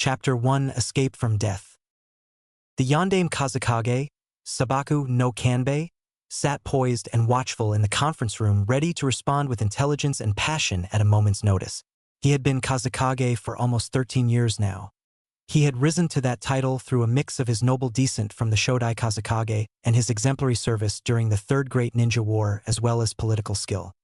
Chapter 1: Escape from Death. The Yondaime Kazekage, Sabaku no Kanbei, sat poised and watchful in the conference room, ready to respond with intelligence and passion at a moment's notice. He had been Kazekage for almost 13 years now. He had risen to that title through a mix of his noble descent from the Shodai Kazekage and his exemplary service during the Third Great Ninja War, as well as political skill.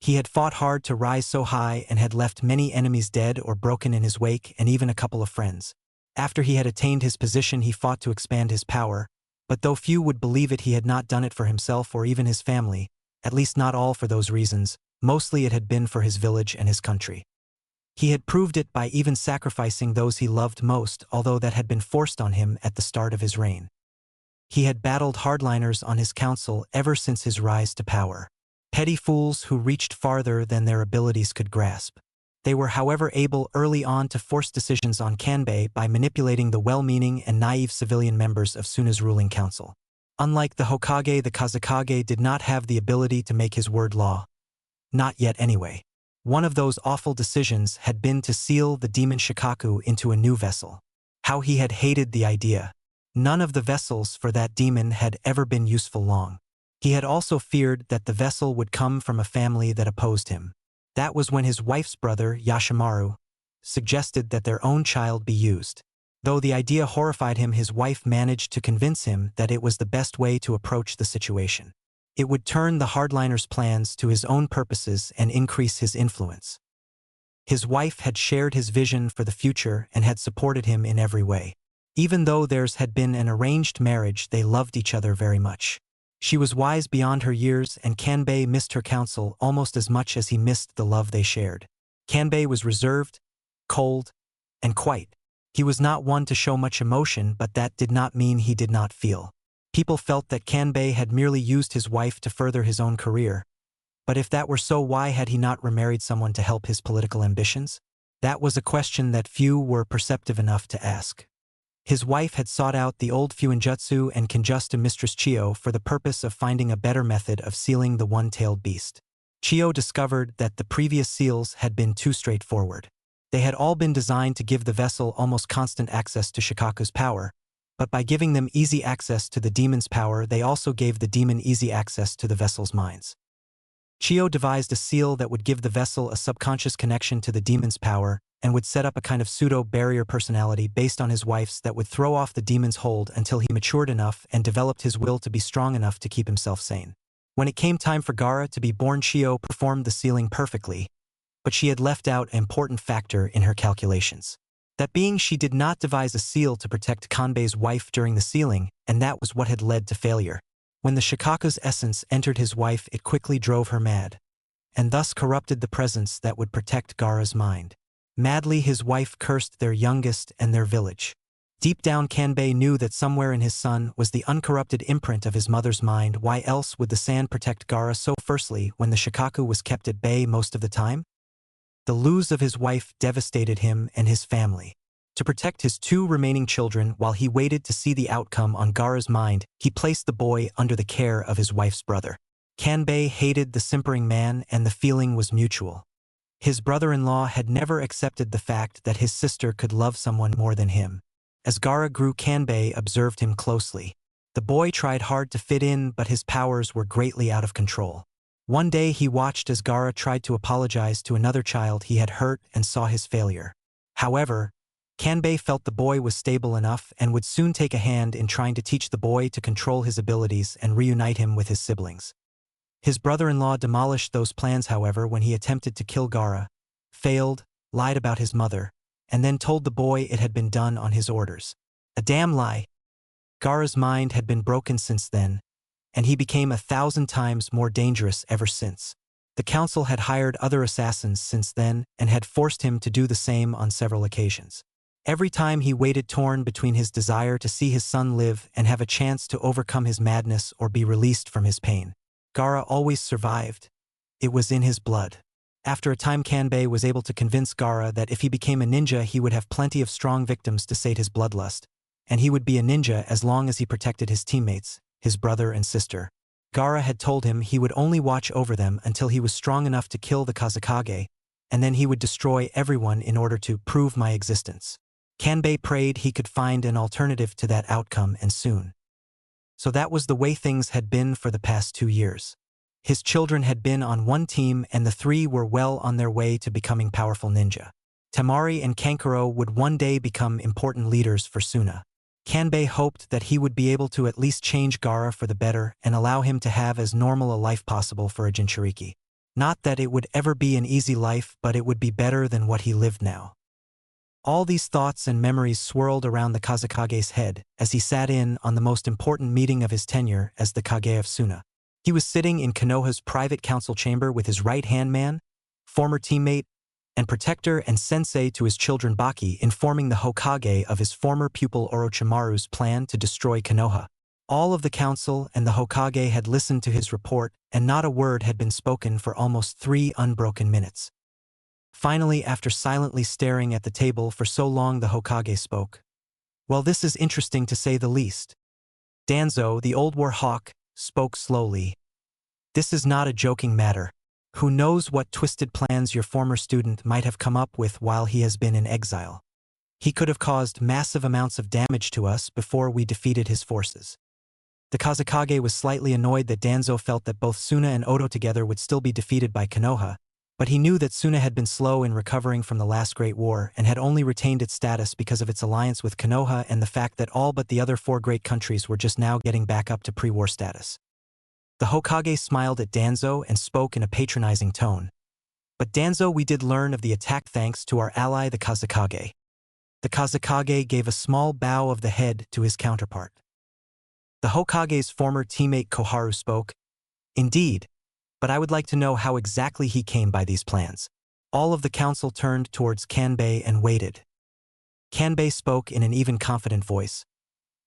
He had fought hard to rise so high and had left many enemies dead or broken in his wake, and even a couple of friends. After he had attained his position, he fought to expand his power, but though few would believe it, he had not done it for himself or even his family, at least not all for those reasons. Mostly it had been for his village and his country. He had proved it by even sacrificing those he loved most, although that had been forced on him at the start of his reign. He had battled hardliners on his council ever since his rise to power. Petty fools who reached farther than their abilities could grasp. They were, however, able early on to force decisions on Kanbei by manipulating the well-meaning and naive civilian members of Suna's ruling council. Unlike the Hokage, the Kazekage did not have the ability to make his word law. Not yet anyway. One of those awful decisions had been to seal the demon Shikaku into a new vessel. How he had hated the idea. None of the vessels for that demon had ever been useful long. He had also feared that the vessel would come from a family that opposed him. That was when his wife's brother, Yashimaru, suggested that their own child be used. Though the idea horrified him, his wife managed to convince him that it was the best way to approach the situation. It would turn the hardliner's plans to his own purposes and increase his influence. His wife had shared his vision for the future and had supported him in every way. Even though theirs had been an arranged marriage, they loved each other very much. She was wise beyond her years, and Kanbei missed her counsel almost as much as he missed the love they shared. Kanbei was reserved, cold, and quiet. He was not one to show much emotion, but that did not mean he did not feel. People felt that Kanbei had merely used his wife to further his own career. But if that were so, why had he not remarried someone to help his political ambitions? That was a question that few were perceptive enough to ask. His wife had sought out the old Fuinjutsu and Kinjutsu mistress Chiyo for the purpose of finding a better method of sealing the one-tailed beast. Chiyo discovered that the previous seals had been too straightforward. They had all been designed to give the vessel almost constant access to Shikaku's power, but by giving them easy access to the demon's power, they also gave the demon easy access to the vessel's minds. Chiyo devised a seal that would give the vessel a subconscious connection to the demon's power and would set up a kind of pseudo-barrier personality based on his wife's that would throw off the demon's hold until he matured enough and developed his will to be strong enough to keep himself sane. When it came time for Gaara to be born, Chiyo performed the sealing perfectly, but she had left out an important factor in her calculations. That being, she did not devise a seal to protect Kanbei's wife during the sealing, and that was what had led to failure. When the Shikaku's essence entered his wife, it quickly drove her mad, and thus corrupted the presence that would protect Gaara's mind. Madly, his wife cursed their youngest and their village. Deep down, Kanbei knew that somewhere in his son was the uncorrupted imprint of his mother's mind. Why else would the sand protect Gaara so firstly when the Shikaku was kept at bay most of the time? The lose of his wife devastated him and his family. To protect his two remaining children while he waited to see the outcome on Gaara's mind, he placed the boy under the care of his wife's brother. Kanbei hated the simpering man, and the feeling was mutual. His brother-in-law had never accepted the fact that his sister could love someone more than him. As Gaara grew, Kanbei observed him closely. The boy tried hard to fit in, but his powers were greatly out of control. One day he watched as Gaara tried to apologize to another child he had hurt and saw his failure. However, Kanbei felt the boy was stable enough and would soon take a hand in trying to teach the boy to control his abilities and reunite him with his siblings. His brother-in-law demolished those plans, however, when he attempted to kill Gaara, failed, lied about his mother, and then told the boy it had been done on his orders. A damn lie. Gaara's mind had been broken since then, and he became 1,000 times more dangerous ever since. The council had hired other assassins since then and had forced him to do the same on several occasions. Every time he waited, torn between his desire to see his son live and have a chance to overcome his madness or be released from his pain. Gaara always survived. It was in his blood. After a time, Kanbei was able to convince Gaara that if he became a ninja, he would have plenty of strong victims to sate his bloodlust, and he would be a ninja as long as he protected his teammates, his brother and sister. Gaara had told him he would only watch over them until he was strong enough to kill the Kazekage, and then he would destroy everyone in order to prove my existence. Kanbei prayed he could find an alternative to that outcome, and soon. So that was the way things had been for the past 2 years. His children had been on one team, and the three were well on their way to becoming powerful ninja. Temari and Kankuro would one day become important leaders for Suna. Kanbei hoped that he would be able to at least change Gaara for the better and allow him to have as normal a life possible for a Jinchuriki. Not that it would ever be an easy life, but it would be better than what he lived now. All these thoughts and memories swirled around the Kazekage's head as he sat in on the most important meeting of his tenure as the Kage of Suna. He was sitting in Konoha's private council chamber with his right-hand man, former teammate, and protector and sensei to his children Baki, informing the Hokage of his former pupil Orochimaru's plan to destroy Konoha. All of the council and the Hokage had listened to his report, and not a word had been spoken for almost 3 unbroken minutes. Finally, after silently staring at the table for so long, the Hokage spoke. "Well, this is interesting to say the least." Danzo, the old war hawk, spoke slowly. "This is not a joking matter. Who knows what twisted plans your former student might have come up with while he has been in exile. He could have caused massive amounts of damage to us before we defeated his forces." The Kazekage was slightly annoyed that Danzo felt that both Suna and Oto together would still be defeated by Konoha, but he knew that Suna had been slow in recovering from the last Great War and had only retained its status because of its alliance with Konoha and the fact that all but the other 4 great countries were just now getting back up to pre-war status. The Hokage smiled at Danzo and spoke in a patronizing tone. "But Danzo, we did learn of the attack thanks to our ally the Kazekage." The Kazekage gave a small bow of the head to his counterpart. The Hokage's former teammate Koharu spoke. "Indeed, but I would like to know how exactly he came by these plans." All of the council turned towards Kanbei and waited. Kanbei spoke in an even confident voice.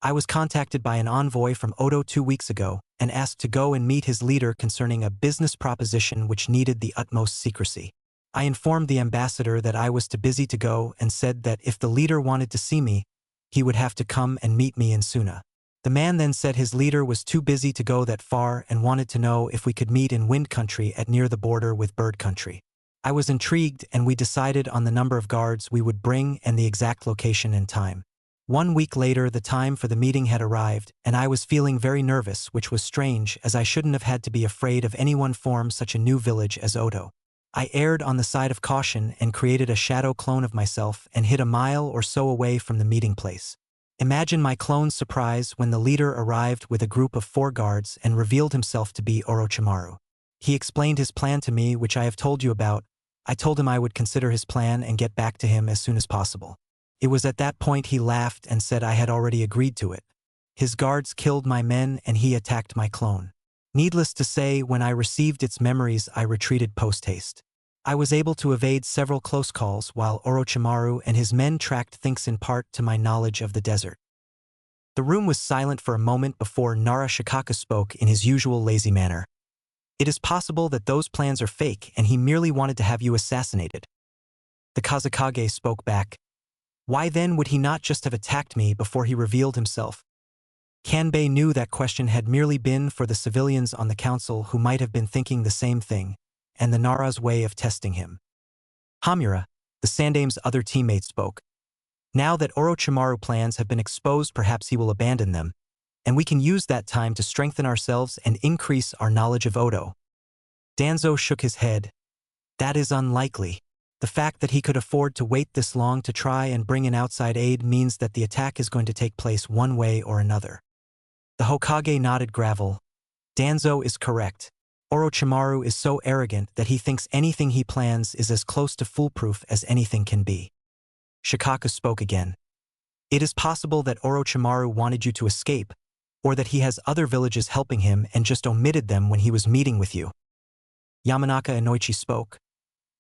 "I was contacted by an envoy from Odo 2 weeks ago and asked to go and meet his leader concerning a business proposition which needed the utmost secrecy. I informed the ambassador that I was too busy to go and said that if the leader wanted to see me, he would have to come and meet me in Suna. The man then said his leader was too busy to go that far and wanted to know if we could meet in Wind Country at near the border with Bird Country. I was intrigued, and we decided on the number of guards we would bring and the exact location and time. 1 week later, the time for the meeting had arrived, and I was feeling very nervous, which was strange as I shouldn't have had to be afraid of anyone from such a new village as Odo. I erred on the side of caution and created a shadow clone of myself and hid a mile or so away from the meeting place. Imagine my clone's surprise when the leader arrived with a group of 4 guards and revealed himself to be Orochimaru. He explained his plan to me, which I have told you about. I told him I would consider his plan and get back to him as soon as possible. It was at that point he laughed and said I had already agreed to it. His guards killed my men and he attacked my clone. Needless to say, when I received its memories, I retreated post-haste. I was able to evade several close calls while Orochimaru and his men tracked things in part to my knowledge of the desert. The room was silent for a moment before Nara Shikaka spoke in his usual lazy manner. "It is possible that those plans are fake and he merely wanted to have you assassinated." The Kazekage spoke back. "Why then would he not just have attacked me before he revealed himself?" Kanbei knew that question had merely been for the civilians on the council who might have been thinking the same thing, and the Nara's way of testing him. Hamura, the Sandame's other teammate, spoke. "Now that Orochimaru plans have been exposed, perhaps he will abandon them, and we can use that time to strengthen ourselves and increase our knowledge of Odo." Danzo shook his head. "That is unlikely. The fact that he could afford to wait this long to try and bring in outside aid means that the attack is going to take place one way or another." The Hokage nodded gravel. "Danzo is correct. Orochimaru is so arrogant that he thinks anything he plans is as close to foolproof as anything can be." Shikaka spoke again. "It is possible that Orochimaru wanted you to escape, or that he has other villages helping him and just omitted them when he was meeting with you." Yamanaka and Noichi spoke.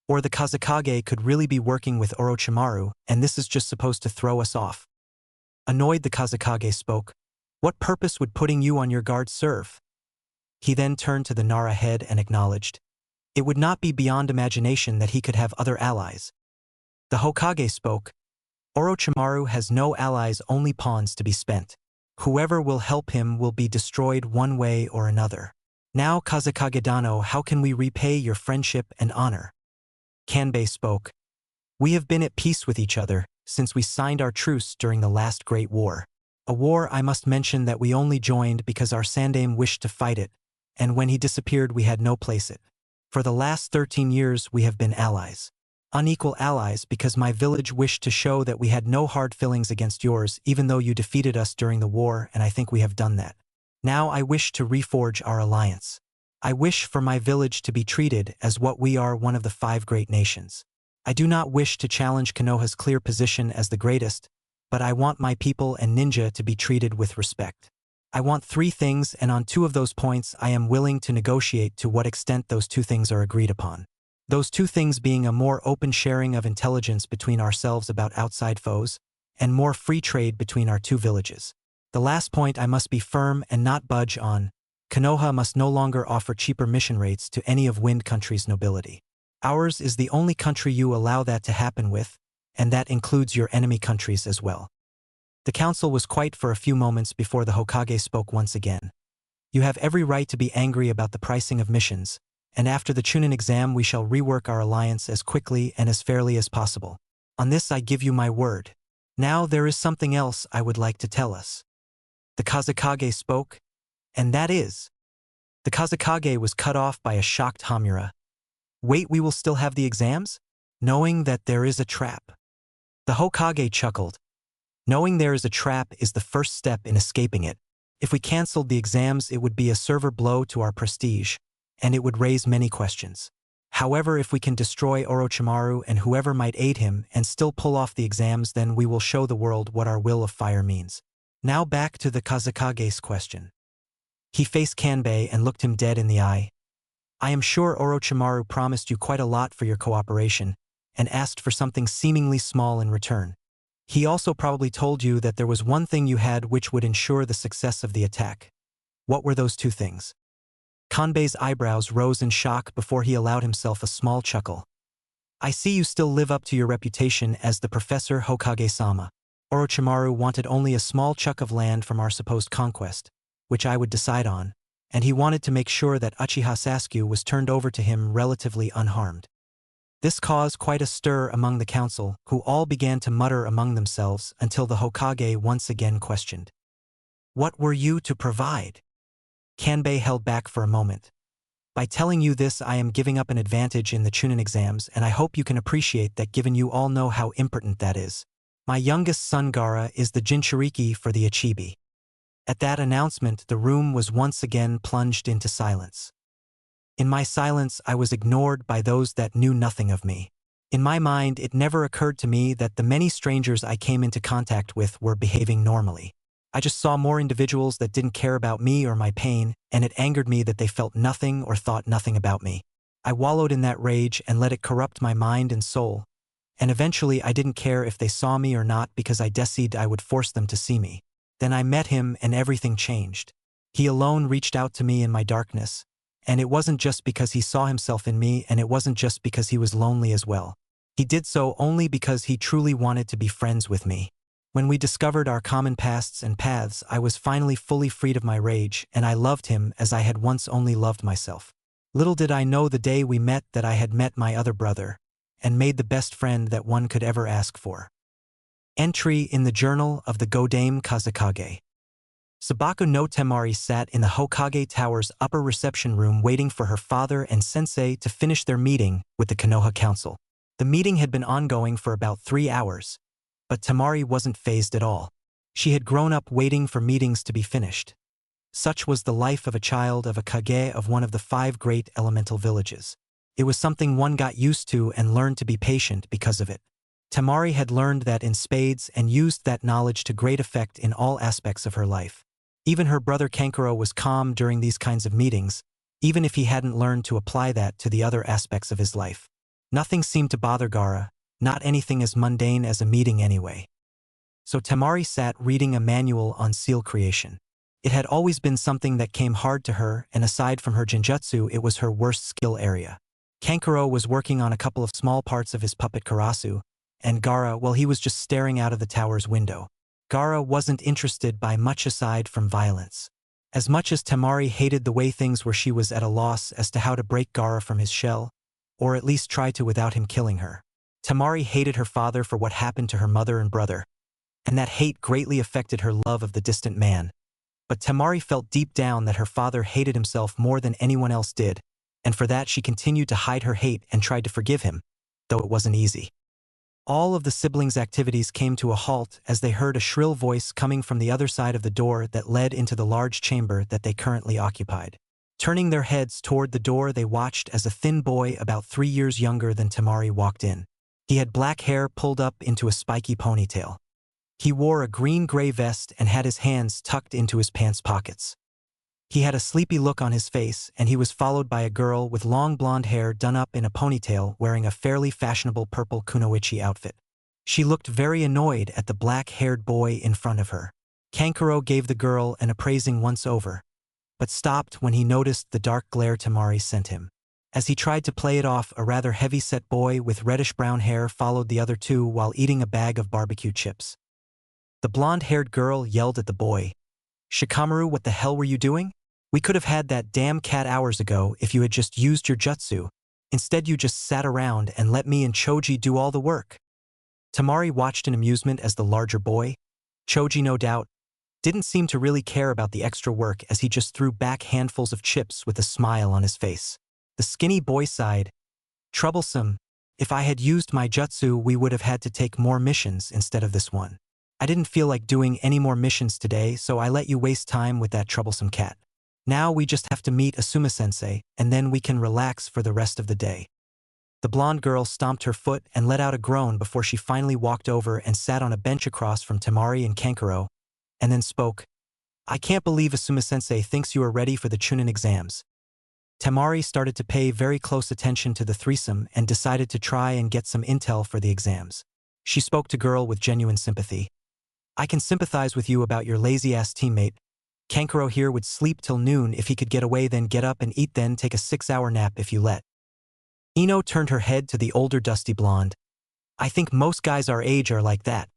"Or the Kazekage could really be working with Orochimaru, and this is just supposed to throw us off." Annoyed, the Kazekage spoke. "What purpose would putting you on your guard serve?" He then turned to the Nara head and acknowledged. "It would not be beyond imagination that he could have other allies." The Hokage spoke. "Orochimaru has no allies, only pawns to be spent. Whoever will help him will be destroyed one way or another. Now, Kazekage Dano, how can we repay your friendship and honor?" Kanbei spoke. "We have been at peace with each other since we signed our truce during the last Great War. A war I must mention that we only joined because our Sandame wished to fight it, and when he disappeared we had no place it. For the last 13 years we have been allies. Unequal allies because my village wished to show that we had no hard feelings against yours even though you defeated us during the war, and I think we have done that. Now I wish to reforge our alliance. I wish for my village to be treated as what we are, one of the 5 great nations. I do not wish to challenge Konoha's clear position as the greatest, but I want my people and ninja to be treated with respect. I want 3 things, and on 2 of those points I am willing to negotiate to what extent those 2 things are agreed upon. Those 2 things being a more open sharing of intelligence between ourselves about outside foes, and more free trade between our 2 villages. The last point I must be firm and not budge on. Konoha must no longer offer cheaper mission rates to any of Wind Country's nobility. Ours is the only country you allow that to happen with, and that includes your enemy countries as well. The council was quiet for a few moments before the Hokage spoke once again. You have every right to be angry about the pricing of missions, and after the Chunin exam we shall rework our alliance as quickly and as fairly as possible. On this I give you my word. Now there is something else I would like to tell us. The Kazekage spoke, and that is. The Kazekage was cut off by a shocked Hamura. Wait, we will still have the exams? Knowing that there is a trap. The Hokage chuckled. Knowing there is a trap is the first step in escaping it. If we cancelled the exams it would be a severe blow to our prestige, and it would raise many questions. However, if we can destroy Orochimaru and whoever might aid him and still pull off the exams, then we will show the world what our will of fire means. Now back to the Kazekage's question. He faced Kanbei and looked him dead in the eye. I am sure Orochimaru promised you quite a lot for your cooperation, and asked for something seemingly small in return. He also probably told you that there was one thing you had which would ensure the success of the attack. What were those 2 things? Kanbei's eyebrows rose in shock before he allowed himself a small chuckle. I see you still live up to your reputation as the Professor Hokage-sama. Orochimaru wanted only a small chunk of land from our supposed conquest, which I would decide on, and he wanted to make sure that Uchiha Sasku was turned over to him relatively unharmed. This caused quite a stir among the council, who all began to mutter among themselves until the Hokage once again questioned. What were you to provide? Kanbei held back for a moment. By telling you this I am giving up an advantage in the Chunin exams, and I hope you can appreciate that given you all know how important that is. My youngest son Gaara is the Jinchuriki for the Ichibi. At that announcement the room was once again plunged into silence. In my silence I was ignored by those that knew nothing of me. In my mind it never occurred to me that the many strangers I came into contact with were behaving normally. I just saw more individuals that didn't care about me or my pain, and it angered me that they felt nothing or thought nothing about me. I wallowed in that rage and let it corrupt my mind and soul, and eventually I didn't care if they saw me or not because I decided I would force them to see me. Then I met him and everything changed. He alone reached out to me in my darkness, and it wasn't just because he saw himself in me, and it wasn't just because he was lonely as well. He did so only because he truly wanted to be friends with me. When we discovered our common pasts and paths, I was finally fully freed of my rage, and I loved him as I had once only loved myself. Little did I know the day we met that I had met my other brother, and made the best friend that one could ever ask for. Entry in the Journal of the Godame Kazekage. Sabaku no Temari sat in the Hokage Tower's upper reception room waiting for her father and sensei to finish their meeting with the Konoha Council. The meeting had been ongoing for about 3 hours, but Temari wasn't fazed at all. She had grown up waiting for meetings to be finished. Such was the life of a child of a Kage of one of the 5 great elemental villages. It was something one got used to and learned to be patient because of it. Temari had learned that in spades and used that knowledge to great effect in all aspects of her life. Even her brother Kankuro was calm during these kinds of meetings, even if he hadn't learned to apply that to the other aspects of his life. Nothing seemed to bother Gaara, not anything as mundane as a meeting anyway. So Temari sat reading a manual on seal creation. It had always been something that came hard to her, and aside from her genjutsu it was her worst skill area. Kankuro was working on a couple of small parts of his puppet Karasu, and Gaara, well, he was just staring out of the tower's window. Gaara wasn't interested by much aside from violence. As much as Temari hated the way things were, she was at a loss as to how to break Gaara from his shell, or at least try to without him killing her. Tamari hated her father for what happened to her mother and brother, and that hate greatly affected her love of the distant man. But Tamari felt deep down that her father hated himself more than anyone else did, and for that she continued to hide her hate and tried to forgive him, though it wasn't easy. All of the siblings' activities came to a halt as they heard a shrill voice coming from the other side of the door that led into the large chamber that they currently occupied. Turning their heads toward the door, they watched as a thin boy about 3 years younger than Tamari walked in. He had black hair pulled up into a spiky ponytail. He wore a green-gray vest and had his hands tucked into his pants pockets. He had a sleepy look on his face, and he was followed by a girl with long blonde hair done up in a ponytail wearing a fairly fashionable purple kunoichi outfit. She looked very annoyed at the black-haired boy in front of her. Kankuro gave the girl an appraising once-over, but stopped when he noticed the dark glare Tamari sent him. As he tried to play it off, a rather heavy-set boy with reddish-brown hair followed the other two while eating a bag of barbecue chips. The blonde-haired girl yelled at the boy, "Shikamaru, what the hell were you doing? We could have had that damn cat hours ago if you had just used your jutsu. Instead you just sat around and let me and Choji do all the work." Tamari watched in amusement as the larger boy, Choji no doubt, didn't seem to really care about the extra work as he just threw back handfuls of chips with a smile on his face. The skinny boy sighed, "Troublesome. If I had used my jutsu, we would have had to take more missions instead of this one. I didn't feel like doing any more missions today, so I let you waste time with that troublesome cat. Now we just have to meet Asuma-sensei, and then we can relax for the rest of the day." The blonde girl stomped her foot and let out a groan before she finally walked over and sat on a bench across from Tamari and Kankuro, and then spoke, "I can't believe Asuma-sensei thinks you are ready for the Chunin exams." Tamari started to pay very close attention to the threesome and decided to try and get some intel for the exams. She spoke to girl with genuine sympathy. "I can sympathize with you about your lazy-ass teammate. Kankuro here would sleep till noon if he could get away, then get up and eat, then take a 6-hour nap if you let." Ino turned her head to the older dusty blonde. "I think most guys our age are like that."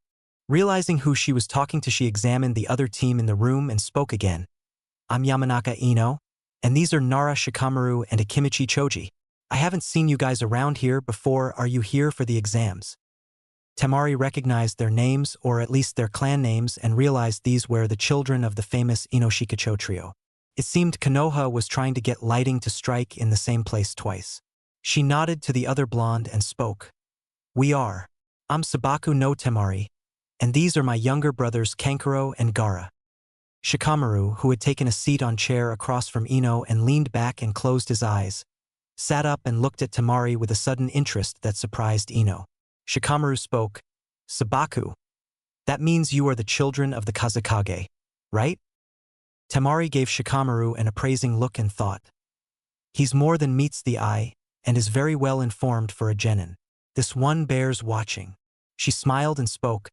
Realizing who she was talking to, she examined the other team in the room and spoke again. "I'm Yamanaka Ino, and these are Nara Shikamaru and Akimichi Choji. I haven't seen you guys around here before. Are you here for the exams?" Tamari recognized their names, or at least their clan names, and realized these were the children of the famous Inoshikacho trio. It seemed Konoha was trying to get lighting to strike in the same place twice. She nodded to the other blonde and spoke. "We are. I'm Sabaku no Tamari, and these are my younger brothers Kankuro and Gara." Shikamaru, who had taken a seat on chair across from Ino and leaned back and closed his eyes, sat up and looked at Tamari with a sudden interest that surprised Ino. Shikamaru spoke, "Sabaku, that means you are the children of the Kazekage, right?" Tamari gave Shikamaru an appraising look and thought, "He's more than meets the eye, and is very well informed for a genin. This one bears watching." She smiled and spoke,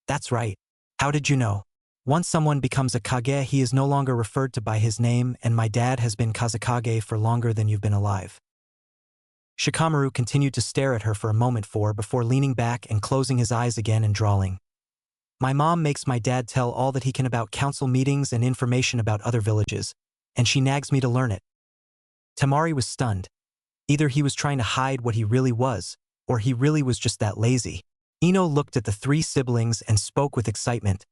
"That's right. How did you know? Once someone becomes a Kage, he is no longer referred to by his name, and my dad has been Kazekage for longer than you've been alive." Shikamaru continued to stare at her for a moment before leaning back and closing his eyes again and drawling. "My mom makes my dad tell all that he can about council meetings and information about other villages, and she nags me to learn it." Tamari was stunned. Either he was trying to hide what he really was, or he really was just that lazy. Ino looked at the three siblings and spoke with excitement.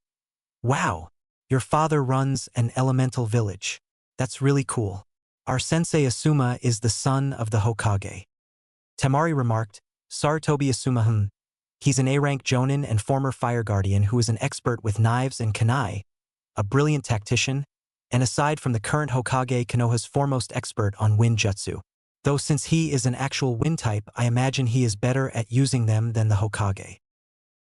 "Wow, your father runs an elemental village. That's really cool. Our sensei Asuma is the son of the Hokage." Tamari remarked, "Sarutobi Asuma, he's an A-rank jonin and former fire guardian who is an expert with knives and kunai, a brilliant tactician, and aside from the current Hokage, Konoha's foremost expert on wind jutsu. Though since he is an actual wind type, I imagine he is better at using them than the Hokage."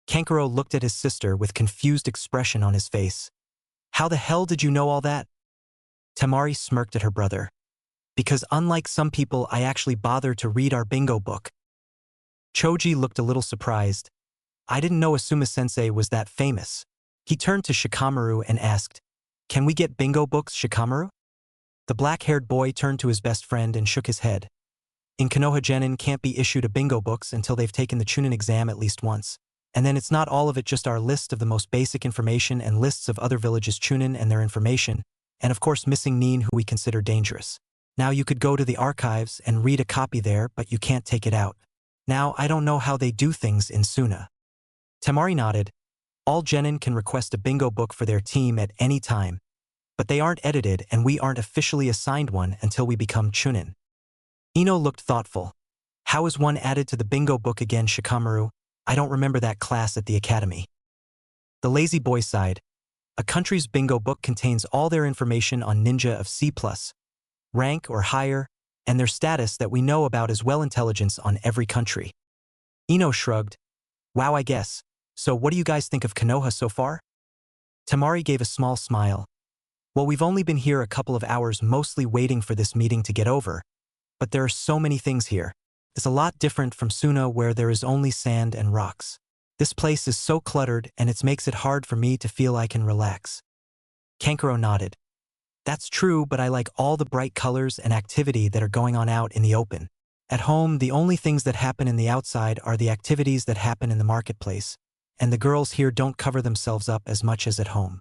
Kankuro looked at his sister with confused expression on his face. "How the hell did you know all that?" Tamari smirked at her brother. "Because unlike some people, I actually bother to read our bingo book." Choji looked a little surprised. "I didn't know Asuma-sensei was that famous." He turned to Shikamaru and asked, "Can we get bingo books, Shikamaru?" The black-haired boy turned to his best friend and shook his head. "In Konoha genin can't be issued a bingo books until they've taken the Chunin exam at least once. And then it's not all of it, just our list of the most basic information and lists of other villages' Chunin and their information, and of course missing nin who we consider dangerous. Now you could go to the archives and read a copy there, but you can't take it out." Now, I don't know how they do things in Suna. Temari nodded. All genin can request a bingo book for their team at any time, but they aren't edited and we aren't officially assigned one until we become Chunin. Ino looked thoughtful. How is one added to the bingo book again, Shikamaru? I don't remember that class at the academy. The lazy boy sighed. A country's bingo book contains all their information on ninja of C+, rank or higher, and their status that we know about as well intelligence on every country. Ino shrugged. Wow, I guess. So what do you guys think of Konoha so far? Temari gave a small smile. Well, we've only been here a couple of hours mostly waiting for this meeting to get over, but there are so many things here. It's a lot different from Suna where there is only sand and rocks. This place is so cluttered and it makes it hard for me to feel I can relax. Kankuro nodded. That's true, but I like all the bright colors and activity that are going on out in the open. At home, the only things that happen in the outside are the activities that happen in the marketplace, and the girls here don't cover themselves up as much as at home.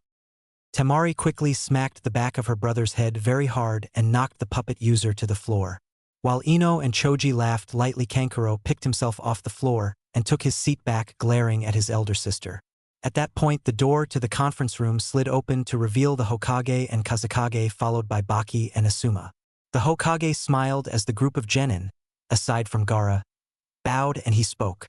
Temari quickly smacked the back of her brother's head very hard and knocked the puppet user to the floor. While Ino and Choji laughed lightly, Kankuro picked himself off the floor and took his seat back, glaring at his elder sister. At that point, the door to the conference room slid open to reveal the Hokage and Kazekage, followed by Baki and Asuma. The Hokage smiled as the group of genin, aside from Gaara, bowed and he spoke.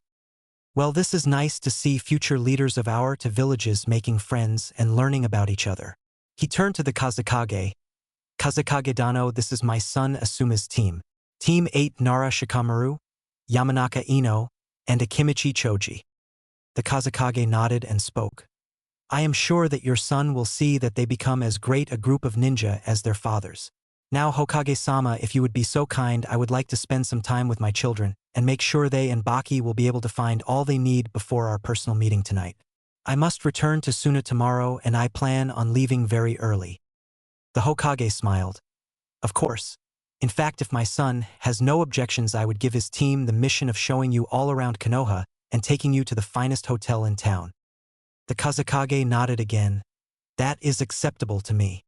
Well, this is nice to see future leaders of our two villages making friends and learning about each other. He turned to the Kazekage. Kazekage Dano, this is my son Asuma's team. Team 8 Nara Shikamaru, Yamanaka Ino, and Akimichi Choji. The Kazekage nodded and spoke. I am sure that your son will see that they become as great a group of ninja as their fathers. Now, Hokage-sama, if you would be so kind, I would like to spend some time with my children and make sure they and Baki will be able to find all they need before our personal meeting tonight. I must return to Suna tomorrow and I plan on leaving very early. The Hokage smiled. Of course. In fact, if my son has no objections, I would give his team the mission of showing you all around Konoha and taking you to the finest hotel in town. The Kazekage nodded again. That is acceptable to me.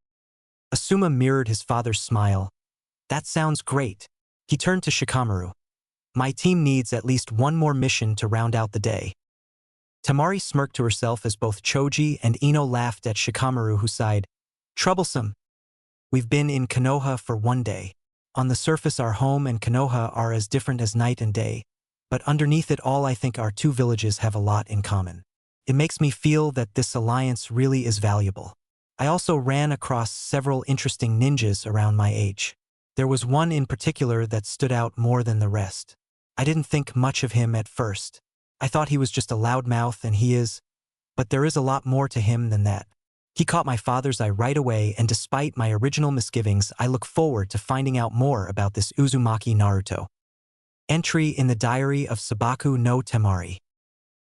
Asuma mirrored his father's smile. That sounds great. He turned to Shikamaru. My team needs at least one more mission to round out the day. Temari smirked to herself as both Choji and Ino laughed at Shikamaru, who sighed. Troublesome. We've been in Konoha for one day. On the surface, our home and Konoha are as different as night and day, but underneath it all, I think our two villages have a lot in common. It makes me feel that this alliance really is valuable. I also ran across several interesting ninjas around my age. There was one in particular that stood out more than the rest. I didn't think much of him at first. I thought he was just a loudmouth, and he is, but there is a lot more to him than that. He caught my father's eye right away, and despite my original misgivings, I look forward to finding out more about this Uzumaki Naruto. Entry in the Diary of Sabaku no Temari.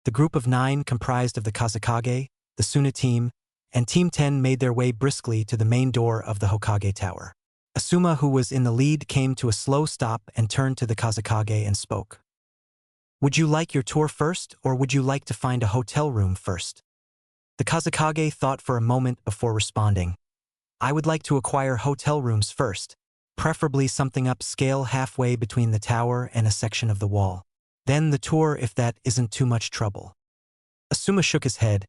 The group of 9 comprised of the Kazekage, the Suna team, and Team 10 made their way briskly to the main door of the Hokage Tower. Asuma, who was in the lead, came to a slow stop and turned to the Kazekage and spoke. Would you like your tour first, or would you like to find a hotel room first? The Kazekage thought for a moment before responding. I would like to acquire hotel rooms first, preferably something upscale halfway between the tower and a section of the wall. Then the tour if that isn't too much trouble. Asuma shook his head.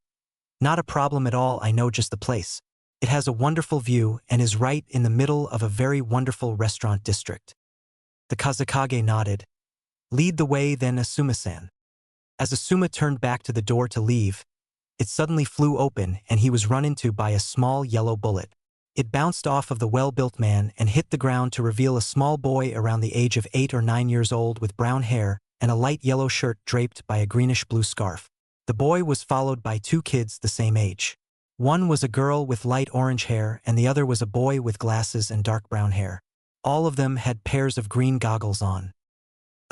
Not a problem at all, I know just the place. It has a wonderful view and is right in the middle of a very wonderful restaurant district. The Kazekage nodded. Lead the way then, Asuma-san. As Asuma turned back to the door to leave, it suddenly flew open and he was run into by a small yellow bullet. It bounced off of the well-built man and hit the ground to reveal a small boy around the age of 8 or 9 years old with brown hair and a light yellow shirt draped by a greenish-blue scarf. The boy was followed by 2 kids the same age. One was a girl with light orange hair and the other was a boy with glasses and dark brown hair. All of them had pairs of green goggles on.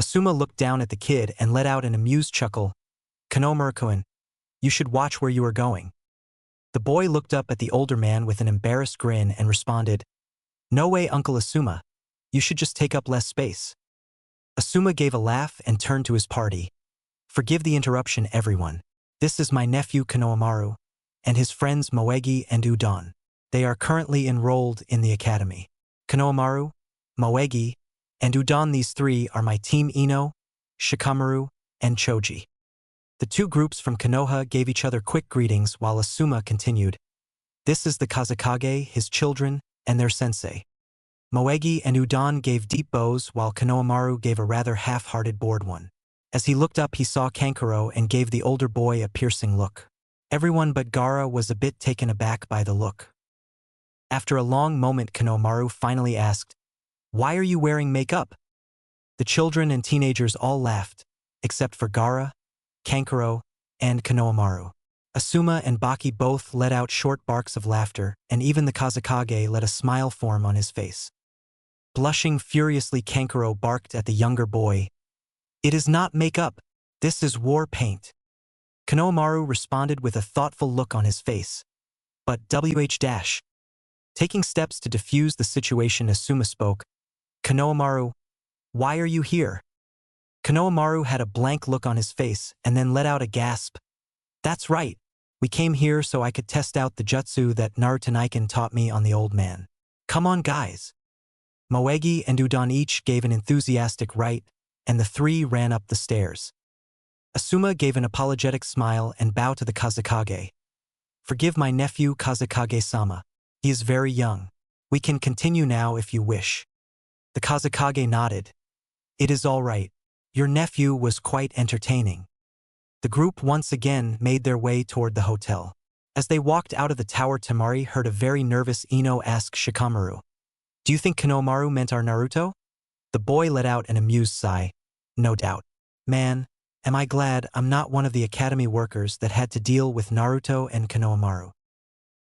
Asuma looked down at the kid and let out an amused chuckle. Konomaru-kun, you should watch where you are going. The boy looked up at the older man with an embarrassed grin and responded, No way, Uncle Asuma. You should just take up less space. Asuma gave a laugh and turned to his party. Forgive the interruption, everyone. This is my nephew Konohamaru and his friends Moegi and Udon. They are currently enrolled in the academy. Konohamaru, Moegi, and Udon, these 3 are my team Ino, Shikamaru, and Choji. The two groups from Konoha gave each other quick greetings while Asuma continued. This is the Kazekage, his children, and their sensei. Moegi and Udon gave deep bows while Konohamaru gave a rather half-hearted bored one. As he looked up he saw Kankuro and gave the older boy a piercing look. Everyone but Gaara was a bit taken aback by the look. After a long moment Konohamaru finally asked, "Why are you wearing makeup?" The children and teenagers all laughed, except for Gaara, Kankuro, and Konohamaru. Asuma and Baki both let out short barks of laughter, and even the Kazekage let a smile form on his face. Blushing furiously Kankuro barked at the younger boy, "It is not makeup, this is war paint." Konohamaru responded with a thoughtful look on his face. But wh-. Taking steps to defuse the situation Asuma spoke, "Konohamaru, why are you here?" Konohamaru had a blank look on his face and then let out a gasp. "That's right, we came here so I could test out the jutsu that Naruto taught me on the old man. Come on guys." Moegi and Udon each gave an enthusiastic right, and the three ran up the stairs. Asuma gave an apologetic smile and bowed to the Kazekage. "Forgive my nephew Kazekage-sama. He is very young. We can continue now if you wish." The Kazekage nodded. "It is all right. Your nephew was quite entertaining." The group once again made their way toward the hotel. As they walked out of the tower Temari heard a very nervous Ino ask Shikamaru, "Do you think Konohamaru meant our Naruto?" The boy let out an amused sigh. "No doubt. Man, am I glad I'm not one of the academy workers that had to deal with Naruto and Konohamaru."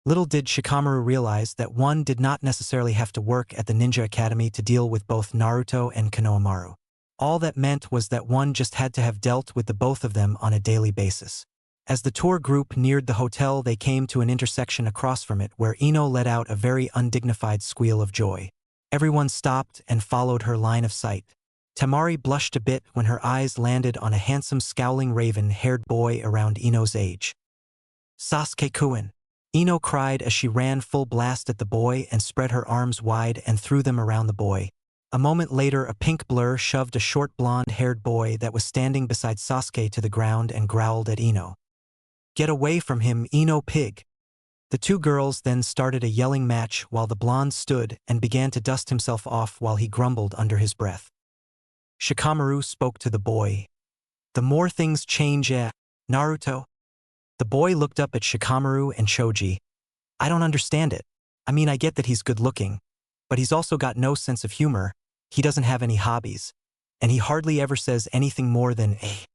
Little did Shikamaru realize that one did not necessarily have to work at the Ninja Academy to deal with both Naruto and Konohamaru. All that meant was that one just had to have dealt with the both of them on a daily basis. As the tour group neared the hotel they came to an intersection across from it where Ino let out a very undignified squeal of joy. Everyone stopped and followed her line of sight. Temari blushed a bit when her eyes landed on a handsome scowling raven-haired boy around Ino's age. "Sasuke-kun!" Ino cried as she ran full blast at the boy and spread her arms wide and threw them around the boy. A moment later a pink blur shoved a short blonde-haired boy that was standing beside Sasuke to the ground and growled at Ino. "Get away from him, Ino pig!" The two girls then started a yelling match while the blonde stood and began to dust himself off while he grumbled under his breath. Shikamaru spoke to the boy. "The more things change, Naruto?" The boy looked up at Shikamaru and Choji. "I don't understand it. I mean, I get that he's good looking, but he's also got no sense of humor, he doesn't have any hobbies, and he hardly ever says anything more than eh."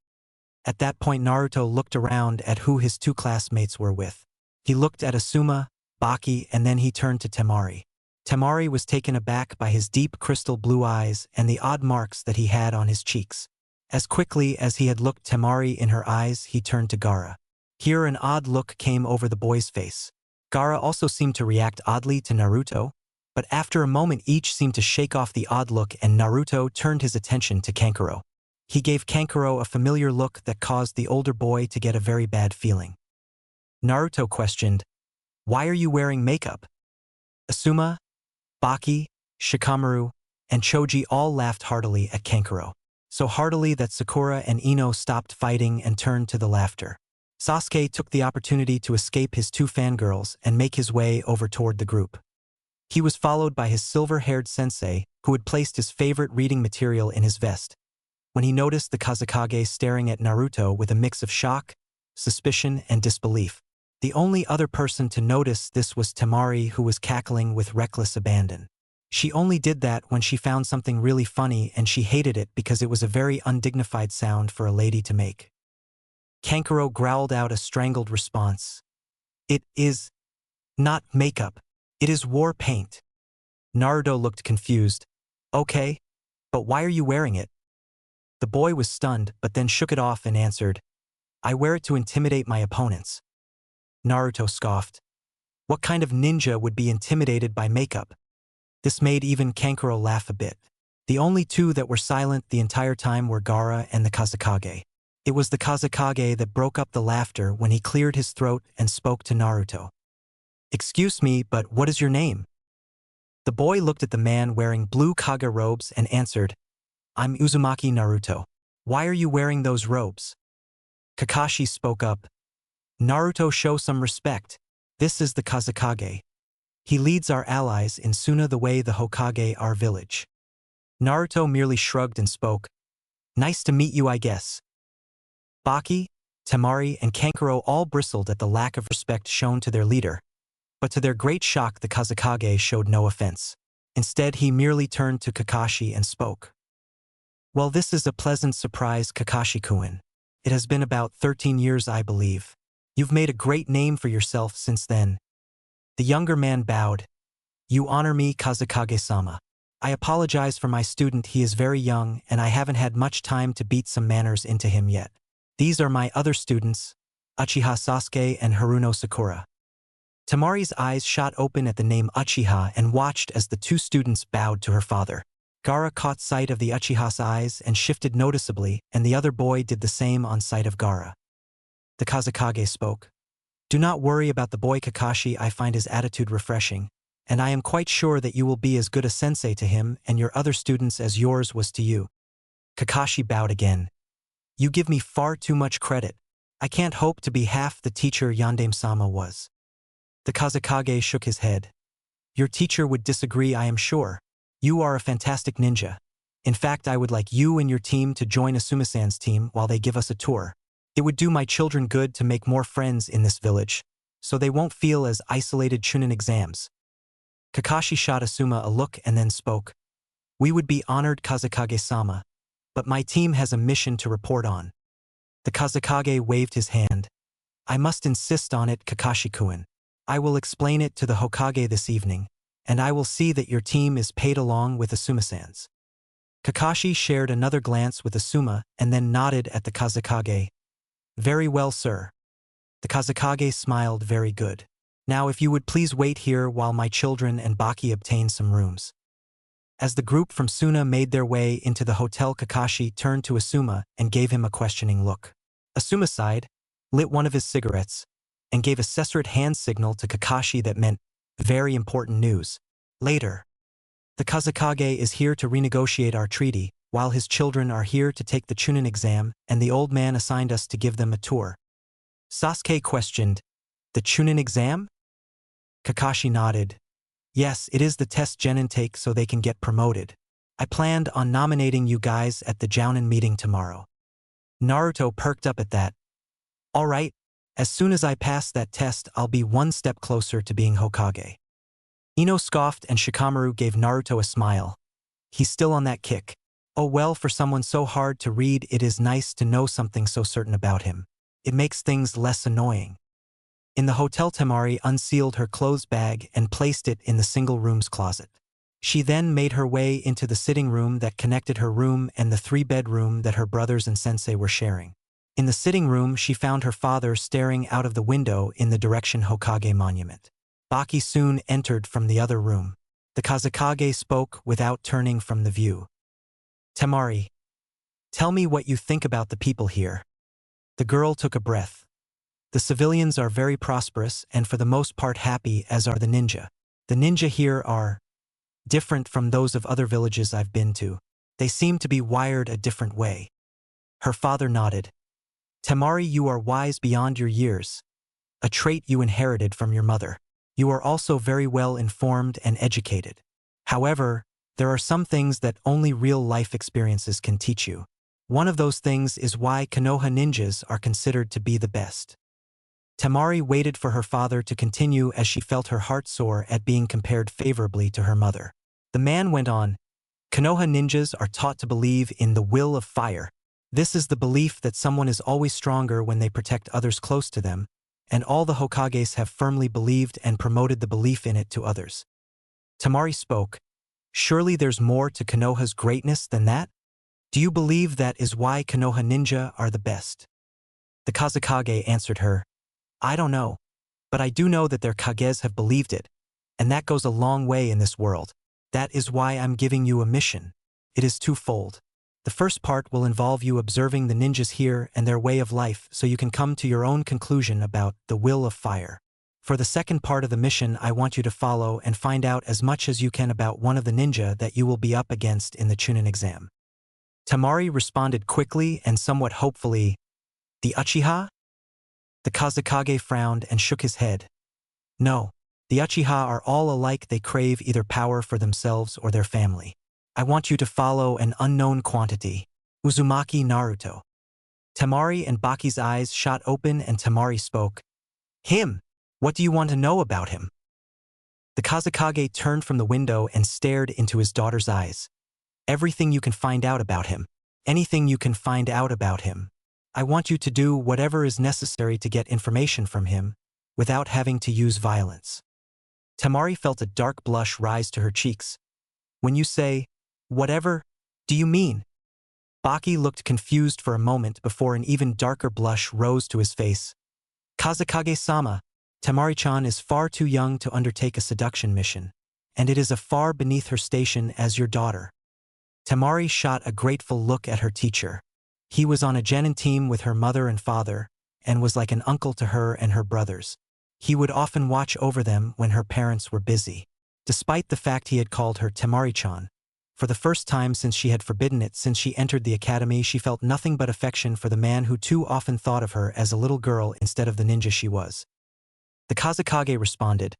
At that point Naruto looked around at who his two classmates were with. He looked at Asuma, Baki, and then he turned to Temari. Temari was taken aback by his deep crystal blue eyes and the odd marks that he had on his cheeks. As quickly as he had looked Temari in her eyes, he turned to Gaara. Here an odd look came over the boy's face. Gaara also seemed to react oddly to Naruto, but after a moment each seemed to shake off the odd look and Naruto turned his attention to Kankuro. He gave Kankuro a familiar look that caused the older boy to get a very bad feeling. Naruto questioned, "Why are you wearing makeup?" Asuma, Baki, Shikamaru, and Choji all laughed heartily at Kankuro. So heartily that Sakura and Ino stopped fighting and turned to the laughter. Sasuke took the opportunity to escape his two fangirls and make his way over toward the group. He was followed by his silver-haired sensei, who had placed his favorite reading material in his vest. When he noticed the Kazekage staring at Naruto with a mix of shock, suspicion, and disbelief. The only other person to notice this was Temari, who was cackling with reckless abandon. She only did that when she found something really funny and she hated it because it was a very undignified sound for a lady to make. Kankuro growled out a strangled response. "It is not makeup. It is war paint." Naruto looked confused. "Okay, but why are you wearing it?" The boy was stunned but then shook it off and answered, "I wear it to intimidate my opponents." Naruto scoffed. What kind of ninja would be intimidated by makeup? This made even Kankuro laugh a bit. The only two that were silent the entire time were Gaara and the Kazekage. It was the Kazekage that broke up the laughter when he cleared his throat and spoke to Naruto. "Excuse me, but what is your name?" The boy looked at the man wearing blue Kaga robes and answered, "I'm Uzumaki Naruto." Why are you wearing those robes? Kakashi spoke up. Naruto, show some respect. This is the Kazekage. He leads our allies in Suna the way the Hokage our village. Naruto merely shrugged and spoke. Nice to meet you, I guess. Baki, Temari, and Kankuro all bristled at the lack of respect shown to their leader, but to their great shock the Kazekage showed no offense. Instead, he merely turned to Kakashi and spoke. Well, this is a pleasant surprise, Kakashi-kun. It has been about 13 years, I believe. You've made a great name for yourself since then. The younger man bowed. You honor me, Kazekage-sama. I apologize for my student, he is very young and I haven't had much time to beat some manners into him yet. These are my other students, Uchiha Sasuke and Haruno Sakura. Temari's eyes shot open at the name Uchiha and watched as the two students bowed to her father. Gaara caught sight of the Uchiha's eyes and shifted noticeably, and the other boy did the same on sight of Gaara. The Kazekage spoke. Do not worry about the boy Kakashi, I find his attitude refreshing, and I am quite sure that you will be as good a sensei to him and your other students as yours was to you. Kakashi bowed again. You give me far too much credit. I can't hope to be half the teacher Yondaime-sama was. The Kazekage shook his head. Your teacher would disagree, I am sure. You are a fantastic ninja. In fact, I would like you and your team to join Asuma-san's team while they give us a tour. It would do my children good to make more friends in this village, so they won't feel as isolated. Chunin Exams. Kakashi shot Asuma a look and then spoke. We would be honored, Kazekage-sama, but my team has a mission to report on. The Kazekage waved his hand. I must insist on it, Kakashi-kun. I will explain it to the Hokage this evening, and I will see that your team is paid along with Asuma-san's. Kakashi shared another glance with Asuma and then nodded at the Kazekage. Very well, sir. The Kazekage smiled. Very good. Now if you would please wait here while my children and Baki obtain some rooms. As the group from Suna made their way into the hotel, Kakashi turned to Asuma and gave him a questioning look. Asuma sighed, lit one of his cigarettes, and gave a cesarate hand signal to Kakashi that meant, very important news. Later. The Kazekage is here to renegotiate our treaty, while his children are here to take the Chunin exam, and the old man assigned us to give them a tour. Sasuke questioned, the Chunin exam? Kakashi nodded. Yes, it is the test genin take so they can get promoted. I planned on nominating you guys at the Jounin meeting tomorrow. Naruto perked up at that. All right, as soon as I pass that test, I'll be one step closer to being Hokage. Ino scoffed and Shikamaru gave Naruto a smile. He's still on that kick. Oh well, for someone so hard to read, it is nice to know something so certain about him. It makes things less annoying. In the hotel, Temari unsealed her clothes bag and placed it in the single room's closet. She then made her way into the sitting room that connected her room and the 3-bedroom that her brothers and sensei were sharing. In the sitting room, she found her father staring out of the window in the direction Hokage Monument. Baki soon entered from the other room. The Kazekage spoke without turning from the view. Temari, tell me what you think about the people here. The girl took a breath. The civilians are very prosperous and for the most part happy, as are the ninja. The ninja here are different from those of other villages I've been to. They seem to be wired a different way. Her father nodded. Temari, you are wise beyond your years, a trait you inherited from your mother. You are also very well informed and educated. However, there are some things that only real-life experiences can teach you. One of those things is why Konoha ninjas are considered to be the best. Temari waited for her father to continue as she felt her heart soar at being compared favorably to her mother. The man went on, Konoha ninjas are taught to believe in the will of fire. This is the belief that someone is always stronger when they protect others close to them, and all the Hokages have firmly believed and promoted the belief in it to others. Temari spoke. Surely there's more to Konoha's greatness than that? Do you believe that is why Konoha ninja are the best? The Kazekage answered her. I don't know, but I do know that their Kages have believed it, and that goes a long way in this world. That is why I'm giving you a mission. It is twofold. The first part will involve you observing the ninjas here and their way of life so you can come to your own conclusion about the will of fire. For the second part of the mission, I want you to follow and find out as much as you can about one of the ninja that you will be up against in the Chunin exam. Temari responded quickly and somewhat hopefully, "The Uchiha?" The Kazekage frowned and shook his head. "No, the Uchiha are all alike. They crave either power for themselves or their family. I want you to follow an unknown quantity, Uzumaki Naruto." Temari and Baki's eyes shot open and Temari spoke. "Him? What do you want to know about him?" The Kazekage turned from the window and stared into his daughter's eyes. "Everything you can find out about him. Anything you can find out about him. I want you to do whatever is necessary to get information from him, without having to use violence." Temari felt a dark blush rise to her cheeks. "When you say, whatever, do you mean?" Baki looked confused for a moment before an even darker blush rose to his face. "Kazekage-sama, Temari-chan is far too young to undertake a seduction mission, and it is a far beneath her station as your daughter." Temari shot a grateful look at her teacher. He was on a genin team with her mother and father, and was like an uncle to her and her brothers. He would often watch over them when her parents were busy. Despite the fact he had called her Temari-chan, for the first time since she had forbidden it since she entered the academy, she felt nothing but affection for the man who too often thought of her as a little girl instead of the ninja she was. The Kazekage responded,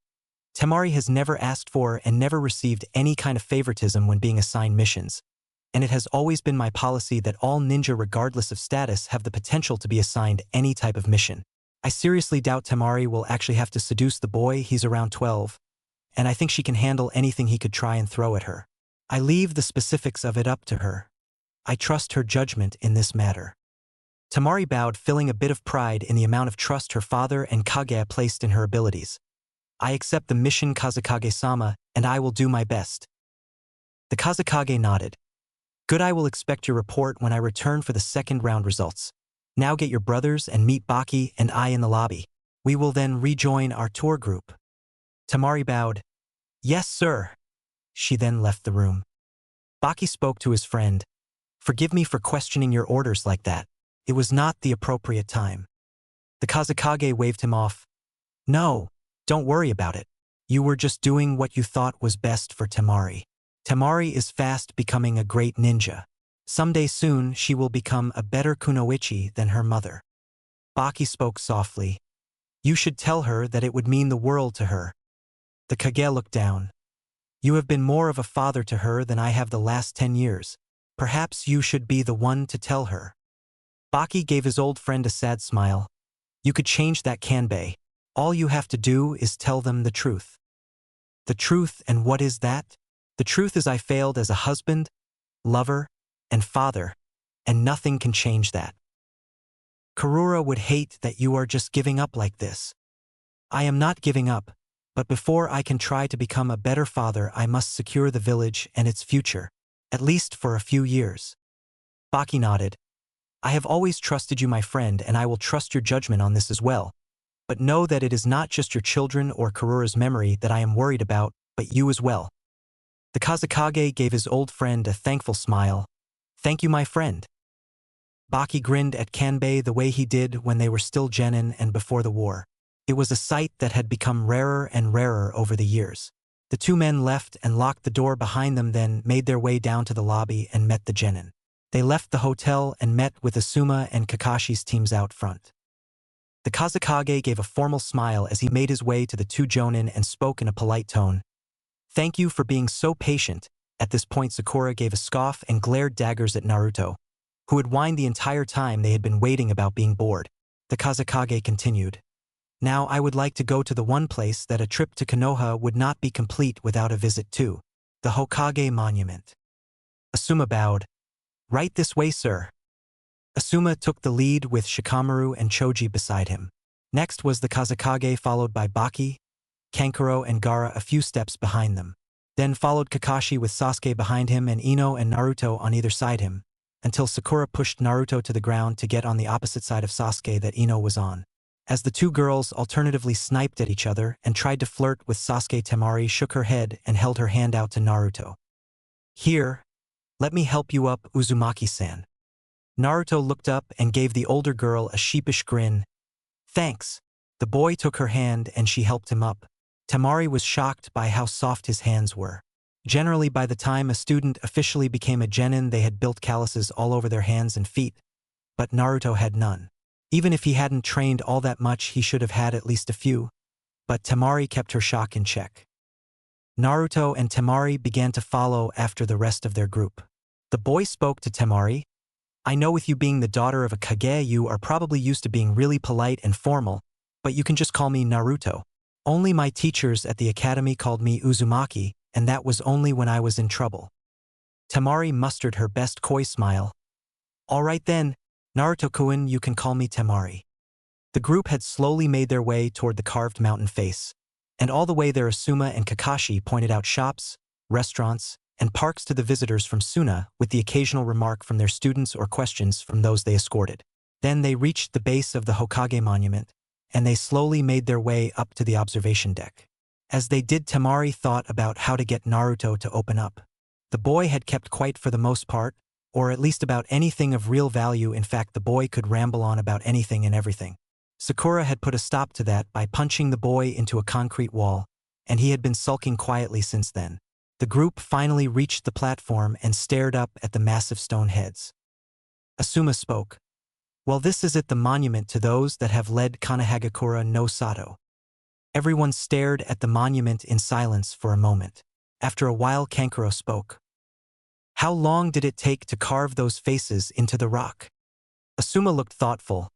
"Temari has never asked for and never received any kind of favoritism when being assigned missions, and it has always been my policy that all ninja regardless of status have the potential to be assigned any type of mission. I seriously doubt Temari will actually have to seduce the boy. He's around 12, and I think she can handle anything he could try and throw at her. I leave the specifics of it up to her. I trust her judgment in this matter." Temari bowed, feeling a bit of pride in the amount of trust her father and Kage placed in her abilities. "I accept the mission, Kazekage-sama, and I will do my best." The Kazekage nodded. "Good, I will expect your report when I return for the second round results. Now get your brothers and meet Baki and I in the lobby. We will then rejoin our tour group." Temari bowed. "Yes, sir." She then left the room. Baki spoke to his friend. "Forgive me for questioning your orders like that. It was not the appropriate time." The Kazekage waved him off. "No, don't worry about it. You were just doing what you thought was best for Temari. Temari is fast becoming a great ninja. Someday soon she will become a better kunoichi than her mother." Baki spoke softly. "You should tell her that it would mean the world to her." The Kage looked down. "You have been more of a father to her than I have the last 10 years. Perhaps you should be the one to tell her." Baki gave his old friend a sad smile. "You could change that, Kanbei. All you have to do is tell them the truth." "The truth, and what is that?" "The truth is I failed as a husband, lover, and father, and nothing can change that. Karura would hate that you are just giving up like this." "I am not giving up, but before I can try to become a better father I must secure the village and its future, at least for a few years." Baki nodded. "I have always trusted you, my friend, and I will trust your judgment on this as well. But know that it is not just your children or Karura's memory that I am worried about, but you as well." The Kazekage gave his old friend a thankful smile. "Thank you, my friend." Baki grinned at Kanbei the way he did when they were still genin and before the war. It was a sight that had become rarer and rarer over the years. The two men left and locked the door behind them, then made their way down to the lobby and met the genin. They left the hotel and met with Asuma and Kakashi's teams out front. The Kazekage gave a formal smile as he made his way to the two jonin and spoke in a polite tone. "Thank you for being so patient." At this point Sakura gave a scoff and glared daggers at Naruto, who had whined the entire time they had been waiting about being bored. The Kazekage continued. "Now I would like to go to the one place that a trip to Konoha would not be complete without a visit to, the Hokage Monument." Asuma bowed. "Right this way, sir." Asuma took the lead with Shikamaru and Choji beside him. Next was the Kazekage, followed by Baki, Kankuro and Gaara a few steps behind them. Then followed Kakashi with Sasuke behind him and Ino and Naruto on either side him, until Sakura pushed Naruto to the ground to get on the opposite side of Sasuke that Ino was on. As the two girls alternatively sniped at each other and tried to flirt with Sasuke, Temari shook her head and held her hand out to Naruto. "Here, let me help you up, Uzumaki-san." Naruto looked up and gave the older girl a sheepish grin. "Thanks." The boy took her hand and she helped him up. Temari was shocked by how soft his hands were. Generally, by the time a student officially became a genin, they had built calluses all over their hands and feet, but Naruto had none. Even if he hadn't trained all that much, he should have had at least a few, but Temari kept her shock in check. Naruto and Temari began to follow after the rest of their group. The boy spoke to Temari. I know with you being the daughter of a Kage, you are probably used to being really polite and formal, but you can just call me Naruto. Only my teachers at the academy called me Uzumaki, and that was only when I was in trouble. Temari mustered her best coy smile. All right then, Naruto-kun, you can call me Temari. The group had slowly made their way toward the carved mountain face, and all the way there Asuma and Kakashi pointed out shops, restaurants, and parks to the visitors from Suna, with the occasional remark from their students or questions from those they escorted. Then they reached the base of the Hokage monument, and they slowly made their way up to the observation deck. As they did, Temari thought about how to get Naruto to open up. The boy had kept quiet for the most part, or at least about anything of real value. In fact, the boy could ramble on about anything and everything. Sakura had put a stop to that by punching the boy into a concrete wall, and he had been sulking quietly since then. The group finally reached the platform and stared up at the massive stone heads. Asuma spoke. Well, this is it, the monument to those that have led Konohagakure no Sato. Everyone stared at the monument in silence for a moment. After a while, Kankuro spoke. How long did it take to carve those faces into the rock? Asuma looked thoughtful.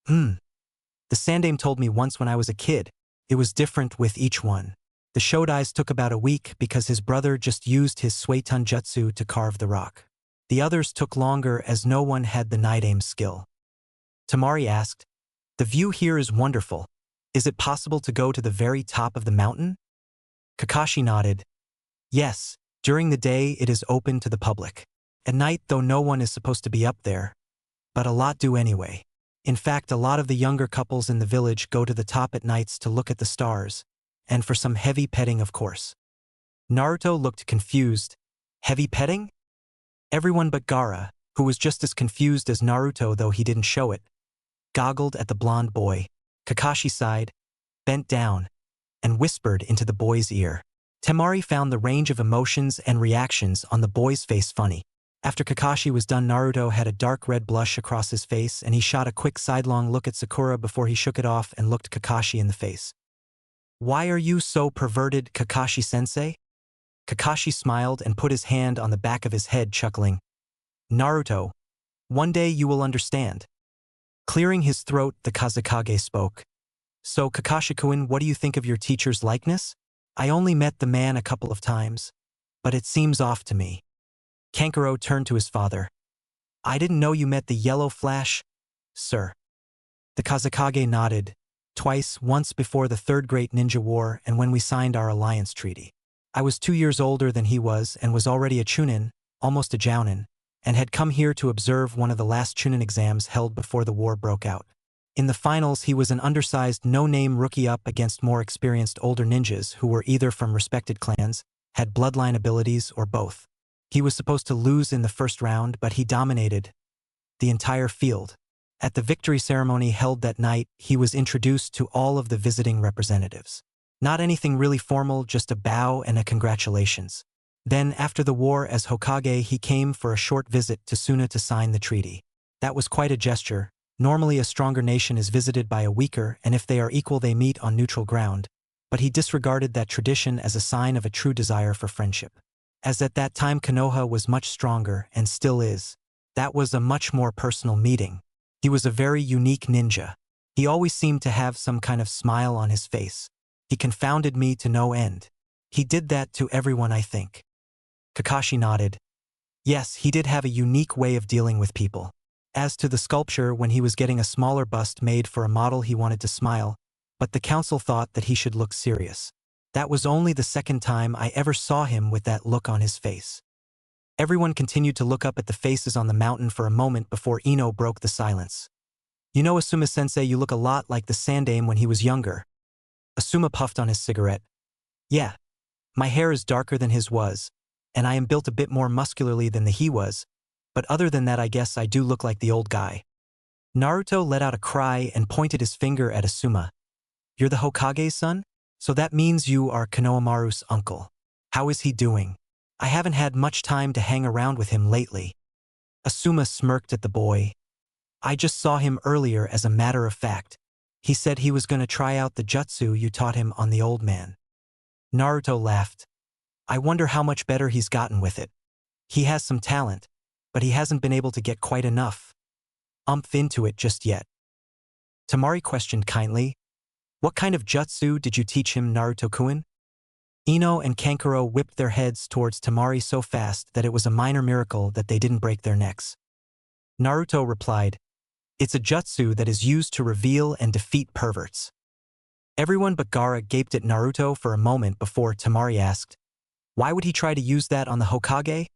The Sandaime told me once when I was a kid. It was different with each one. The Shodai's took about a week because his brother just used his Suetun Jutsu to carve the rock. The others took longer as no one had the Nidaime skill. Temari asked, the view here is wonderful. Is it possible to go to the very top of the mountain? Kakashi nodded. Yes, during the day it is open to the public. At night, though, no one is supposed to be up there. But a lot do anyway. In fact, a lot of the younger couples in the village go to the top at nights to look at the stars, and for some heavy petting, of course. Naruto looked confused. Heavy petting? Everyone but Gaara, who was just as confused as Naruto though he didn't show it, goggled at the blonde boy. Kakashi sighed, bent down, and whispered into the boy's ear. Temari found the range of emotions and reactions on the boy's face funny. After Kakashi was done, Naruto had a dark red blush across his face, and he shot a quick sidelong look at Sakura before he shook it off and looked Kakashi in the face. Why are you so perverted, Kakashi-sensei? Kakashi smiled and put his hand on the back of his head, chuckling. Naruto, one day you will understand. Clearing his throat, the Kazekage spoke. So, Kakashi-kun, what do you think of your teacher's likeness? I only met the man a couple of times, but it seems off to me. Kankuro turned to his father. I didn't know you met the Yellow Flash, sir. The Kazekage nodded. Twice, once before the Third Great Ninja War and when we signed our alliance treaty. I was 2 years older than he was and was already a Chunin, almost a Jounin, and had come here to observe one of the last Chunin exams held before the war broke out. In the finals, he was an undersized, no-name rookie up against more experienced older ninjas who were either from respected clans, had bloodline abilities, or both. He was supposed to lose in the first round, but he dominated the entire field. At the victory ceremony held that night, he was introduced to all of the visiting representatives. Not anything really formal, just a bow and a congratulations. Then, after the war as Hokage, he came for a short visit to Suna to sign the treaty. That was quite a gesture. Normally a stronger nation is visited by a weaker, and if they are equal they meet on neutral ground. But he disregarded that tradition as a sign of a true desire for friendship. As at that time Konoha was much stronger, and still is. That was a much more personal meeting. He was a very unique ninja. He always seemed to have some kind of smile on his face. He confounded me to no end. He did that to everyone, I think. Kakashi nodded. Yes, he did have a unique way of dealing with people. As to the sculpture, when he was getting a smaller bust made for a model, he wanted to smile, but the council thought that he should look serious. That was only the second time I ever saw him with that look on his face. Everyone continued to look up at the faces on the mountain for a moment before Ino broke the silence. You know, Asuma-sensei, you look a lot like the Sandaime when he was younger. Asuma puffed on his cigarette. Yeah, my hair is darker than his was, and I am built a bit more muscularly than the he was, but other than that I guess I do look like the old guy. Naruto let out a cry and pointed his finger at Asuma. You're the Hokage's son? So that means you are Konohamaru's uncle. How is he doing? I haven't had much time to hang around with him lately. Asuma smirked at the boy. I just saw him earlier as a matter of fact. He said he was going to try out the jutsu you taught him on the old man. Naruto laughed. I wonder how much better he's gotten with it. He has some talent, but he hasn't been able to get quite enough into it just yet. Temari questioned kindly. What kind of jutsu did you teach him, Naruto-kun? Ino and Kankuro whipped their heads towards Temari so fast that it was a minor miracle that they didn't break their necks. Naruto replied, it's a jutsu that is used to reveal and defeat perverts. Everyone but Gaara gaped at Naruto for a moment before Temari asked, why would he try to use that on the Hokage?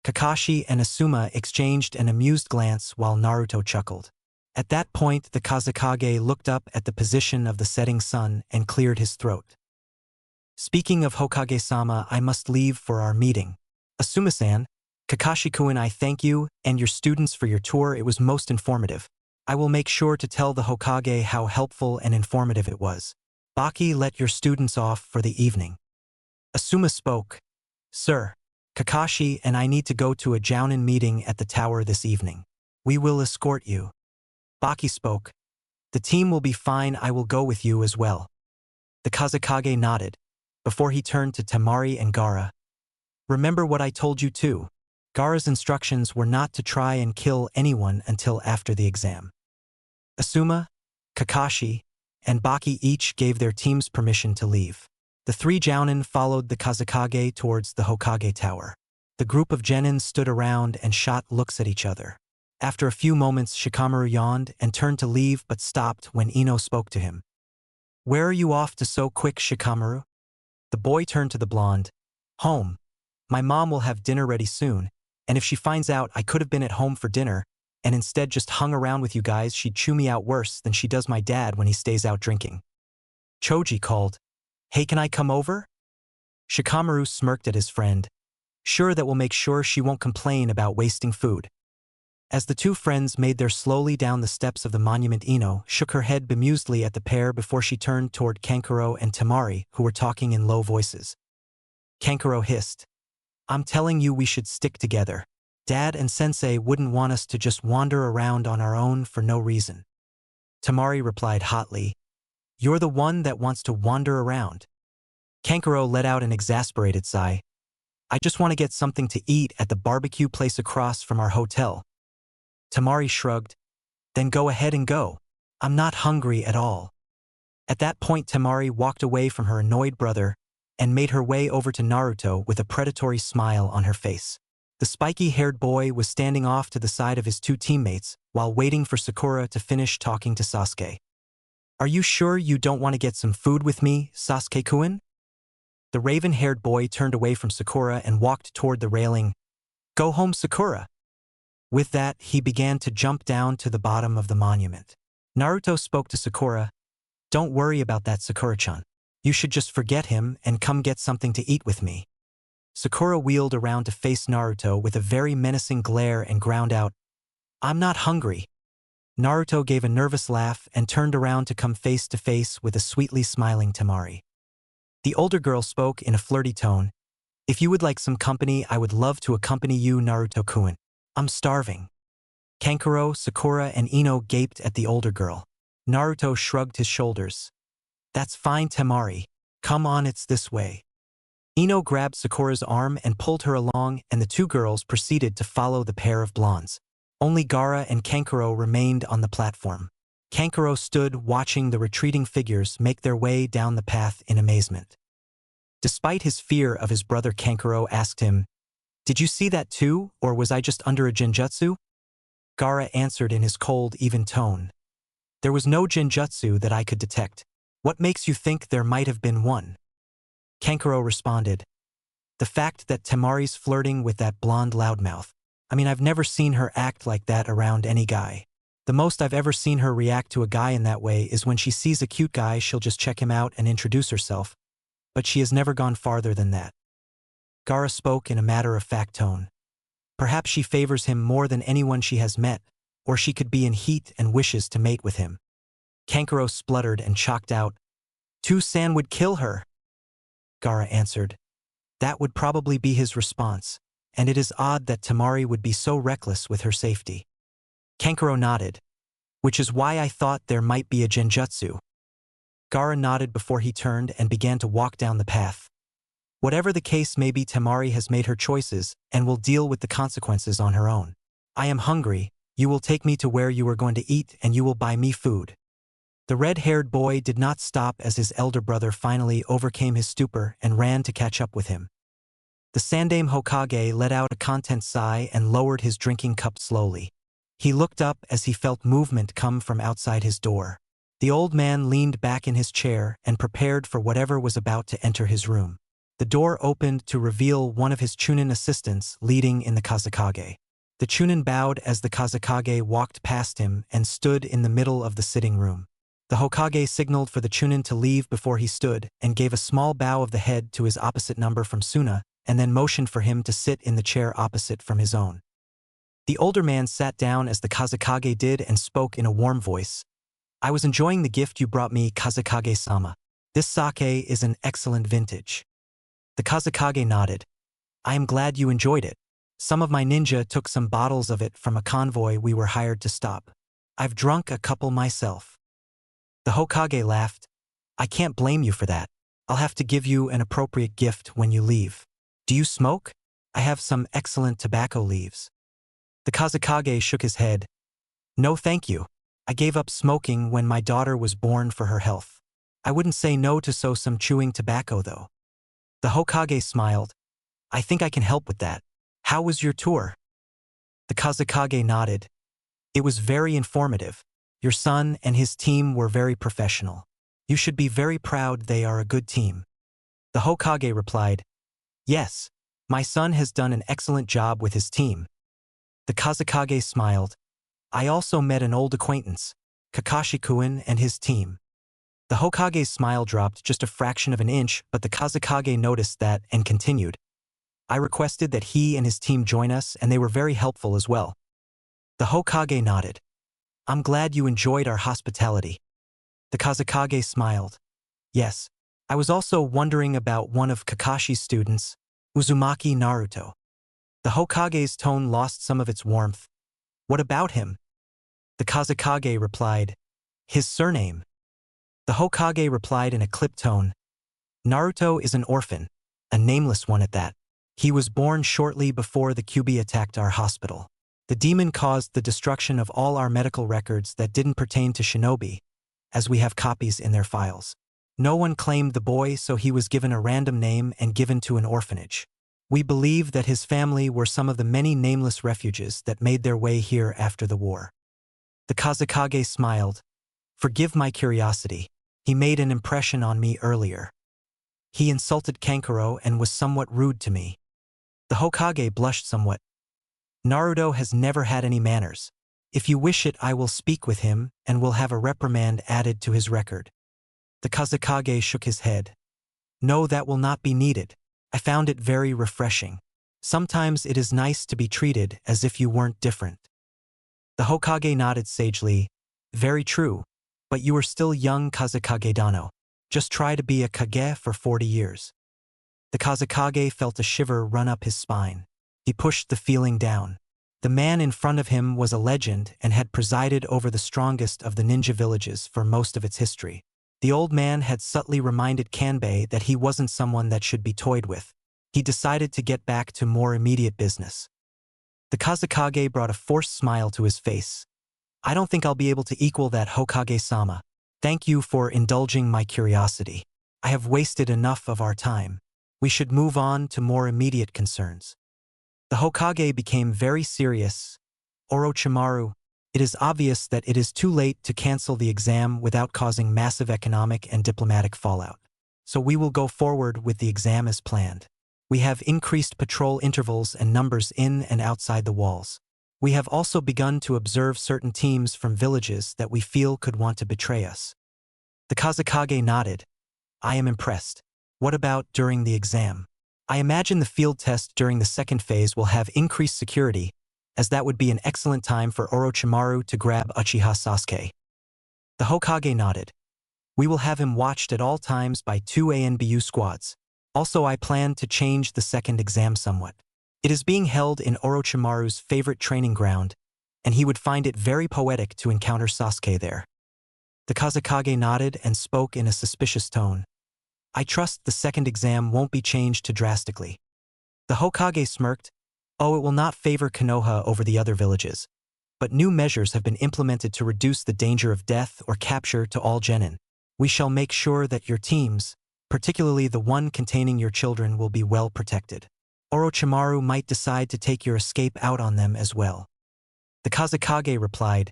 Kakashi and Asuma exchanged an amused glance while Naruto chuckled. At that point, the Kazekage looked up at the position of the setting sun and cleared his throat. Speaking of Hokage-sama, I must leave for our meeting. Asuma-san, Kakashi-kun, I thank you and your students for your tour. It was most informative. I will make sure to tell the Hokage how helpful and informative it was. Baki, let your students off for the evening. Asuma spoke. Sir, Kakashi and I need to go to a Jounin meeting at the tower this evening. We will escort you. Baki spoke. The team will be fine, I will go with you as well. The Kazekage nodded, before he turned to Temari and Gaara. Remember what I told you too. Gaara's instructions were not to try and kill anyone until after the exam. Asuma, Kakashi, and Baki each gave their teams permission to leave. The three Jounin followed the Kazekage towards the Hokage Tower. The group of genin stood around and shot looks at each other. After a few moments, Shikamaru yawned and turned to leave but stopped when Ino spoke to him. Where are you off to so quick, Shikamaru? The boy turned to the blonde. Home. My mom will have dinner ready soon, and if she finds out I could have been at home for dinner and instead just hung around with you guys, she'd chew me out worse than she does my dad when he stays out drinking. Choji called. Hey, can I come over? Shikamaru smirked at his friend. Sure, that will make sure she won't complain about wasting food. As the two friends made their slowly down the steps of the monument, Ino shook her head bemusedly at the pair before she turned toward Kankuro and Temari, who were talking in low voices. Kankuro hissed. I'm telling you we should stick together. Dad and Sensei wouldn't want us to just wander around on our own for no reason. Temari replied hotly. You're the one that wants to wander around. Kankuro let out an exasperated sigh. I just want to get something to eat at the barbecue place across from our hotel. Temari shrugged. Then go ahead and go. I'm not hungry at all. At that point, Temari walked away from her annoyed brother and made her way over to Naruto with a predatory smile on her face. The spiky-haired boy was standing off to the side of his two teammates while waiting for Sakura to finish talking to Sasuke. Are you sure you don't want to get some food with me, Sasuke-kun? The raven-haired boy turned away from Sakura and walked toward the railing. Go home, Sakura. With that, he began to jump down to the bottom of the monument. Naruto spoke to Sakura. Don't worry about that, Sakura-chan. You should just forget him and come get something to eat with me. Sakura wheeled around to face Naruto with a very menacing glare and ground out, I'm not hungry. Naruto gave a nervous laugh and turned around to come face to face with a sweetly smiling Temari. The older girl spoke in a flirty tone. If you would like some company, I would love to accompany you, Naruto-kun. I'm starving. Kankuro, Sakura, and Ino gaped at the older girl. Naruto shrugged his shoulders. That's fine, Temari. Come on, it's this way. Ino grabbed Sakura's arm and pulled her along, and the two girls proceeded to follow the pair of blondes. Only Gaara and Kankuro remained on the platform. Kankuro stood watching the retreating figures make their way down the path in amazement. Despite his fear of his brother, Kankuro asked him, Did you see that too, or was I just under a genjutsu? Gaara answered in his cold, even tone. There was no genjutsu that I could detect. What makes you think there might have been one? Kankuro responded. The fact that Temari's flirting with that blonde loudmouth. I mean, I've never seen her act like that around any guy. The most I've ever seen her react to a guy in that way is when she sees a cute guy, she'll just check him out and introduce herself. But she has never gone farther than that. Gaara spoke in a matter-of-fact tone. Perhaps she favors him more than anyone she has met, or she could be in heat and wishes to mate with him. Kankuro spluttered and chalked out, Two-san would kill her. Gaara answered. That would probably be his response, and it is odd that Temari would be so reckless with her safety. Kankuro nodded. Which is why I thought there might be a genjutsu. Gaara nodded before he turned and began to walk down the path. Whatever the case may be, Temari has made her choices and will deal with the consequences on her own. I am hungry, you will take me to where you are going to eat and you will buy me food. The red-haired boy did not stop as his elder brother finally overcame his stupor and ran to catch up with him. The Sandaime Hokage let out a content sigh and lowered his drinking cup slowly. He looked up as he felt movement come from outside his door. The old man leaned back in his chair and prepared for whatever was about to enter his room. The door opened to reveal one of his Chunin assistants leading in the Kazekage. The Chunin bowed as the Kazekage walked past him and stood in the middle of the sitting room. The Hokage signaled for the Chunin to leave before he stood and gave a small bow of the head to his opposite number from Suna and then motioned for him to sit in the chair opposite from his own. The older man sat down as the Kazekage did and spoke in a warm voice. I was enjoying the gift you brought me, Kazekage-sama. This sake is an excellent vintage. The Kazekage nodded. I am glad you enjoyed it. Some of my ninja took some bottles of it from a convoy we were hired to stop. I've drunk a couple myself. The Hokage laughed. I can't blame you for that. I'll have to give you an appropriate gift when you leave. Do you smoke? I have some excellent tobacco leaves. The Kazekage shook his head. No thank you. I gave up smoking when my daughter was born for her health. I wouldn't say no to some chewing tobacco though. The Hokage smiled. I think I can help with that. How was your tour? The Kazekage nodded. It was very informative. Your son and his team were very professional. You should be very proud they are a good team. The Hokage replied. Yes, my son has done an excellent job with his team. The Kazekage smiled. I also met an old acquaintance, Kakashi-kun and his team. The Hokage's smile dropped just a fraction of an inch, but the Kazekage noticed that and continued. I requested that he and his team join us and they were very helpful as well. The Hokage nodded. I'm glad you enjoyed our hospitality. The Kazekage smiled. Yes, I was also wondering about one of Kakashi's students, Uzumaki Naruto. The Hokage's tone lost some of its warmth. What about him? The Kazekage replied. His surname. The Hokage replied in a clipped tone. Naruto is an orphan, a nameless one at that. He was born shortly before the Kyuubi attacked our hospital. The demon caused the destruction of all our medical records that didn't pertain to shinobi, as we have copies in their files. No one claimed the boy, so he was given a random name and given to an orphanage. We believe that his family were some of the many nameless refugees that made their way here after the war. The Kazekage smiled. Forgive my curiosity. He made an impression on me earlier. He insulted Kankuro and was somewhat rude to me. The Hokage blushed somewhat. Naruto has never had any manners. If you wish it, I will speak with him and will have a reprimand added to his record. The Kazekage shook his head. No, that will not be needed. I found it very refreshing. Sometimes it is nice to be treated as if you weren't different. The Hokage nodded sagely. Very true, but you are still young, Kazekage-dano. Just try to be a Kage for 40 years. The Kazekage felt a shiver run up his spine. He pushed the feeling down. The man in front of him was a legend and had presided over the strongest of the ninja villages for most of its history. The old man had subtly reminded Kanbei that he wasn't someone that should be toyed with. He decided to get back to more immediate business. The Kazekage brought a forced smile to his face. I don't think I'll be able to equal that, Hokage-sama. Thank you for indulging my curiosity. I have wasted enough of our time. We should move on to more immediate concerns. The Hokage became very serious. Orochimaru, it is obvious that it is too late to cancel the exam without causing massive economic and diplomatic fallout. So we will go forward with the exam as planned. We have increased patrol intervals and numbers in and outside the walls. We have also begun to observe certain teams from villages that we feel could want to betray us. The Kazekage nodded. I am impressed. What about during the exam? I imagine the field test during the second phase will have increased security, as that would be an excellent time for Orochimaru to grab Uchiha Sasuke. The Hokage nodded. We will have him watched at all times by 2 ANBU squads. Also, I plan to change the second exam somewhat. It is being held in Orochimaru's favorite training ground, and he would find it very poetic to encounter Sasuke there. The Kazekage nodded and spoke in a suspicious tone. I trust the second exam won't be changed too drastically. The Hokage smirked. Oh, it will not favor Konoha over the other villages. But new measures have been implemented to reduce the danger of death or capture to all genin. We shall make sure that your teams, particularly the one containing your children, will be well protected. Orochimaru might decide to take your escape out on them as well. The Kazekage replied,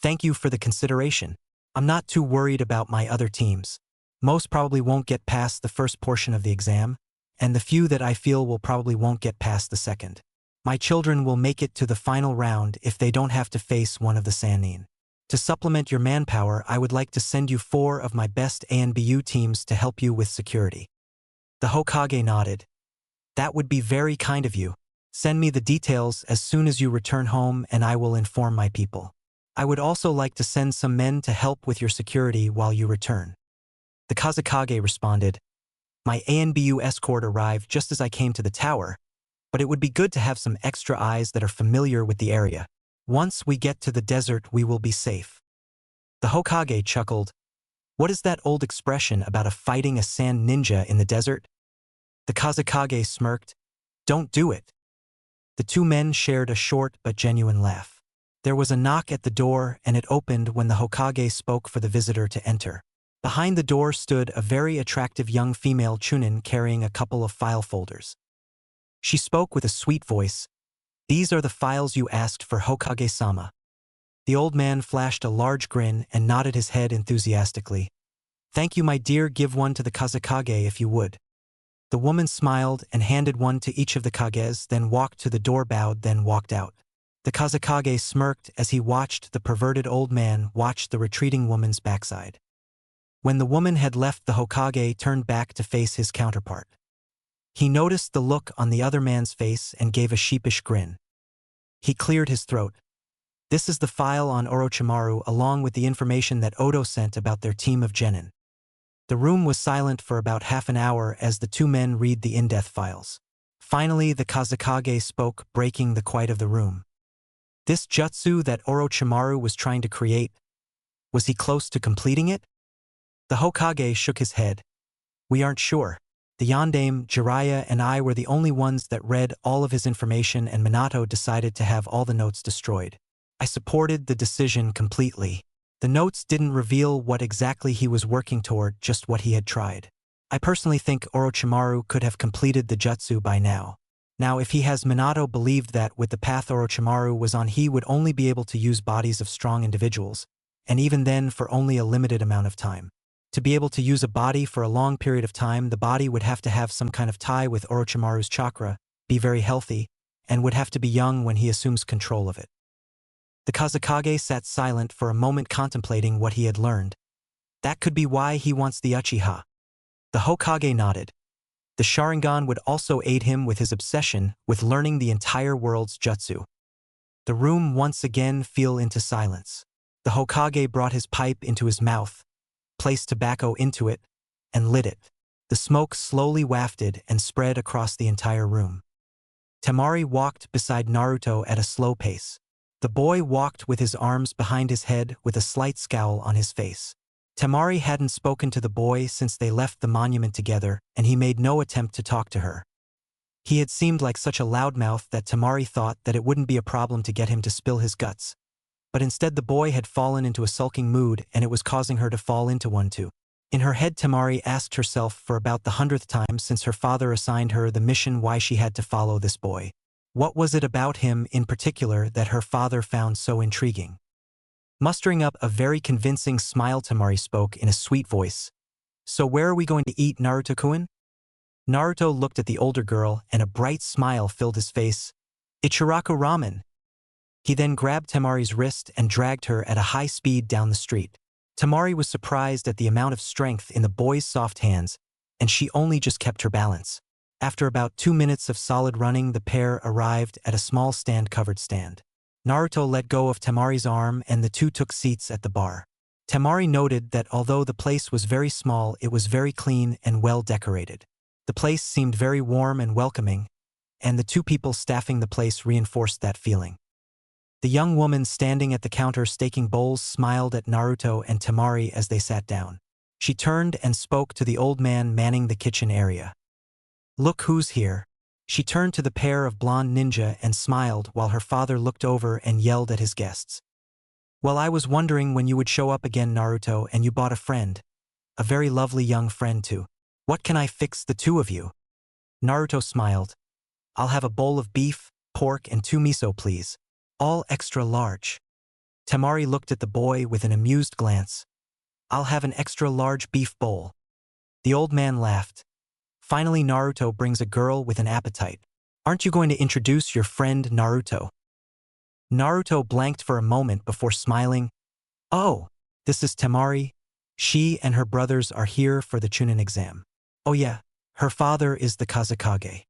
Thank you for the consideration. I'm not too worried about my other teams. Most probably won't get past the first portion of the exam, and the few that I feel will probably won't get past the second. My children will make it to the final round if they don't have to face one of the Sannin. To supplement your manpower, I would like to send you 4 of my best ANBU teams to help you with security. The Hokage nodded. That would be very kind of you. Send me the details as soon as you return home and I will inform my people. I would also like to send some men to help with your security while you return. The Kazekage responded, My ANBU escort arrived just as I came to the tower, but it would be good to have some extra eyes that are familiar with the area. Once we get to the desert, we will be safe. The Hokage chuckled. What is that old expression about fighting a sand ninja in the desert? The Kazekage smirked. Don't do it. The two men shared a short but genuine laugh. There was a knock at the door and it opened when the Hokage spoke for the visitor to enter. Behind the door stood a very attractive young female Chunin carrying a couple of file folders. She spoke with a sweet voice. These are the files you asked for, Hokage-sama. The old man flashed a large grin and nodded his head enthusiastically. Thank you, my dear, give one to the Kazekage if you would. The woman smiled and handed one to each of the Kages, then walked to the door, bowed, then walked out. The Kazekage smirked as he watched the perverted old man watch the retreating woman's backside. When the woman had left, the Hokage turned back to face his counterpart. He noticed the look on the other man's face and gave a sheepish grin. He cleared his throat. This is the file on Orochimaru along with the information that Odo sent about their team of genin. The room was silent for about half an hour as the two men read the in-depth files. Finally, the Kazekage spoke, breaking the quiet of the room. This jutsu that Orochimaru was trying to create, was he close to completing it? The Hokage shook his head. We aren't sure. The Yondaime, Jiraiya, and I were the only ones that read all of his information, and Minato decided to have all the notes destroyed. I supported the decision completely. The notes didn't reveal what exactly he was working toward, just what he had tried. I personally think Orochimaru could have completed the jutsu by now. Now, if he has, Minato believed that with the path Orochimaru was on, he would only be able to use bodies of strong individuals, and even then for only a limited amount of time. To be able to use a body for a long period of time, the body would have to have some kind of tie with Orochimaru's chakra, be very healthy, and would have to be young when he assumes control of it. The Kazekage sat silent for a moment, contemplating what he had learned. That could be why he wants the Uchiha. The Hokage nodded. The Sharingan would also aid him with his obsession with learning the entire world's jutsu. The room once again fell into silence. The Hokage brought his pipe into his mouth, placed tobacco into it, and lit it. The smoke slowly wafted and spread across the entire room. Temari walked beside Naruto at a slow pace. The boy walked with his arms behind his head with a slight scowl on his face. Temari hadn't spoken to the boy since they left the monument together, and he made no attempt to talk to her. He had seemed like such a loudmouth that Temari thought that it wouldn't be a problem to get him to spill his guts. But instead the boy had fallen into a sulking mood, and it was causing her to fall into one too. In her head, Temari asked herself for about the 100th time since her father assigned her the mission why she had to follow this boy. What was it about him in particular that her father found so intriguing? Mustering up a very convincing smile, Temari spoke in a sweet voice. So where are we going to eat, Naruto-kun? Naruto looked at the older girl and a bright smile filled his face. Ichiraku ramen. He then grabbed Temari's wrist and dragged her at a high speed down the street. Temari was surprised at the amount of strength in the boy's soft hands, and she only just kept her balance. After about 2 minutes of solid running, the pair arrived at a small covered stand. Naruto let go of Temari's arm and the two took seats at the bar. Temari noted that although the place was very small, it was very clean and well decorated. The place seemed very warm and welcoming, and the two people staffing the place reinforced that feeling. The young woman standing at the counter staking bowls smiled at Naruto and Temari as they sat down. She turned and spoke to the old man manning the kitchen area. "Look who's here." She turned to the pair of blonde ninja and smiled while her father looked over and yelled at his guests. "Well, I was wondering when you would show up again, Naruto, and you bought a friend. A very lovely young friend too. What can I fix the two of you?" Naruto smiled. "I'll have a bowl of beef, pork, and 2 miso, please. All extra large." Temari looked at the boy with an amused glance. "I'll have an extra large beef bowl." The old man laughed. "Finally, Naruto brings a girl with an appetite. Aren't you going to introduce your friend Naruto?" Naruto blanked for a moment before smiling. "Oh, this is Temari. She and her brothers are here for the Chunin exam. Oh yeah, her father is the Kazekage."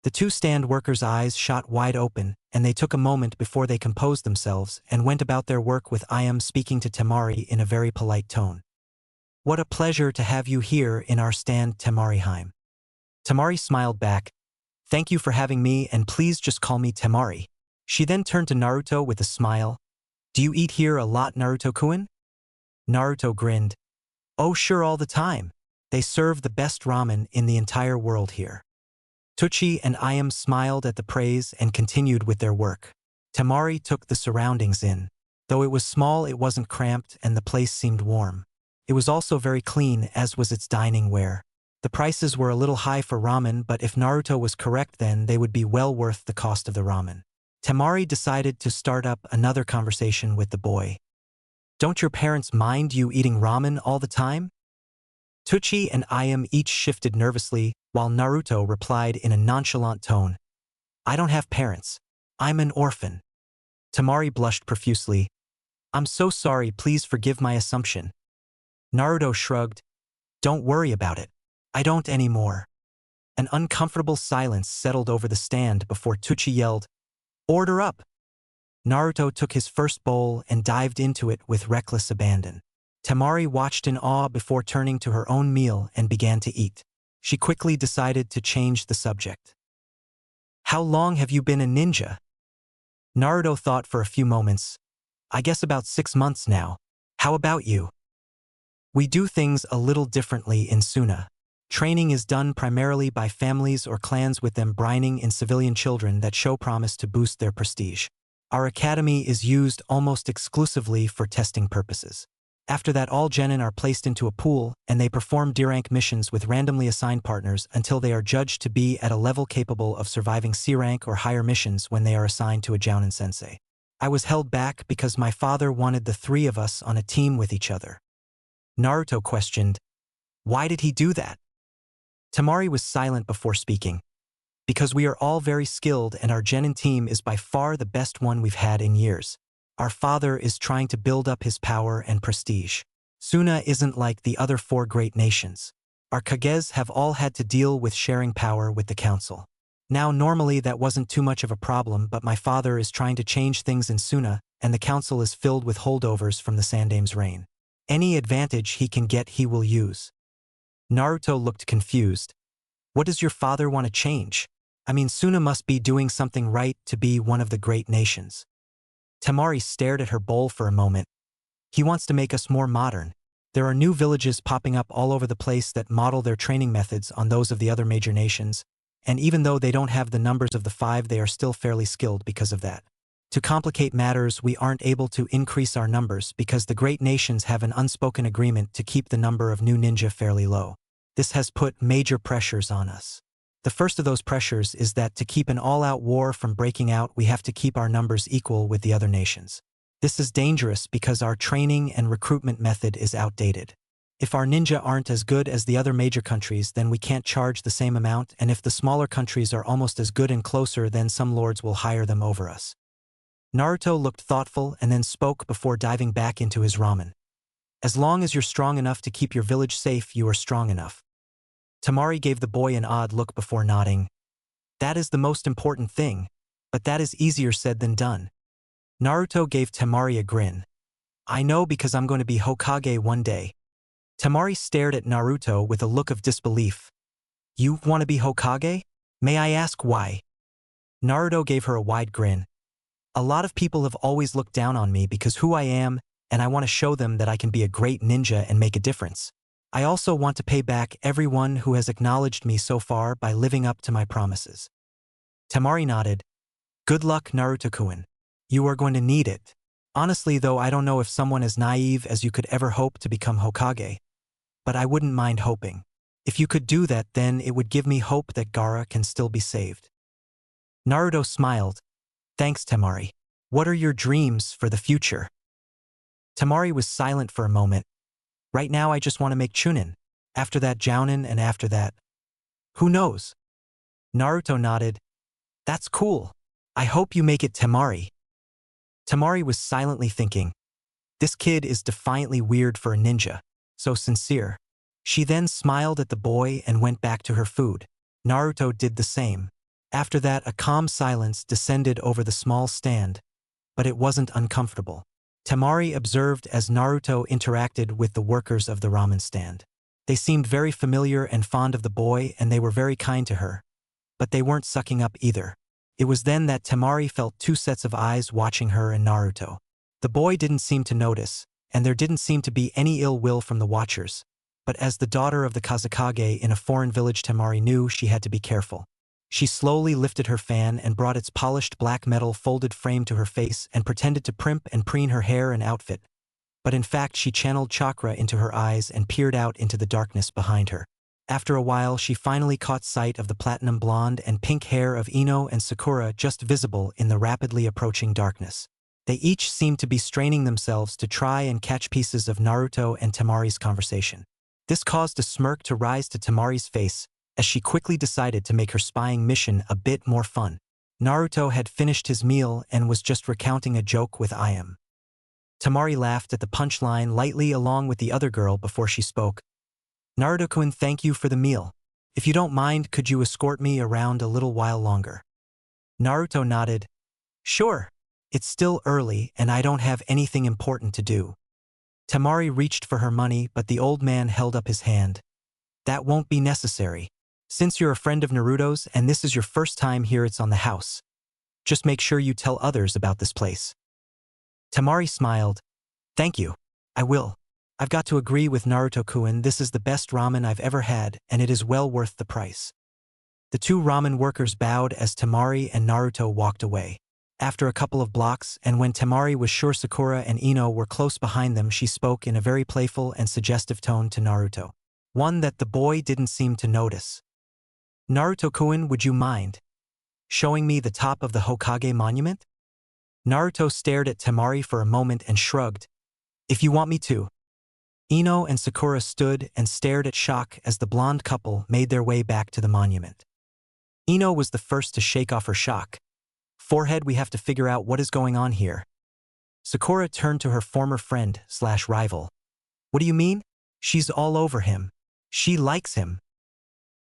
The two stand workers' eyes shot wide open, and they took a moment before they composed themselves and went about their work with I am speaking to Temari in a very polite tone. "What a pleasure to have you here in our stand, Temari-heim." Temari smiled back. "Thank you for having me, and please just call me Temari." She then turned to Naruto with a smile. "Do you eat here a lot, Naruto-kun?" Naruto grinned. "Oh sure, all the time. They serve the best ramen in the entire world here." Tucci and Ayam smiled at the praise and continued with their work. Temari took the surroundings in. Though it was small, it wasn't cramped, and the place seemed warm. It was also very clean, as was its dining ware. The prices were a little high for ramen, but if Naruto was correct, then they would be well worth the cost of the ramen. Temari decided to start up another conversation with the boy. "Don't your parents mind you eating ramen all the time?" Tucci and Ayam each shifted nervously, while Naruto replied in a nonchalant tone. "I don't have parents. I'm an orphan." Temari blushed profusely. "I'm so sorry, please forgive my assumption." Naruto shrugged. "Don't worry about it. I don't anymore." An uncomfortable silence settled over the stand before Tucci yelled, "Order up!" Naruto took his first bowl and dived into it with reckless abandon. Temari watched in awe before turning to her own meal and began to eat. She quickly decided to change the subject. "How long have you been a ninja?" Naruto thought for a few moments. "I guess about 6 months now. How about you?" "We do things a little differently in Suna. Training is done primarily by families or clans, with them brining in civilian children that show promise to boost their prestige. Our academy is used almost exclusively for testing purposes. After that, all genin are placed into a pool, and they perform D-rank missions with randomly assigned partners until they are judged to be at a level capable of surviving C-rank or higher missions when they are assigned to a Jounin sensei. I was held back because my father wanted the 3 of us on a team with each other." Naruto questioned, "Why did he do that?" Temari was silent before speaking. "Because we are all very skilled, and our genin team is by far the best one we've had in years. Our father is trying to build up his power and prestige. Suna isn't like the other 4 great nations. Our kages have all had to deal with sharing power with the council. Now, normally that wasn't too much of a problem, but my father is trying to change things in Suna, and the council is filled with holdovers from the Sandame's reign. Any advantage he can get, he will use." Naruto looked confused. "What does your father want to change? I mean, Suna must be doing something right to be one of the great nations." Temari stared at her bowl for a moment. "He wants to make us more modern. There are new villages popping up all over the place that model their training methods on those of the other major nations, and even though they don't have the numbers of the 5, they are still fairly skilled because of that. To complicate matters, we aren't able to increase our numbers because the great nations have an unspoken agreement to keep the number of new ninja fairly low. This has put major pressures on us. The first of those pressures is that to keep an all-out war from breaking out, we have to keep our numbers equal with the other nations. This is dangerous because our training and recruitment method is outdated. If our ninja aren't as good as the other major countries, then we can't charge the same amount, and if the smaller countries are almost as good and closer, then some lords will hire them over us." Naruto looked thoughtful and then spoke before diving back into his ramen. "As long as you're strong enough to keep your village safe, you are strong enough." Temari gave the boy an odd look before nodding. "That is the most important thing, but that is easier said than done." Naruto gave Temari a grin. "I know, because I'm going to be Hokage one day." Temari stared at Naruto with a look of disbelief. You want to be Hokage? May I ask why? Naruto gave her a wide grin. A lot of people have always looked down on me because who I am, and I want to show them that I can be a great ninja and make a difference. I also want to pay back everyone who has acknowledged me so far by living up to my promises. Temari nodded. Good luck, Naruto-kun. You are going to need it. Honestly though, I don't know if someone as naive as you could ever hope to become Hokage. But I wouldn't mind hoping. If you could do that, then it would give me hope that Gaara can still be saved. Naruto smiled. Thanks, Temari. What are your dreams for the future? Temari was silent for a moment. Right now I just want to make Chunin. After that Jounin, and after that, who knows? Naruto nodded. That's cool. I hope you make it, Temari. Temari was silently thinking. This kid is defiantly weird for a ninja. So sincere. She then smiled at the boy and went back to her food. Naruto did the same. After that, a calm silence descended over the small stand. But it wasn't uncomfortable. Temari observed as Naruto interacted with the workers of the ramen stand. They seemed very familiar and fond of the boy, and they were very kind to her. But they weren't sucking up either. It was then that Temari felt two sets of eyes watching her and Naruto. The boy didn't seem to notice, and there didn't seem to be any ill will from the watchers. But as the daughter of the Kazekage in a foreign village, Temari knew she had to be careful. She slowly lifted her fan and brought its polished black metal folded frame to her face and pretended to primp and preen her hair and outfit. But in fact, she channeled chakra into her eyes and peered out into the darkness behind her. After a while, she finally caught sight of the platinum blonde and pink hair of Ino and Sakura just visible in the rapidly approaching darkness. They each seemed to be straining themselves to try and catch pieces of Naruto and Temari's conversation. This caused a smirk to rise to Temari's face, as she quickly decided to make her spying mission a bit more fun. Naruto had finished his meal and was just recounting a joke with Ayam. Temari laughed at the punchline lightly along with the other girl before she spoke. Naruto-kun, thank you for the meal. If you don't mind, could you escort me around a little while longer? Naruto nodded. Sure. It's still early and I don't have anything important to do. Temari reached for her money, but the old man held up his hand. That won't be necessary. Since you're a friend of Naruto's and this is your first time here, it's on the house. Just make sure you tell others about this place. Temari smiled. Thank you. I will. I've got to agree with Naruto-kun, this is the best ramen I've ever had, and it is well worth the price. The two ramen workers bowed as Temari and Naruto walked away. After a couple of blocks, and when Temari was sure Sakura and Ino were close behind them, she spoke in a very playful and suggestive tone to Naruto. One that the boy didn't seem to notice. Naruto-kun, would you mind showing me the top of the Hokage monument? Naruto stared at Temari for a moment and shrugged. If you want me to. Ino and Sakura stood and stared at shock as the blonde couple made their way back to the monument. Ino was the first to shake off her shock. Forehead, we have to figure out what is going on here. Sakura turned to her former friend/rival. What do you mean? She's all over him. She likes him.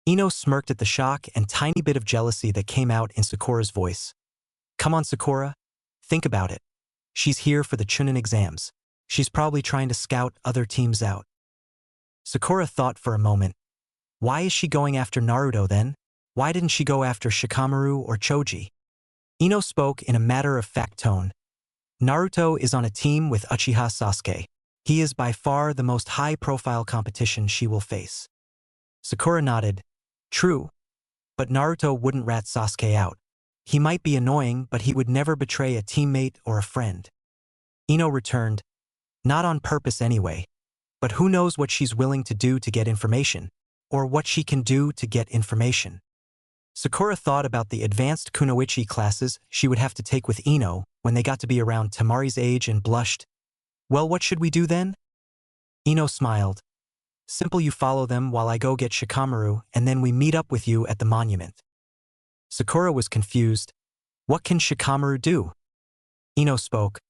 Ino smirked at the shock and tiny bit of jealousy that came out in Sakura's voice. Come on, Sakura. Think about it. She's here for the Chunin Exams. She's probably trying to scout other teams out. Sakura thought for a moment. Why is she going after Naruto then? Why didn't she go after Shikamaru or Choji? Ino spoke in a matter-of-fact tone. Naruto is on a team with Uchiha Sasuke. He is by far the most high-profile competition she will face. Sakura nodded. True. But Naruto wouldn't rat Sasuke out. He might be annoying, but he would never betray a teammate or a friend. Ino returned. Not on purpose anyway. But who knows what she's willing to do to get information, or what she can do to get information. Sakura thought about the advanced kunoichi classes she would have to take with Ino when they got to be around Temari's age and blushed. Well, what should we do then? Ino smiled. Simple, you follow them while I go get Shikamaru, and then we meet up with you at the monument. Sakura was confused. What can Shikamaru do? Ino spoke.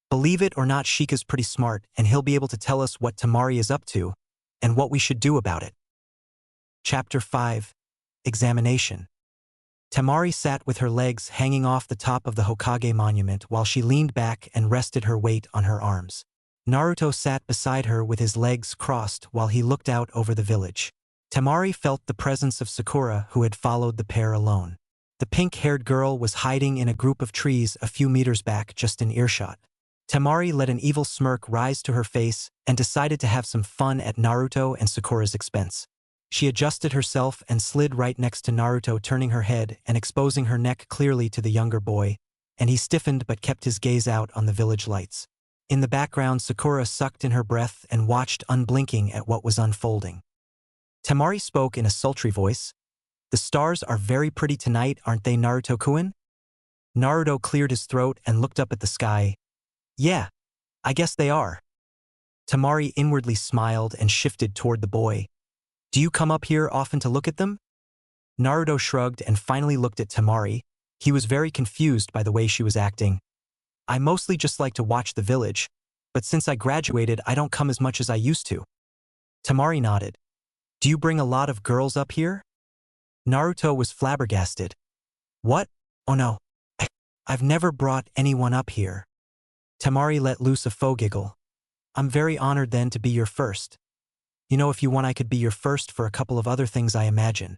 Believe it or not, Shika's pretty smart, and he'll be able to tell us what Temari is up to, and what we should do about it. Chapter 5. Examination. Temari sat with her legs hanging off the top of the Hokage monument while she leaned back and rested her weight on her arms. Naruto sat beside her with his legs crossed while he looked out over the village. Temari felt the presence of Sakura, who had followed the pair alone. The pink-haired girl was hiding in a group of trees a few meters back, just in earshot. Temari let an evil smirk rise to her face and decided to have some fun at Naruto and Sakura's expense. She adjusted herself and slid right next to Naruto, turning her head and exposing her neck clearly to the younger boy, and he stiffened but kept his gaze out on the village lights. In the background, Sakura sucked in her breath and watched unblinking at what was unfolding. Temari spoke in a sultry voice. "The stars are very pretty tonight, aren't they, Naruto-kun?" Naruto cleared his throat and looked up at the sky. "Yeah, I guess they are." Temari inwardly smiled and shifted toward the boy. "Do you come up here often to look at them?" Naruto shrugged and finally looked at Temari. He was very confused by the way she was acting. "I mostly just like to watch the village, but since I graduated I don't come as much as I used to." Temari nodded. "Do you bring a lot of girls up here?" Naruto was flabbergasted. "What? Oh no. I've never brought anyone up here." Temari let loose a faux giggle. "I'm very honored then to be your first. You know, if you want I could be your first for a couple of other things, I imagine."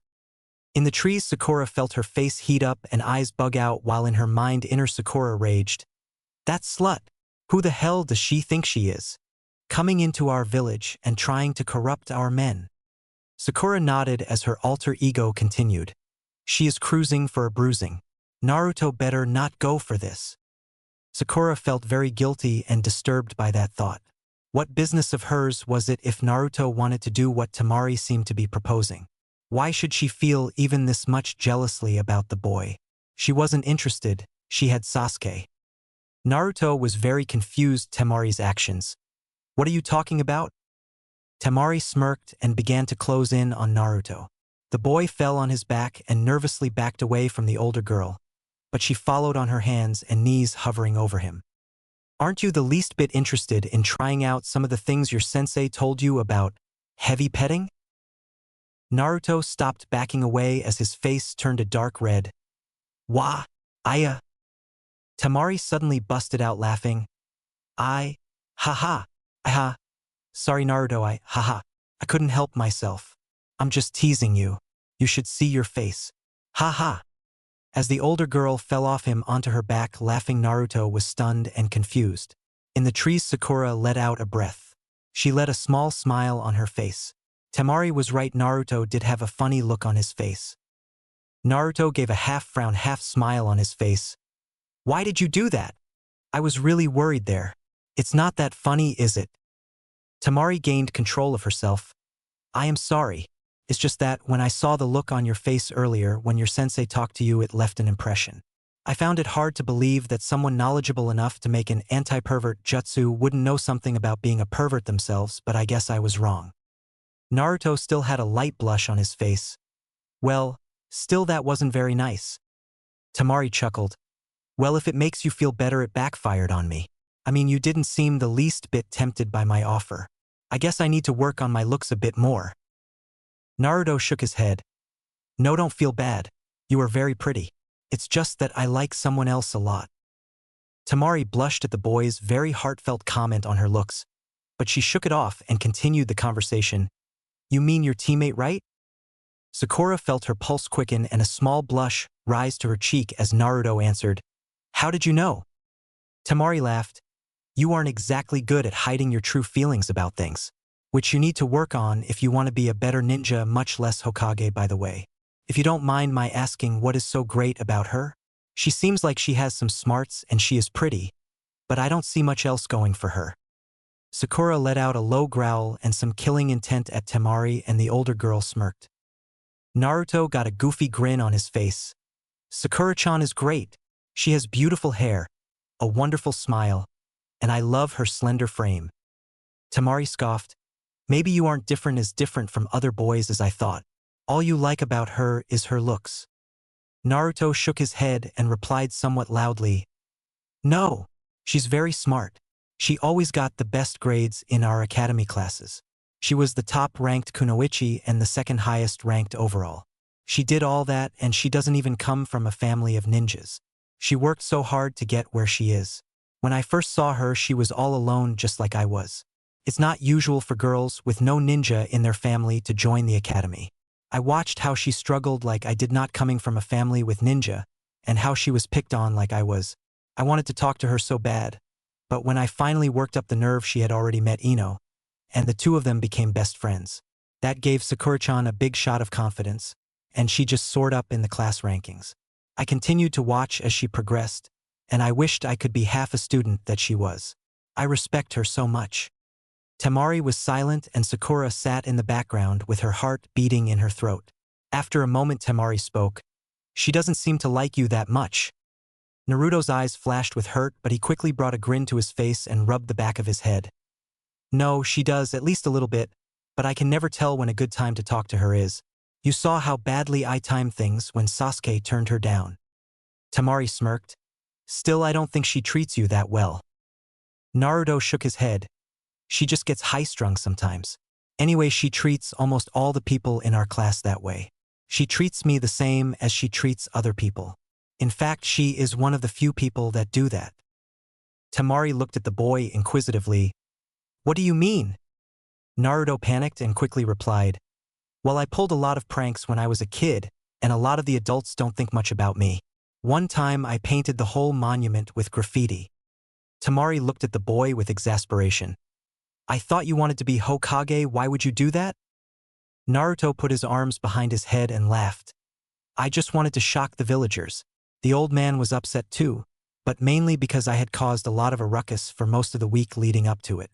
In the trees, Sakura felt her face heat up and eyes bug out, while in her mind inner Sakura raged. "That slut! Who the hell does she think she is? Coming into our village and trying to corrupt our men." Sakura nodded as her alter ego continued. "She is cruising for a bruising. Naruto better not go for this." Sakura felt very guilty and disturbed by that thought. What business of hers was it if Naruto wanted to do what Temari seemed to be proposing? Why should she feel even this much jealously about the boy? She wasn't interested, she had Sasuke. Naruto was very confused at Temari's actions. "What are you talking about?" Temari smirked and began to close in on Naruto. The boy fell on his back and nervously backed away from the older girl, but she followed on her hands and knees, hovering over him. "Aren't you the least bit interested in trying out some of the things your sensei told you about heavy petting?" Naruto stopped backing away as his face turned a dark red. "Wah, Aya." Temari suddenly busted out laughing. Haha, aha. Sorry Naruto, haha. I couldn't help myself. I'm just teasing you. You should see your face. Haha. As the older girl fell off him onto her back laughing, Naruto was stunned and confused. In the trees, Sakura let out a breath. She let a small smile on her face. Temari was right, Naruto did have a funny look on his face. Naruto gave a half frown, half smile on his face. "Why did you do that? I was really worried there. It's not that funny, is it?" Temari gained control of herself. "I am sorry. It's just that when I saw the look on your face earlier when your sensei talked to you, it left an impression. I found it hard to believe that someone knowledgeable enough to make an anti-pervert jutsu wouldn't know something about being a pervert themselves, but I guess I was wrong." Naruto still had a light blush on his face. "Well, still that wasn't very nice." Temari chuckled. "Well, if it makes you feel better, it backfired on me. I mean, you didn't seem the least bit tempted by my offer. I guess I need to work on my looks a bit more." Naruto shook his head. "No, don't feel bad. You are very pretty. It's just that I like someone else a lot." Temari blushed at the boy's very heartfelt comment on her looks, but she shook it off and continued the conversation. "You mean your teammate, right?" Sakura felt her pulse quicken and a small blush rise to her cheek as Naruto answered, "How did you know?" Temari laughed. "You aren't exactly good at hiding your true feelings about things, which you need to work on if you want to be a better ninja, much less Hokage, by the way. If you don't mind my asking, what is so great about her? She seems like she has some smarts and she is pretty, but I don't see much else going for her." Sakura let out a low growl and some killing intent at Temari, and the older girl smirked. Naruto got a goofy grin on his face. "Sakura-chan is great. She has beautiful hair, a wonderful smile, and I love her slender frame." Temari scoffed. "Maybe you aren't different from other boys as I thought. All you like about her is her looks." Naruto shook his head and replied somewhat loudly, "No, she's very smart. She always got the best grades in our academy classes. She was the top-ranked kunoichi and the second highest-ranked overall. She did all that, and she doesn't even come from a family of ninjas. She worked so hard to get where she is. When I first saw her, she was all alone just like I was. It's not usual for girls with no ninja in their family to join the academy. I watched how she struggled like I did not coming from a family with ninja, and how she was picked on like I was. I wanted to talk to her so bad. But when I finally worked up the nerve, she had already met Ino, and the two of them became best friends. That gave Sakura-chan a big shot of confidence, and she just soared up in the class rankings. I continued to watch as she progressed, and I wished I could be half a student that she was. I respect her so much. Temari was silent and Sakura sat in the background with her heart beating in her throat. After a moment Temari spoke. She doesn't seem to like you that much. Naruto's eyes flashed with hurt, but he quickly brought a grin to his face and rubbed the back of his head. No, she does, at least a little bit, but I can never tell when a good time to talk to her is. You saw how badly I timed things when Sasuke turned her down. Temari smirked. Still, I don't think she treats you that well. Naruto shook his head. She just gets high-strung sometimes. Anyway, she treats almost all the people in our class that way. She treats me the same as she treats other people. In fact, she is one of the few people that do that. Temari looked at the boy inquisitively. What do you mean? Naruto panicked and quickly replied, well, I pulled a lot of pranks when I was a kid, and a lot of the adults don't think much about me. One time I painted the whole monument with graffiti. Temari looked at the boy with exasperation. I thought you wanted to be Hokage, why would you do that? Naruto put his arms behind his head and laughed. I just wanted to shock the villagers. The old man was upset too, but mainly because I had caused a lot of a ruckus for most of the week leading up to it.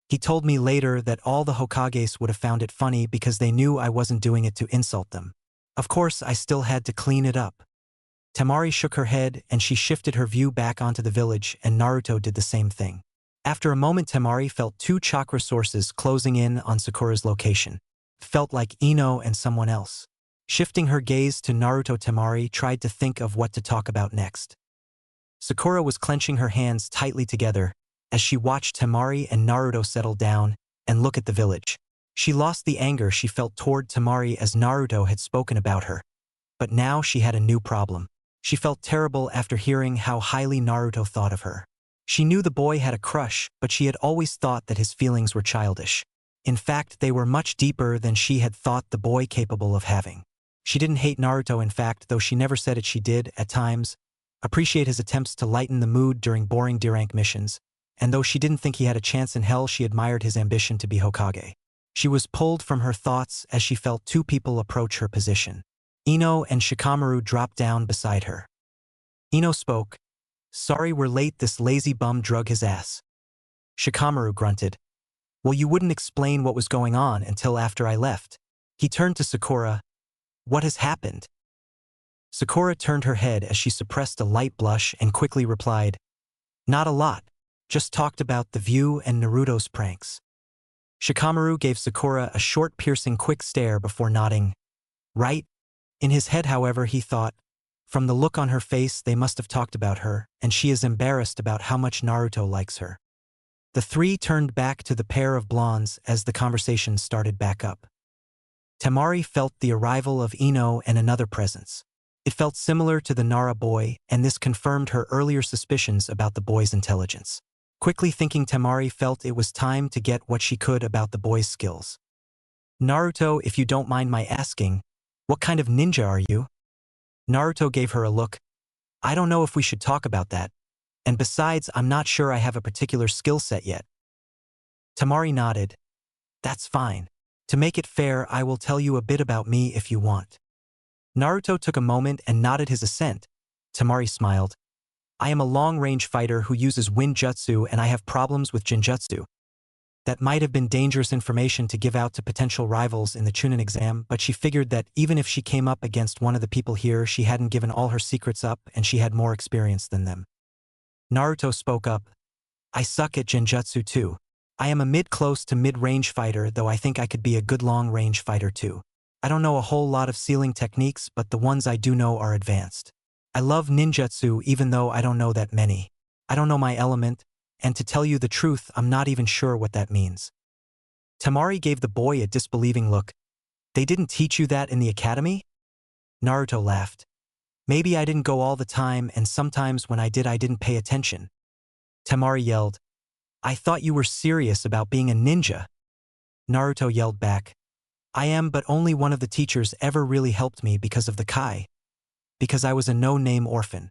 He told me later that all the Hokages would have found it funny because they knew I wasn't doing it to insult them. Of course, I still had to clean it up. Temari shook her head and she shifted her view back onto the village, and Naruto did the same thing. After a moment, Temari felt two chakra sources closing in on Sakura's location. It felt like Ino and someone else. Shifting her gaze to Naruto, Temari tried to think of what to talk about next. Sakura was clenching her hands tightly together as she watched Temari and Naruto settle down and look at the village. She lost the anger she felt toward Temari as Naruto had spoken about her. But now she had a new problem. She felt terrible after hearing how highly Naruto thought of her. She knew the boy had a crush, but she had always thought that his feelings were childish. In fact, they were much deeper than she had thought the boy capable of having. She didn't hate Naruto, in fact, though she never said it, she did, at times, appreciate his attempts to lighten the mood during boring D-rank missions, and though she didn't think he had a chance in hell, she admired his ambition to be Hokage. She was pulled from her thoughts as she felt two people approach her position. Ino and Shikamaru dropped down beside her. Ino spoke. Sorry we're late, this lazy bum drug his ass. Shikamaru grunted. Well, you wouldn't explain what was going on until after I left. He turned to Sakura. What has happened? Sakura turned her head as she suppressed a light blush and quickly replied. Not a lot. Just talked about the view and Naruto's pranks. Shikamaru gave Sakura a short, piercing, quick stare before nodding. Right? In his head, however, he thought, from the look on her face, they must have talked about her, and she is embarrassed about how much Naruto likes her. The three turned back to the pair of blondes as the conversation started back up. Temari felt the arrival of Ino and another presence. It felt similar to the Nara boy, and this confirmed her earlier suspicions about the boy's intelligence. Quickly thinking, Temari felt it was time to get what she could about the boy's skills. Naruto, if you don't mind my asking, what kind of ninja are you? Naruto gave her a look. I don't know if we should talk about that. And besides, I'm not sure I have a particular skill set yet. Temari nodded. That's fine. To make it fair, I will tell you a bit about me if you want. Naruto took a moment and nodded his assent. Temari smiled. I am a long-range fighter who uses wind jutsu, and I have problems with jinjutsu. That might have been dangerous information to give out to potential rivals in the Chunin exam, but she figured that even if she came up against one of the people here, she hadn't given all her secrets up and she had more experience than them. Naruto spoke up. I suck at jinjutsu too. I am a mid-close to mid-range fighter, though I think I could be a good long-range fighter too. I don't know a whole lot of sealing techniques, but the ones I do know are advanced. I love ninjutsu even though I don't know that many. I don't know my element, and to tell you the truth, I'm not even sure what that means. Temari gave the boy a disbelieving look. They didn't teach you that in the academy? Naruto laughed. Maybe I didn't go all the time, and sometimes when I did I didn't pay attention. Temari yelled. I thought you were serious about being a ninja. Naruto yelled back. I am, but only one of the teachers ever really helped me because of the Kai. Because I was a no-name orphan.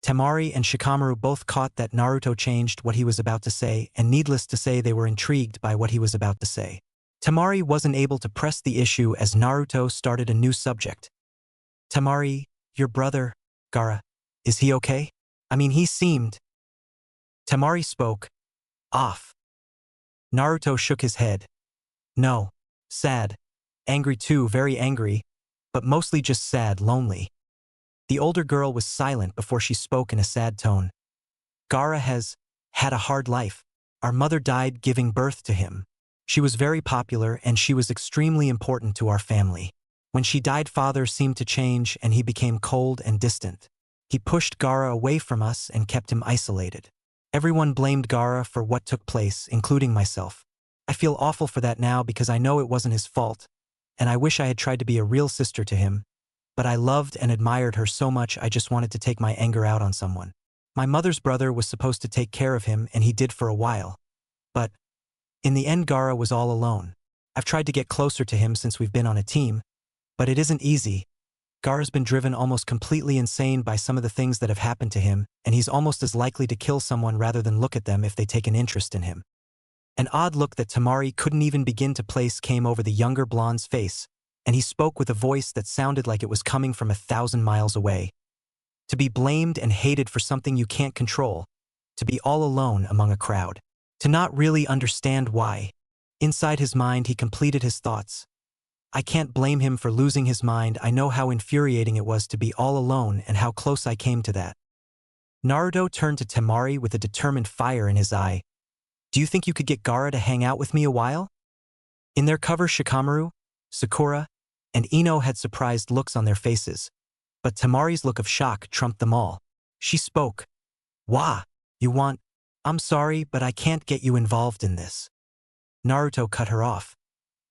Temari and Shikamaru both caught that Naruto changed what he was about to say, and needless to say they were intrigued by what he was about to say. Temari wasn't able to press the issue as Naruto started a new subject. Temari, your brother, Gaara, is he okay? I mean, he seemed. Temari spoke. Off. Naruto shook his head. No. Sad. Angry too, very angry, but mostly just sad, lonely. The older girl was silent before she spoke in a sad tone. Gaara has had a hard life. Our mother died giving birth to him. She was very popular and she was extremely important to our family. When she died, father seemed to change and he became cold and distant. He pushed Gaara away from us and kept him isolated. Everyone blamed Gaara for what took place, including myself. I feel awful for that now because I know it wasn't his fault, and I wish I had tried to be a real sister to him. But I loved and admired her so much I just wanted to take my anger out on someone. My mother's brother was supposed to take care of him and he did for a while. But in the end Gaara was all alone. I've tried to get closer to him since we've been on a team, but it isn't easy. Gaara's been driven almost completely insane by some of the things that have happened to him, and he's almost as likely to kill someone rather than look at them if they take an interest in him. An odd look that Temari couldn't even begin to place came over the younger blonde's face, and he spoke with a voice that sounded like it was coming from 1,000 miles away. To be blamed and hated for something you can't control. To be all alone among a crowd. To not really understand why. Inside his mind he completed his thoughts. I can't blame him for losing his mind. I know how infuriating it was to be all alone and how close I came to that. Naruto turned to Temari with a determined fire in his eye. Do you think you could get Gaara to hang out with me a while? In their cover, Shikamaru, Sakura, and Ino had surprised looks on their faces, but Temari's look of shock trumped them all. She spoke. Wah, you want? I'm sorry, but I can't get you involved in this. Naruto cut her off.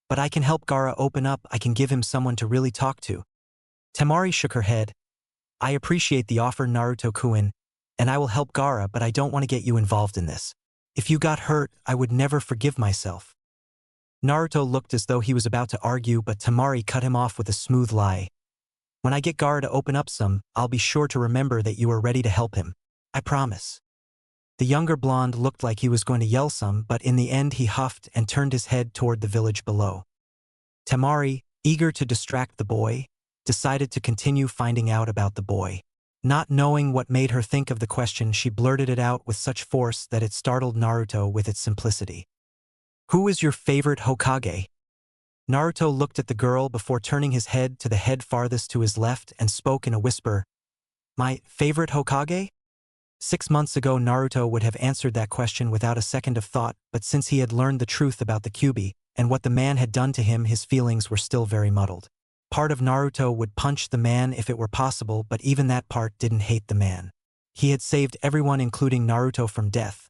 But I can help Gaara open up. I can give him someone to really talk to. Temari shook her head. I appreciate the offer, Naruto-kun, and I will help Gaara, but I don't want to get you involved in this. If you got hurt, I would never forgive myself. Naruto looked as though he was about to argue, but Temari cut him off with a smooth lie. When I get Gaara to open up some, I'll be sure to remember that you are ready to help him. I promise. The younger blonde looked like he was going to yell some, but in the end he huffed and turned his head toward the village below. Temari, eager to distract the boy, decided to continue finding out about the boy. Not knowing what made her think of the question, she blurted it out with such force that it startled Naruto with its simplicity. Who is your favorite Hokage? Naruto looked at the girl before turning his head to the head farthest to his left and spoke in a whisper. My favorite Hokage? 6 months ago Naruto would have answered that question without a second of thought, but since he had learned the truth about the Kyuubi and what the man had done to him, his feelings were still very muddled. Part of Naruto would punch the man if it were possible, but even that part didn't hate the man. He had saved everyone including Naruto from death,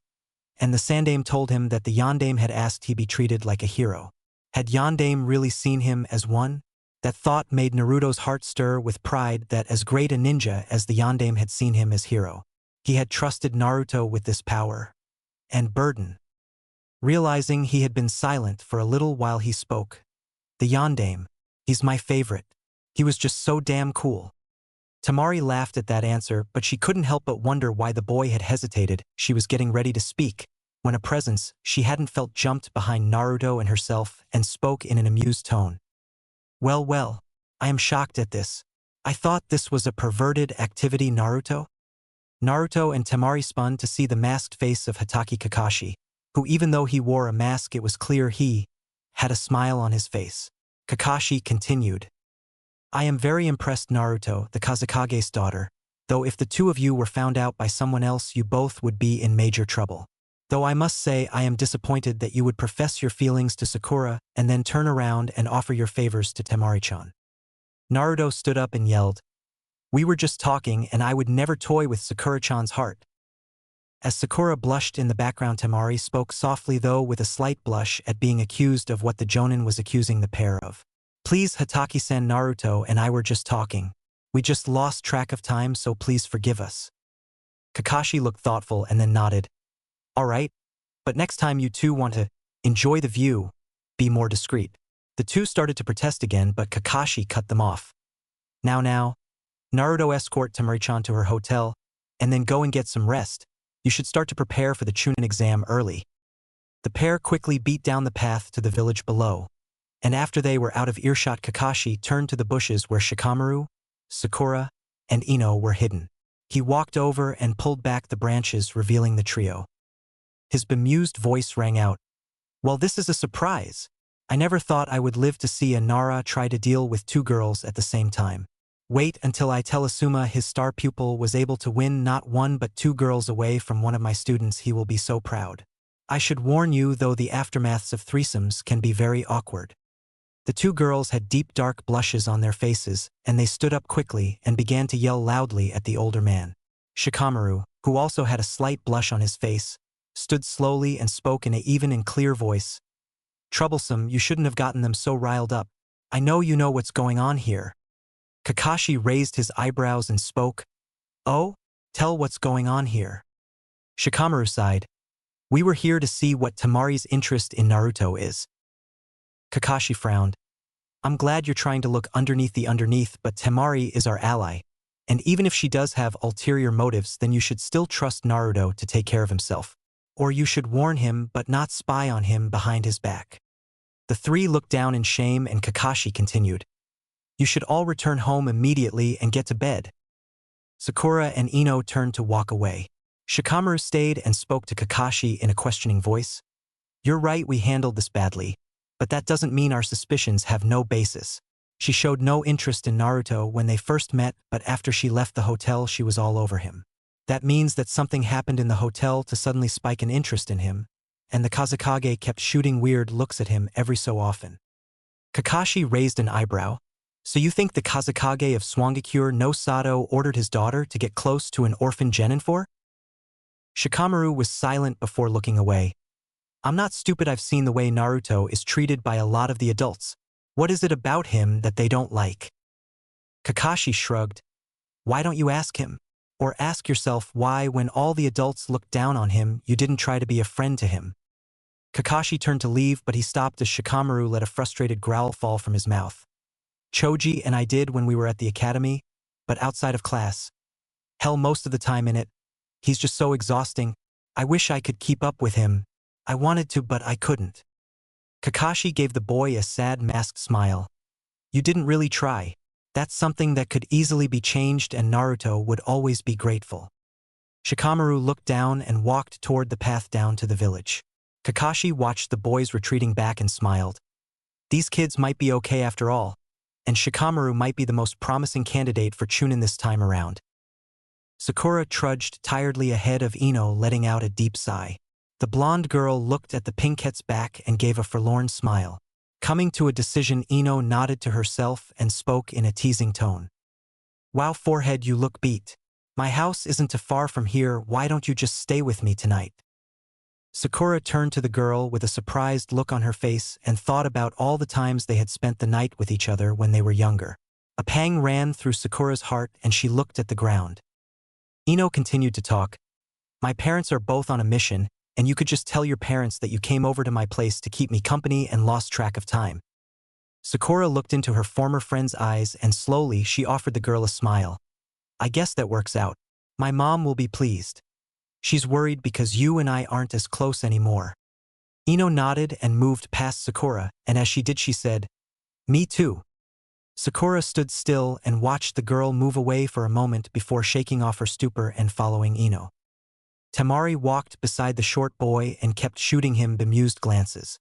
and the Sandaime told him that the Yondaime had asked he be treated like a hero. Had Yondaime really seen him as one? That thought made Naruto's heart stir with pride that as great a ninja as the Yondaime had seen him as hero. He had trusted Naruto with this power and burden. Realizing he had been silent for a little while, he spoke. The Yondaime, he's my favorite. He was just so damn cool. Temari laughed at that answer, but she couldn't help but wonder why the boy had hesitated. She was getting ready to speak, when a presence she hadn't felt jumped behind Naruto and herself and spoke in an amused tone. Well, I am shocked at this. I thought this was a perverted activity, Naruto? Naruto and Temari spun to see the masked face of Hatake Kakashi, who even though he wore a mask it was clear he had a smile on his face. Kakashi continued. I am very impressed, Naruto, the Kazekage's daughter, though if the two of you were found out by someone else you both would be in major trouble. Though I must say I am disappointed that you would profess your feelings to Sakura and then turn around and offer your favors to Temari-chan. Naruto stood up and yelled, We were just talking and I would never toy with Sakura-chan's heart. As Sakura blushed in the background, Temari spoke softly, though with a slight blush at being accused of what the Jonin was accusing the pair of. Please, Hatake-san, Naruto and I were just talking. We just lost track of time, so please forgive us. Kakashi looked thoughtful and then nodded. All right. But next time you two want to enjoy the view, be more discreet. The two started to protest again, but Kakashi cut them off. Now, Naruto, escort Temari-chan to her hotel, and then go and get some rest. You should start to prepare for the Chunin exam early. The pair quickly beat down the path to the village below, and after they were out of earshot, Kakashi turned to the bushes where Shikamaru, Sakura, and Ino were hidden. He walked over and pulled back the branches, revealing the trio. His bemused voice rang out, "Well, this is a surprise. I never thought I would live to see a Nara try to deal with two girls at the same time. Wait until I tell Asuma his star pupil was able to win not one but two girls away from one of my students. He will be so proud. I should warn you, though, the aftermaths of threesomes can be very awkward." The two girls had deep dark blushes on their faces, and they stood up quickly and began to yell loudly at the older man. Shikamaru, who also had a slight blush on his face, stood slowly and spoke in an even and clear voice. "Troublesome, you shouldn't have gotten them so riled up. I know you know what's going on here." Kakashi raised his eyebrows and spoke, "Oh? Tell what's going on here." Shikamaru sighed. "We were here to see what Temari's interest in Naruto is." Kakashi frowned. "I'm glad you're trying to look underneath the underneath, but Temari is our ally, and even if she does have ulterior motives, then you should still trust Naruto to take care of himself. Or you should warn him but not spy on him behind his back." The three looked down in shame, and Kakashi continued, "You should all return home immediately and get to bed." Sakura and Ino turned to walk away. Shikamaru stayed and spoke to Kakashi in a questioning voice. "You're right, we handled this badly. But that doesn't mean our suspicions have no basis. She showed no interest in Naruto when they first met, but after she left the hotel she was all over him. That means that something happened in the hotel to suddenly spike an interest in him, and the Kazekage kept shooting weird looks at him every so often." Kakashi raised an eyebrow. "So you think the Kazekage of Swangakure no Sato ordered his daughter to get close to an orphan genin for?" Shikamaru was silent before looking away. "I'm not stupid. I've seen the way Naruto is treated by a lot of the adults. What is it about him that they don't like?" Kakashi shrugged. "Why don't you ask him? Or ask yourself why, when all the adults looked down on him, you didn't try to be a friend to him?" Kakashi turned to leave, but he stopped as Shikamaru let a frustrated growl fall from his mouth. "Choji and I did when we were at the academy, but outside of class. Hell, most of the time in it. He's just so exhausting. I wish I could keep up with him. I wanted to, but I couldn't." Kakashi gave the boy a sad masked smile. "You didn't really try. That's something that could easily be changed, and Naruto would always be grateful." Shikamaru looked down and walked toward the path down to the village. Kakashi watched the boys retreating back and smiled. These kids might be okay after all, and Shikamaru might be the most promising candidate for Chunin this time around. Sakura trudged tiredly ahead of Ino, letting out a deep sigh. The blonde girl looked at the Pinkette's back and gave a forlorn smile. Coming to a decision, Ino nodded to herself and spoke in a teasing tone. "Wow, forehead, you look beat. My house isn't too far from here. Why don't you just stay with me tonight?" Sakura turned to the girl with a surprised look on her face and thought about all the times they had spent the night with each other when they were younger. A pang ran through Sakura's heart, and she looked at the ground. Ino continued to talk. "My parents are both on a mission, and you could just tell your parents that you came over to my place to keep me company and lost track of time." Sakura looked into her former friend's eyes, and slowly she offered the girl a smile. "I guess that works out. My mom will be pleased. She's worried because you and I aren't as close anymore." Ino nodded and moved past Sakura, and as she did she said, "Me too." Sakura stood still and watched the girl move away for a moment before shaking off her stupor and following Ino. Temari walked beside the short boy and kept shooting him bemused glances.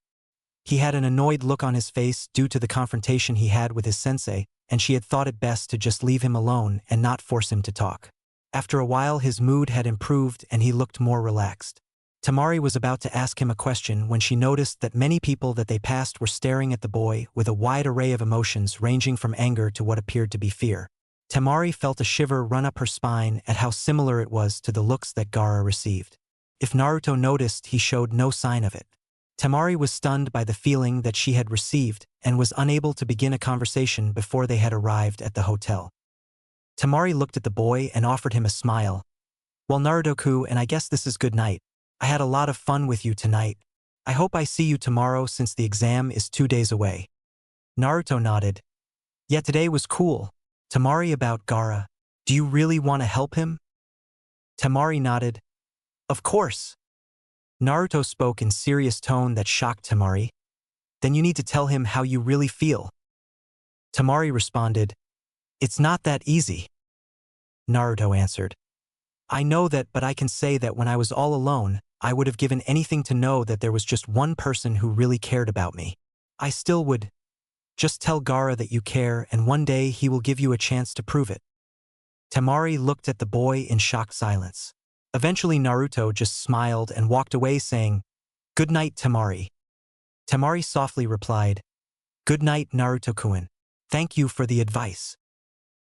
He had an annoyed look on his face due to the confrontation he had with his sensei, and she had thought it best to just leave him alone and not force him to talk. After a while his mood had improved and he looked more relaxed. Temari was about to ask him a question when she noticed that many people that they passed were staring at the boy with a wide array of emotions ranging from anger to what appeared to be fear. Temari felt a shiver run up her spine at how similar it was to the looks that Gaara received. If Naruto noticed, he showed no sign of it. Temari was stunned by the feeling that she had received and was unable to begin a conversation before they had arrived at the hotel. Temari looked at the boy and offered him a smile. "Well, Naruto-ku, and I guess this is good night. I had a lot of fun with you tonight. I hope I see you tomorrow since the exam is 2 days away. Naruto nodded. Yeah, today was cool. Temari about Gaara. Do you really want to help him? Temari nodded. Of course. Naruto spoke in serious tone that shocked Temari. Then you need to tell him how you really feel. Temari responded. It's not that easy. Naruto answered. I know that, but I can say that when I was all alone, I would have given anything to know that there was just one person who really cared about me. I still would. Just tell Gaara that you care, and one day he will give you a chance to prove it. Temari looked at the boy in shocked silence. Eventually Naruto just smiled and walked away saying, Good night, Temari. Temari softly replied, Good night, Naruto-kun. Thank you for the advice.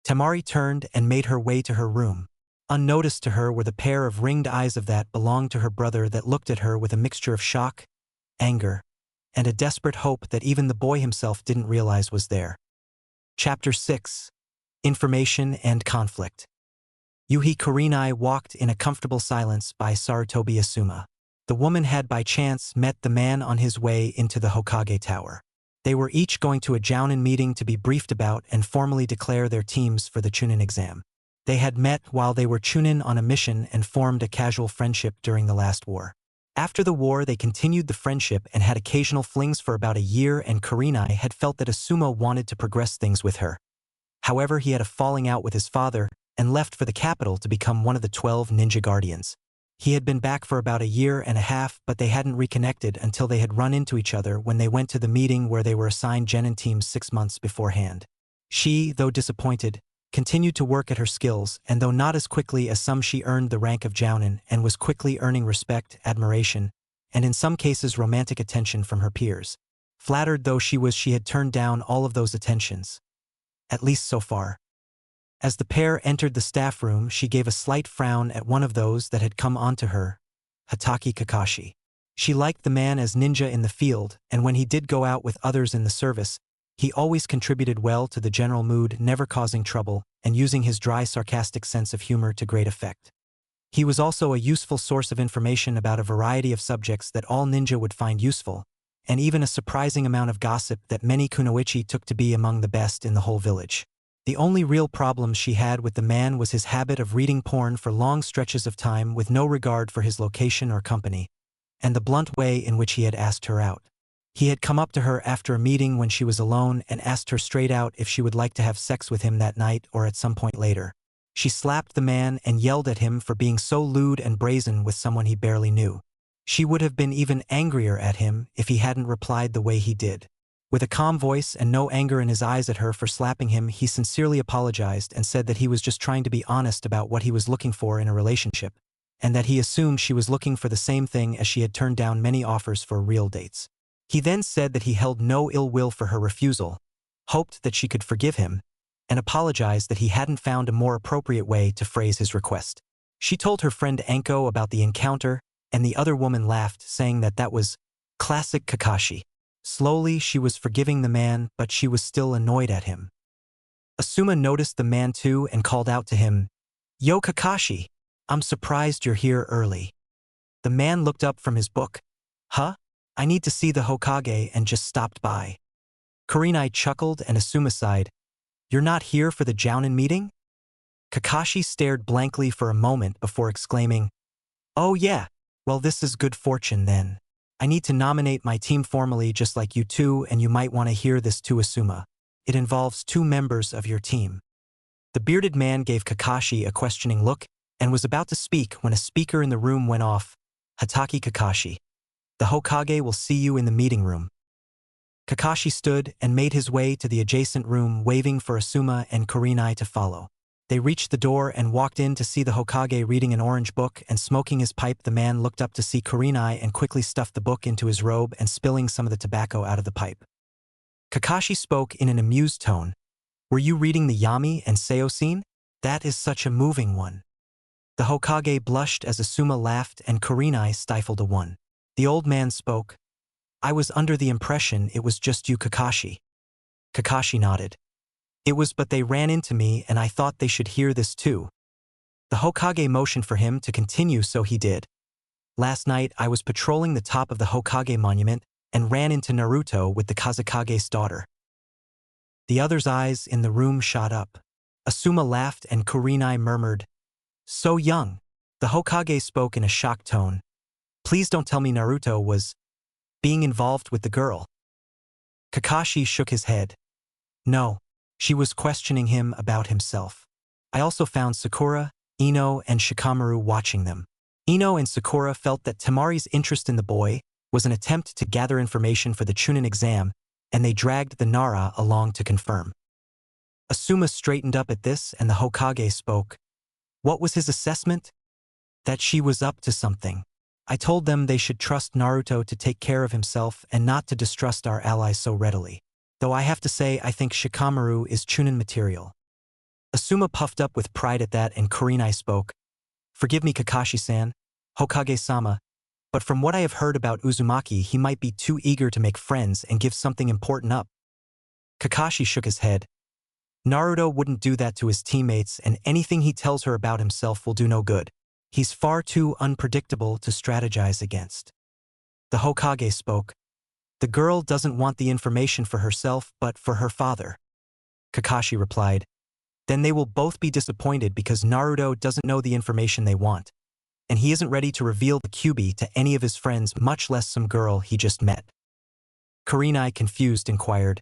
Temari turned and made her way to her room. Unnoticed to her were the pair of ringed eyes of that belonged to her brother that looked at her with a mixture of shock, anger, and a desperate hope that even the boy himself didn't realize was there. Chapter 6. Information and Conflict. Yuhi Kurenai walked in a comfortable silence by Sarutobi Asuma. The woman had by chance met the man on his way into the Hokage Tower. They were each going to a Jounin meeting to be briefed about and formally declare their teams for the Chunin exam. They had met while they were Chunin on a mission and formed a casual friendship during the last war. After the war, they continued the friendship and had occasional flings for about a year, and Kurenai had felt that Asuma wanted to progress things with her. However, he had a falling out with his father and left for the capital to become one of the 12 ninja guardians. He had been back for about a year and a half, but they hadn't reconnected until they had run into each other when they went to the meeting where they were assigned Genin teams 6 months beforehand. She, though disappointed, continued to work at her skills, and though not as quickly as some, she earned the rank of Jounin and was quickly earning respect, admiration, and in some cases romantic attention from her peers. Flattered though she was, she had turned down all of those attentions. At least so far. As the pair entered the staff room, she gave a slight frown at one of those that had come onto her, Hatake Kakashi. She liked the man as ninja in the field, and when he did go out with others in the service, he always contributed well to the general mood, never causing trouble, and using his dry, sarcastic sense of humor to great effect. He was also a useful source of information about a variety of subjects that all ninja would find useful, and even a surprising amount of gossip that many kunoichi took to be among the best in the whole village. The only real problem she had with the man was his habit of reading porn for long stretches of time with no regard for his location or company, and the blunt way in which he had asked her out. He had come up to her after a meeting when she was alone and asked her straight out if she would like to have sex with him that night or at some point later. She slapped the man and yelled at him for being so lewd and brazen with someone he barely knew. She would have been even angrier at him if he hadn't replied the way he did. With a calm voice and no anger in his eyes at her for slapping him, he sincerely apologized and said that he was just trying to be honest about what he was looking for in a relationship, and that he assumed she was looking for the same thing as she had turned down many offers for real dates. He then said that he held no ill will for her refusal, hoped that she could forgive him, and apologized that he hadn't found a more appropriate way to phrase his request. She told her friend Anko about the encounter, and the other woman laughed, saying that that was classic Kakashi. Slowly, she was forgiving the man, but she was still annoyed at him. Asuma noticed the man too and called out to him, Yo Kakashi, I'm surprised you're here early. The man looked up from his book. Huh? I need to see the Hokage and just stopped by. Kurenai chuckled and Asuma sighed. You're not here for the Jounin meeting? Kakashi stared blankly for a moment before exclaiming, Oh yeah, well this is good fortune then. I need to nominate my team formally just like you two, and you might want to hear this too, Asuma. It involves 2 members of your team. The bearded man gave Kakashi a questioning look and was about to speak when a speaker in the room went off. Hatake Kakashi. The Hokage will see you in the meeting room. Kakashi stood and made his way to the adjacent room, waving for Asuma and Kurenai to follow. They reached the door and walked in to see the Hokage reading an orange book and smoking his pipe. The man looked up to see Kurenai and quickly stuffed the book into his robe and spilling some of the tobacco out of the pipe. Kakashi spoke in an amused tone. Were you reading the Yami and Seo scene? That is such a moving one. The Hokage blushed as Asuma laughed and Kurenai stifled a one. The old man spoke. I was under the impression it was just you, Kakashi. Kakashi nodded. It was, but they ran into me and I thought they should hear this too. The Hokage motioned for him to continue, so he did. Last night, I was patrolling the top of the Hokage monument and ran into Naruto with the Kazekage's daughter. The other's eyes in the room shot up. Asuma laughed and Kurenai murmured, "So young." The Hokage spoke in a shocked tone. "Please don't tell me Naruto was being involved with the girl." Kakashi shook his head. "No, she was questioning him about himself." I also found Sakura, Ino, and Shikamaru watching them. Ino and Sakura felt that Temari's interest in the boy was an attempt to gather information for the Chunin exam, and they dragged the Nara along to confirm. Asuma straightened up at this and the Hokage spoke. What was his assessment? That she was up to something. I told them they should trust Naruto to take care of himself and not to distrust our allies so readily. Though I have to say I think Shikamaru is Chunin material. Asuma puffed up with pride at that and Kurenai spoke. Forgive me Kakashi-san, Hokage-sama, but from what I have heard about Uzumaki he might be too eager to make friends and give something important up. Kakashi shook his head. Naruto wouldn't do that to his teammates and anything he tells her about himself will do no good. He's far too unpredictable to strategize against. The Hokage spoke. The girl doesn't want the information for herself but for her father. Kakashi replied. Then they will both be disappointed because Naruto doesn't know the information they want, and he isn't ready to reveal the Kyuubi to any of his friends, much less some girl he just met. Kurenai, confused, inquired,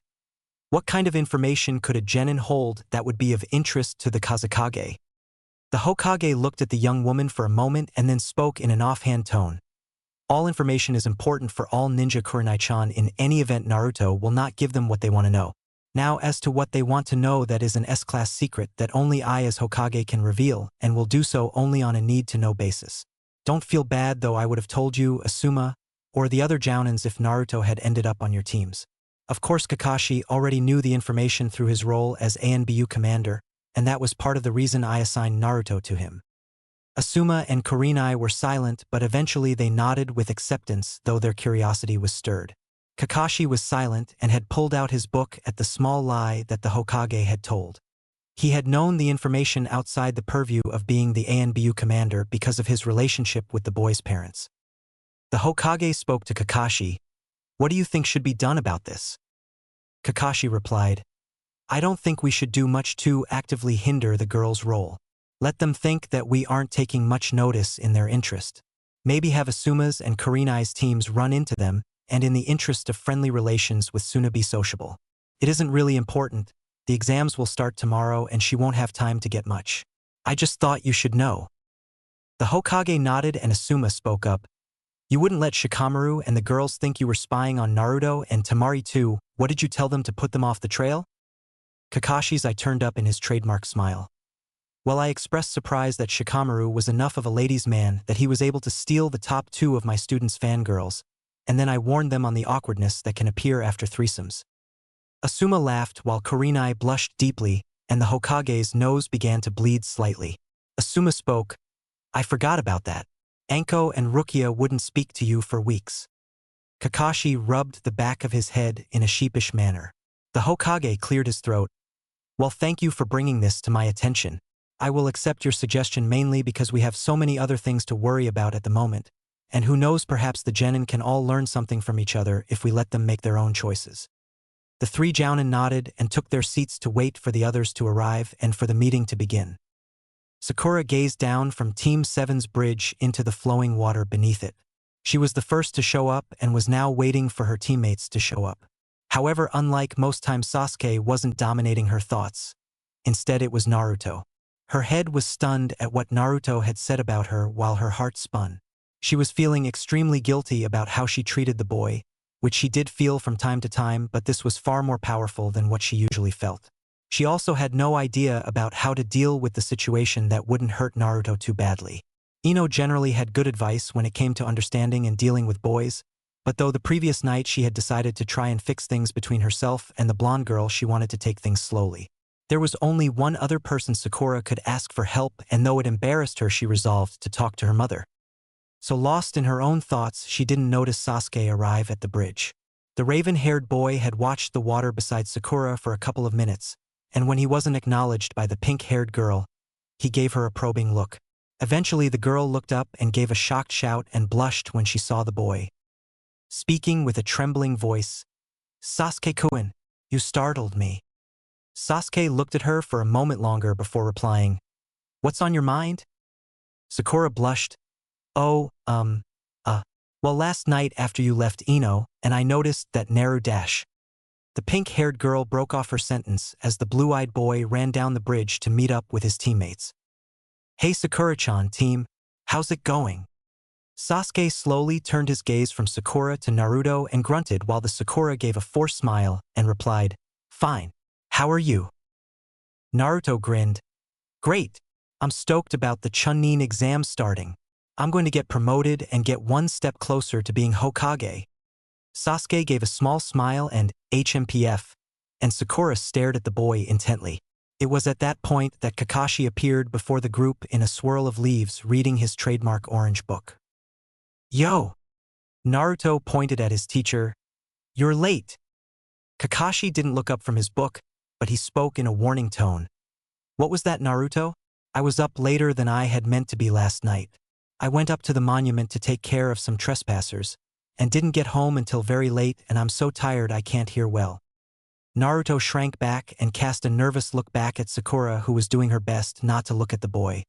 what kind of information could a genin hold that would be of interest to the Kazekage? The Hokage looked at the young woman for a moment and then spoke in an offhand tone. All information is important for all ninja Kurenai-chan. In any event, Naruto will not give them what they want to know. Now as to what they want to know, that is an S-class secret that only I as Hokage can reveal, and will do so only on a need-to-know basis. Don't feel bad though, I would have told you, Asuma, or the other Jounins if Naruto had ended up on your teams. Of course Kakashi already knew the information through his role as ANBU commander, and that was part of the reason I assigned Naruto to him. Asuma and Kurenai were silent, but eventually they nodded with acceptance, though their curiosity was stirred. Kakashi was silent and had pulled out his book at the small lie that the Hokage had told. He had known the information outside the purview of being the ANBU commander because of his relationship with the boy's parents. The Hokage spoke to Kakashi. What do you think should be done about this? Kakashi replied, I don't think we should do much to actively hinder the girl's role. Let them think that we aren't taking much notice in their interest. Maybe have Asuma's and Kurenai's teams run into them, and in the interest of friendly relations with Suna be sociable. It isn't really important. The exams will start tomorrow and she won't have time to get much. I just thought you should know. The Hokage nodded and Asuma spoke up. You wouldn't let Shikamaru and the girls think you were spying on Naruto and Temari too. What did you tell them to put them off the trail? Kakashi's eye turned up in his trademark smile. Well, I expressed surprise that Shikamaru was enough of a ladies' man that he was able to steal the top 2 of my students' fangirls, and then I warned them on the awkwardness that can appear after threesomes. Asuma laughed while Kurenai blushed deeply and the Hokage's nose began to bleed slightly. Asuma spoke, I forgot about that. Anko and Rukia wouldn't speak to you for weeks. Kakashi rubbed the back of his head in a sheepish manner. The Hokage cleared his throat. Well, thank you for bringing this to my attention. I will accept your suggestion mainly because we have so many other things to worry about at the moment. And who knows, perhaps the genin can all learn something from each other if we let them make their own choices. The 3 Jounin nodded and took their seats to wait for the others to arrive and for the meeting to begin. Sakura gazed down from Team 7's bridge into the flowing water beneath it. She was the first to show up and was now waiting for her teammates to show up. However, unlike most times, Sasuke wasn't dominating her thoughts. Instead, it was Naruto. Her head was stunned at what Naruto had said about her while her heart spun. She was feeling extremely guilty about how she treated the boy, which she did feel from time to time, but this was far more powerful than what she usually felt. She also had no idea about how to deal with the situation that wouldn't hurt Naruto too badly. Ino generally had good advice when it came to understanding and dealing with boys, but though the previous night she had decided to try and fix things between herself and the blonde girl, she wanted to take things slowly. There was only one other person Sakura could ask for help, and though it embarrassed her, she resolved to talk to her mother. So lost in her own thoughts, she didn't notice Sasuke arrive at the bridge. The raven-haired boy had watched the water beside Sakura for a couple of minutes, and when he wasn't acknowledged by the pink-haired girl, he gave her a probing look. Eventually, the girl looked up and gave a shocked shout and blushed when she saw the boy. Speaking with a trembling voice, "Sasuke-kun, you startled me." Sasuke looked at her for a moment longer before replying, "What's on your mind?" Sakura blushed. "Oh, well, last night after you left Ino, and I noticed that Naru dash." The pink-haired girl broke off her sentence as the blue-eyed boy ran down the bridge to meet up with his teammates. "Hey Sakura-chan team, how's it going?" Sasuke slowly turned his gaze from Sakura to Naruto and grunted while the Sakura gave a forced smile and replied, "Fine. How are you?" Naruto grinned. "Great. I'm stoked about the Chunin Exams starting. I'm going to get promoted and get one step closer to being Hokage." Sasuke gave a small smile and HMPF, and Sakura stared at the boy intently. It was at that point that Kakashi appeared before the group in a swirl of leaves reading his trademark orange book. "Yo!" Naruto pointed at his teacher. "You're late." Kakashi didn't look up from his book, but he spoke in a warning tone. "What was that, Naruto? I was up later than I had meant to be last night. I went up to the monument to take care of some trespassers, and didn't get home until very late, and I'm so tired I can't hear well." Naruto shrank back and cast a nervous look back at Sakura, who was doing her best not to look at the boy.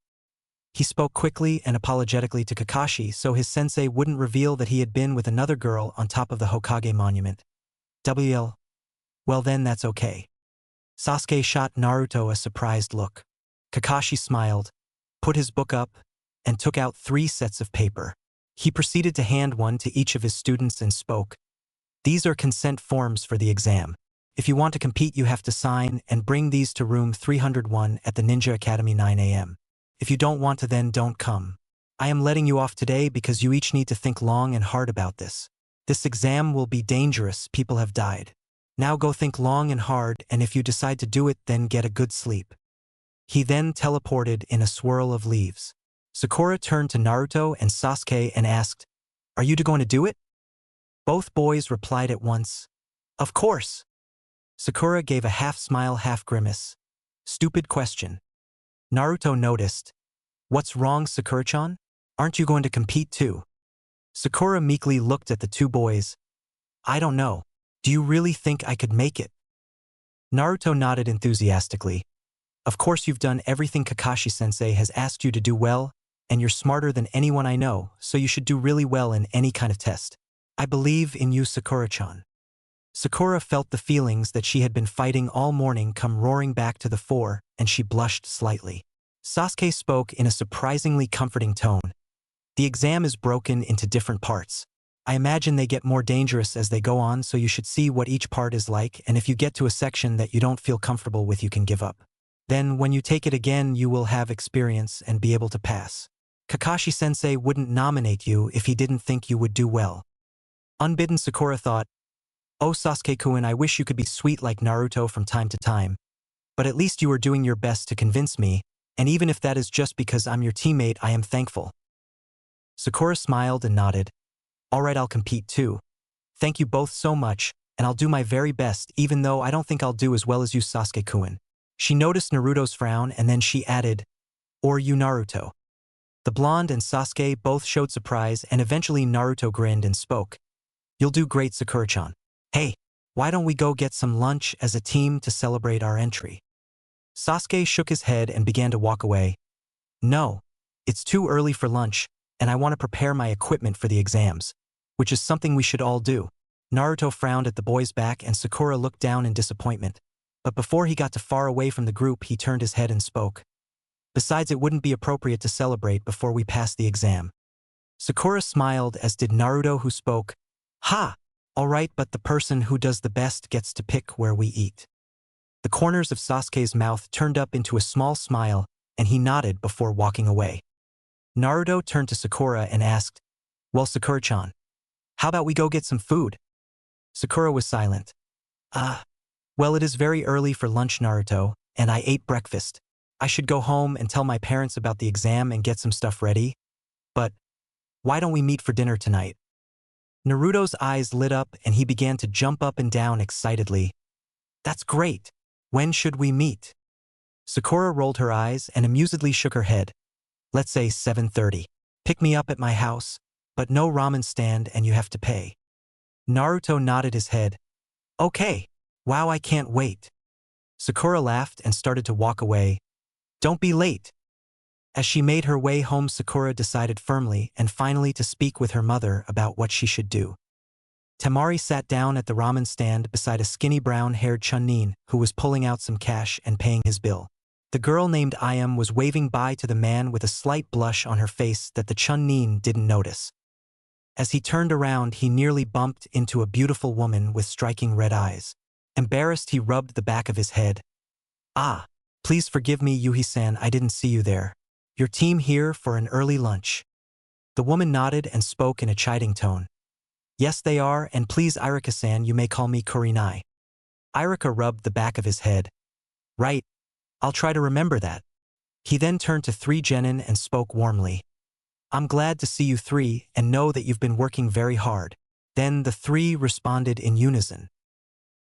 He spoke quickly and apologetically to Kakashi so his sensei wouldn't reveal that he had been with another girl on top of the Hokage monument. "WL? Well then that's okay." Sasuke shot Naruto a surprised look. Kakashi smiled, put his book up, and took out 3 sets of paper. He proceeded to hand one to each of his students and spoke, "These are consent forms for the exam. If you want to compete, you have to sign and bring these to room 301 at the Ninja Academy 9 a.m. If you don't want to, then don't come. I am letting you off today because you each need to think long and hard about this. This exam will be dangerous, people have died. Now go think long and hard, and if you decide to do it, then get a good sleep." He then teleported in a swirl of leaves. Sakura turned to Naruto and Sasuke and asked, "Are you going to do it?" Both boys replied at once, "Of course." Sakura gave a half-smile, half-grimace. "Stupid question." Naruto noticed. "What's wrong, Sakura-chan? Aren't you going to compete too?" Sakura meekly looked at the 2 boys. "I don't know. Do you really think I could make it?" Naruto nodded enthusiastically. "Of course you've done everything Kakashi-sensei has asked you to do well, and you're smarter than anyone I know, so you should do really well in any kind of test. I believe in you, Sakura-chan." Sakura felt the feelings that she had been fighting all morning come roaring back to the fore, and she blushed slightly. Sasuke spoke in a surprisingly comforting tone. "The exam is broken into different parts. I imagine they get more dangerous as they go on, so you should see what each part is like, and if you get to a section that you don't feel comfortable with, you can give up. Then, when you take it again, you will have experience and be able to pass. Kakashi-sensei wouldn't nominate you if he didn't think you would do well." Unbidden, Sakura thought, "Oh Sasuke-kun, I wish you could be sweet like Naruto from time to time. But at least you are doing your best to convince me, and even if that is just because I'm your teammate, I am thankful." Sakura smiled and nodded. "All right, I'll compete too. Thank you both so much, and I'll do my very best even though I don't think I'll do as well as you, Sasuke-kun." She noticed Naruto's frown and then she added, "Or you, Naruto." The blonde and Sasuke both showed surprise, and eventually Naruto grinned and spoke, "You'll do great, Sakura-chan. Hey, why don't we go get some lunch as a team to celebrate our entry?" Sasuke shook his head and began to walk away. "No, it's too early for lunch, and I want to prepare my equipment for the exams, which is something we should all do." Naruto frowned at the boy's back and Sakura looked down in disappointment. But before he got too far away from the group, he turned his head and spoke, "Besides, it wouldn't be appropriate to celebrate before we pass the exam." Sakura smiled, as did Naruto, who spoke, "Ha! All right, but the person who does the best gets to pick where we eat." The corners of Sasuke's mouth turned up into a small smile, and he nodded before walking away. Naruto turned to Sakura and asked, "Well, Sakura-chan, how about we go get some food?" Sakura was silent. Well, it is very early for lunch, Naruto, and I ate breakfast. I should go home and tell my parents about the exam and get some stuff ready. But why don't we meet for dinner tonight?" Naruto's eyes lit up and he began to jump up and down excitedly. "That's great. When should we meet?" Sakura rolled her eyes and amusedly shook her head. Let's say 7:30. Pick me up at my house, but no ramen stand and you have to pay. Naruto nodded his head. Okay. Wow, I can't wait. Sakura laughed and started to walk away. Don't be late. As she made her way home, Sakura decided firmly and finally to speak with her mother about what she should do. Temari sat down at the ramen stand beside a skinny brown-haired Chunin who was pulling out some cash and paying his bill. The girl named Ayam was waving bye to the man with a slight blush on her face that the Chunin didn't notice. As he turned around, he nearly bumped into a beautiful woman with striking red eyes. Embarrassed, he rubbed the back of his head. Ah, please forgive me, Yuhi-san, I didn't see you there. Your team here for an early lunch. The woman nodded and spoke in a chiding tone. Yes, they are, and please, Irika-san, you may call me Kurinai. Irika rubbed the back of his head. Right. I'll try to remember that. He then turned to 3 Genin and spoke warmly. I'm glad to see you 3 and know that you've been working very hard. Then the 3 responded in unison.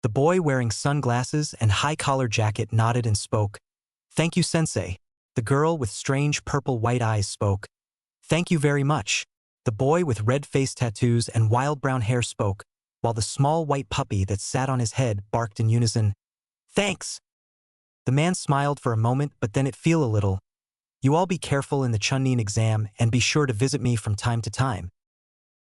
The boy wearing sunglasses and high-collar jacket nodded and spoke. Thank you, sensei. The girl with strange purple-white eyes spoke. Thank you very much. The boy with red face tattoos and wild brown hair spoke, while the small white puppy that sat on his head barked in unison. Thanks. The man smiled for a moment, but then it fell a little. You all be careful in the Chunin exam and be sure to visit me from time to time.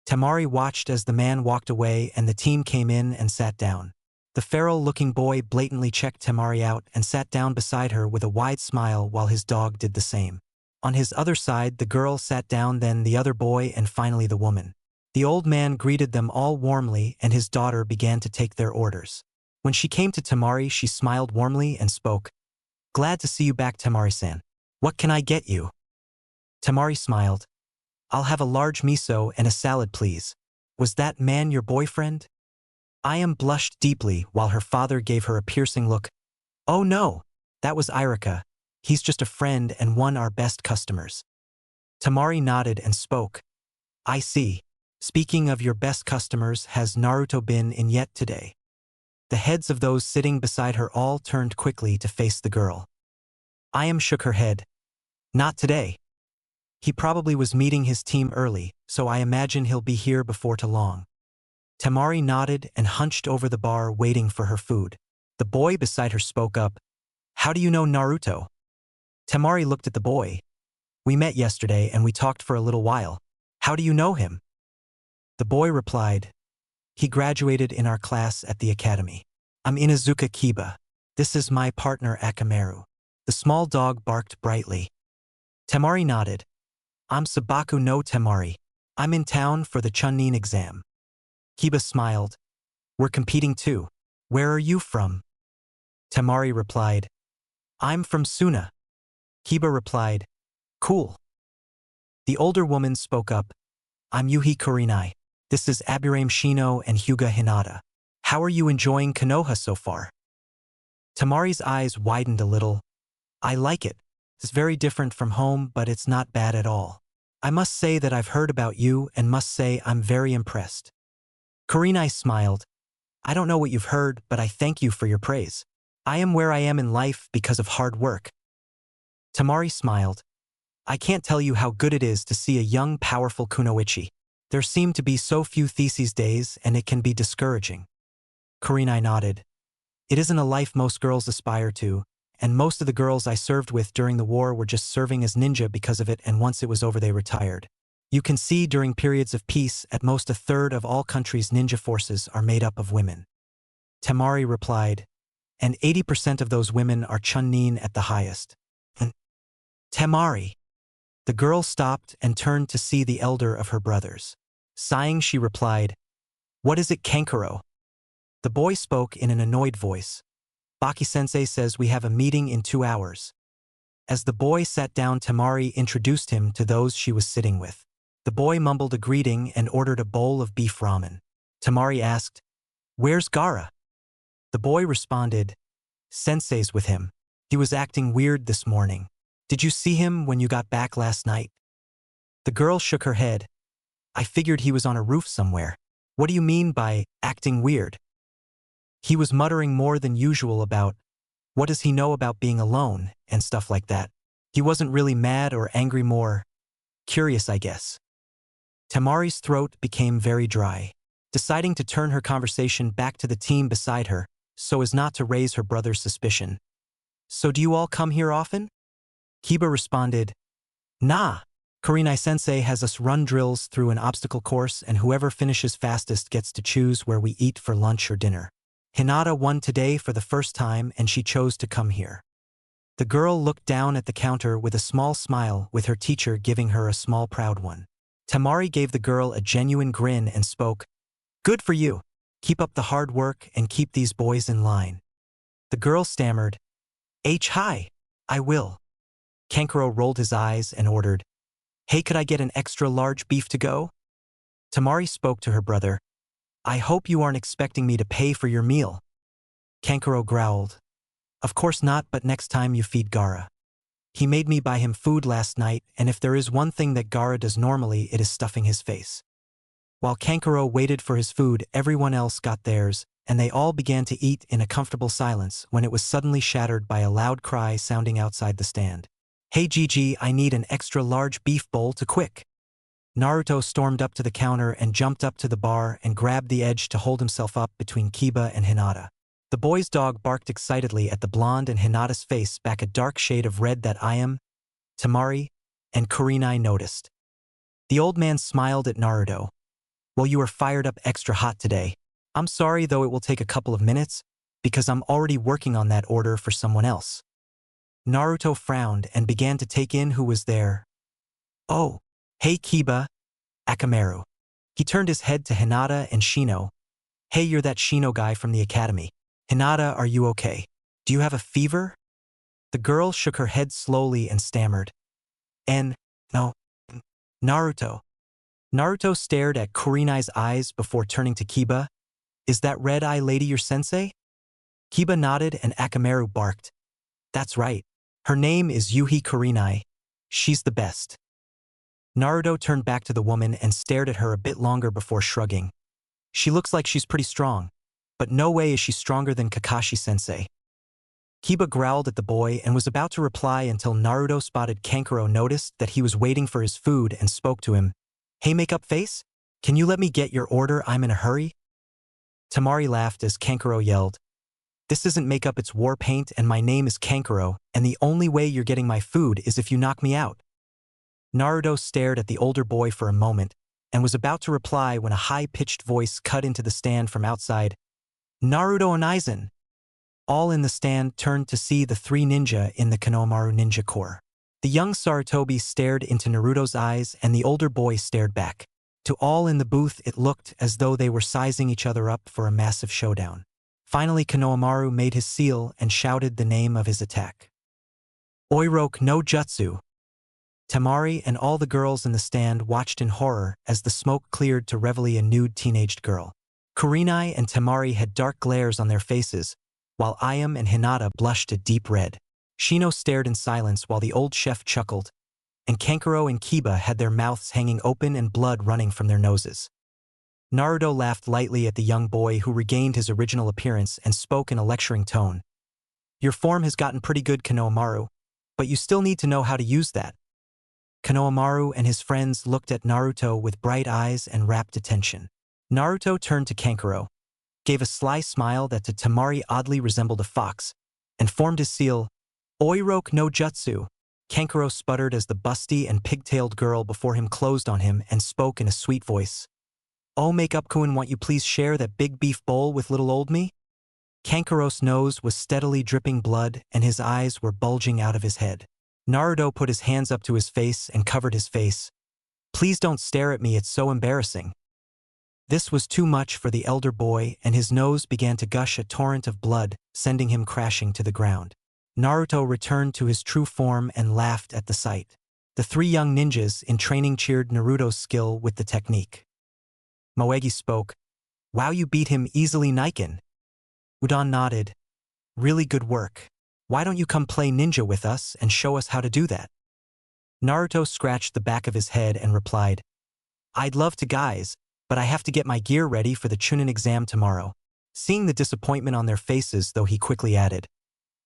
Temari watched as the man walked away and the team came in and sat down. The feral-looking boy blatantly checked Temari out and sat down beside her with a wide smile while his dog did the same. On his other side, the girl sat down, then the other boy, and finally the woman. The old man greeted them all warmly and his daughter began to take their orders. When she came to Temari, she smiled warmly and spoke. Glad to see you back, Temari-san. What can I get you? Temari smiled. I'll have a large miso and a salad, please. Was that man your boyfriend? Ayam blushed deeply while her father gave her a piercing look. Oh no, that was Irika. He's just a friend and one of our best customers. Temari nodded and spoke. I see. Speaking of your best customers, has Naruto been in yet today? The heads of those sitting beside her all turned quickly to face the girl. Ayam shook her head. Not today. He probably was meeting his team early, so I imagine he'll be here before too long. Temari nodded and hunched over the bar waiting for her food. The boy beside her spoke up. How do you know Naruto? Temari looked at the boy. We met yesterday and we talked for a little while. How do you know him? The boy replied. He graduated in our class at the academy. I'm Inuzuka Kiba. This is my partner Akamaru. The small dog barked brightly. Temari nodded. I'm Sabaku no Temari. I'm in town for the Chunin exam. Kiba smiled. We're competing too. Where are you from? Temari replied. I'm from Suna. Kiba replied. Cool. The older woman spoke up. I'm Yuhi Kurinai. This is Aburame Shino and Hyuga Hinata. How are you enjoying Konoha so far? Temari's eyes widened a little. I like it. It's very different from home, but it's not bad at all. I must say that I've heard about you and must say I'm very impressed. Kurinai smiled. I don't know what you've heard, but I thank you for your praise. I am where I am in life because of hard work. Temari smiled. I can't tell you how good it is to see a young, powerful kunoichi. There seem to be so few theses days and it can be discouraging. Kurinai nodded. It isn't a life most girls aspire to, and most of the girls I served with during the war were just serving as ninja because of it, and once it was over they retired. You can see during periods of peace, at most 1/3 of all countries' ninja forces are made up of women. Temari replied. And 80% of those women are Chunin at the highest. Temari. The girl stopped and turned to see the elder of her brothers. Sighing, she replied, What is it, Kankuro? The boy spoke in an annoyed voice. Baki-sensei says we have a meeting in 2 hours. As the boy sat down, Temari introduced him to those she was sitting with. The boy mumbled a greeting and ordered a bowl of beef ramen. Temari asked, Where's Gaara? The boy responded, Sensei's with him. He was acting weird this morning. Did you see him when you got back last night? The girl shook her head. I figured he was on a roof somewhere. What do you mean by acting weird? He was muttering more than usual about, what does he know about being alone, and stuff like that. He wasn't really mad or angry, more curious, I guess. Temari's throat became very dry, deciding to turn her conversation back to the team beside her so as not to raise her brother's suspicion. So do you all come here often? Kiba responded, Nah. Kurenai-sensei has us run drills through an obstacle course, and whoever finishes fastest gets to choose where we eat for lunch or dinner. Hinata won today for the first time, and she chose to come here. The girl looked down at the counter with a small smile, with her teacher giving her a small proud one. Temari gave the girl a genuine grin and spoke, Good for you. Keep up the hard work and keep these boys in line. The girl stammered, Hi, I will. Kankuro rolled his eyes and ordered, Hey, could I get an extra large beef to go? Temari spoke to her brother, I hope you aren't expecting me to pay for your meal. Kankuro growled, Of course not, but next time you feed Gaara. He made me buy him food last night, and if there is one thing that Gaara does normally, it is stuffing his face. While Kankuro waited for his food, everyone else got theirs, and they all began to eat in a comfortable silence when it was suddenly shattered by a loud cry sounding outside the stand. Hey Gigi, I need an extra large beef bowl to quick. Naruto stormed up to the counter and jumped up to the bar and grabbed the edge to hold himself up between Kiba and Hinata. The boy's dog barked excitedly at the blonde, and Hinata's face back a dark shade of red that Temari, and Kurenai noticed. The old man smiled at Naruto. Well, you are fired up extra hot today. I'm sorry, though it will take a couple of minutes, because I'm already working on that order for someone else. Naruto frowned and began to take in who was there. Oh, hey Kiba, Akamaru. He turned his head to Hinata and Shino. Hey, you're that Shino guy from the academy. Hinata, are you okay? Do you have a fever? The girl shook her head slowly and stammered. No. Naruto. Naruto stared at Kurenai's eyes before turning to Kiba. Is that red-eye lady your sensei? Kiba nodded and Akamaru barked. That's right. Her name is Yuhi Kurenai. She's the best. Naruto turned back to the woman and stared at her a bit longer before shrugging. She looks like she's pretty strong, but no way is she stronger than Kakashi-sensei. Kiba growled at the boy and was about to reply until Naruto spotted Kankuro, noticed that he was waiting for his food, and spoke to him. Hey makeup face, can you let me get your order? I'm in a hurry. Temari laughed as Kankuro yelled, This isn't makeup, it's war paint, and my name is Kankuro, and the only way you're getting my food is if you knock me out. Naruto stared at the older boy for a moment and was about to reply when a high-pitched voice cut into the stand from outside. Naruto and Aizen. All in the stand turned to see the three ninja in the Konohamaru Ninja Corps. The young Sarutobi stared into Naruto's eyes and the older boy stared back. To all in the booth, it looked as though they were sizing each other up for a massive showdown. Finally, Konohamaru made his seal and shouted the name of his attack. Oiroke no Jutsu. Temari and all the girls in the stand watched in horror as the smoke cleared to reveal a nude teenaged girl. Kurenai and Temari had dark glares on their faces, while Ayam and Hinata blushed a deep red. Shino stared in silence while the old chef chuckled, and Kankuro and Kiba had their mouths hanging open and blood running from their noses. Naruto laughed lightly at the young boy, who regained his original appearance and spoke in a lecturing tone. Your form has gotten pretty good, Konohamaru, but you still need to know how to use that. Konohamaru and his friends looked at Naruto with bright eyes and rapt attention. Naruto turned to Kankuro, gave a sly smile that to Temari oddly resembled a fox, and formed his seal, Oiroke no Jutsu. Kankuro sputtered as the busty and pigtailed girl before him closed on him and spoke in a sweet voice. Oh, makeup-kun, want you please share that big beef bowl with little old me? Kankuro's nose was steadily dripping blood and his eyes were bulging out of his head. Naruto put his hands up to his face and covered his face. Please don't stare at me, it's so embarrassing. This was too much for the elder boy, and his nose began to gush a torrent of blood, sending him crashing to the ground. Naruto returned to his true form and laughed at the sight. The three young ninjas in training cheered Naruto's skill with the technique. Moegi spoke, Wow, you beat him easily, Niken. Udon nodded. Really good work. Why don't you come play ninja with us and show us how to do that? Naruto scratched the back of his head and replied, I'd love to, guys, but I have to get my gear ready for the Chunin exam tomorrow. Seeing the disappointment on their faces, though, he quickly added,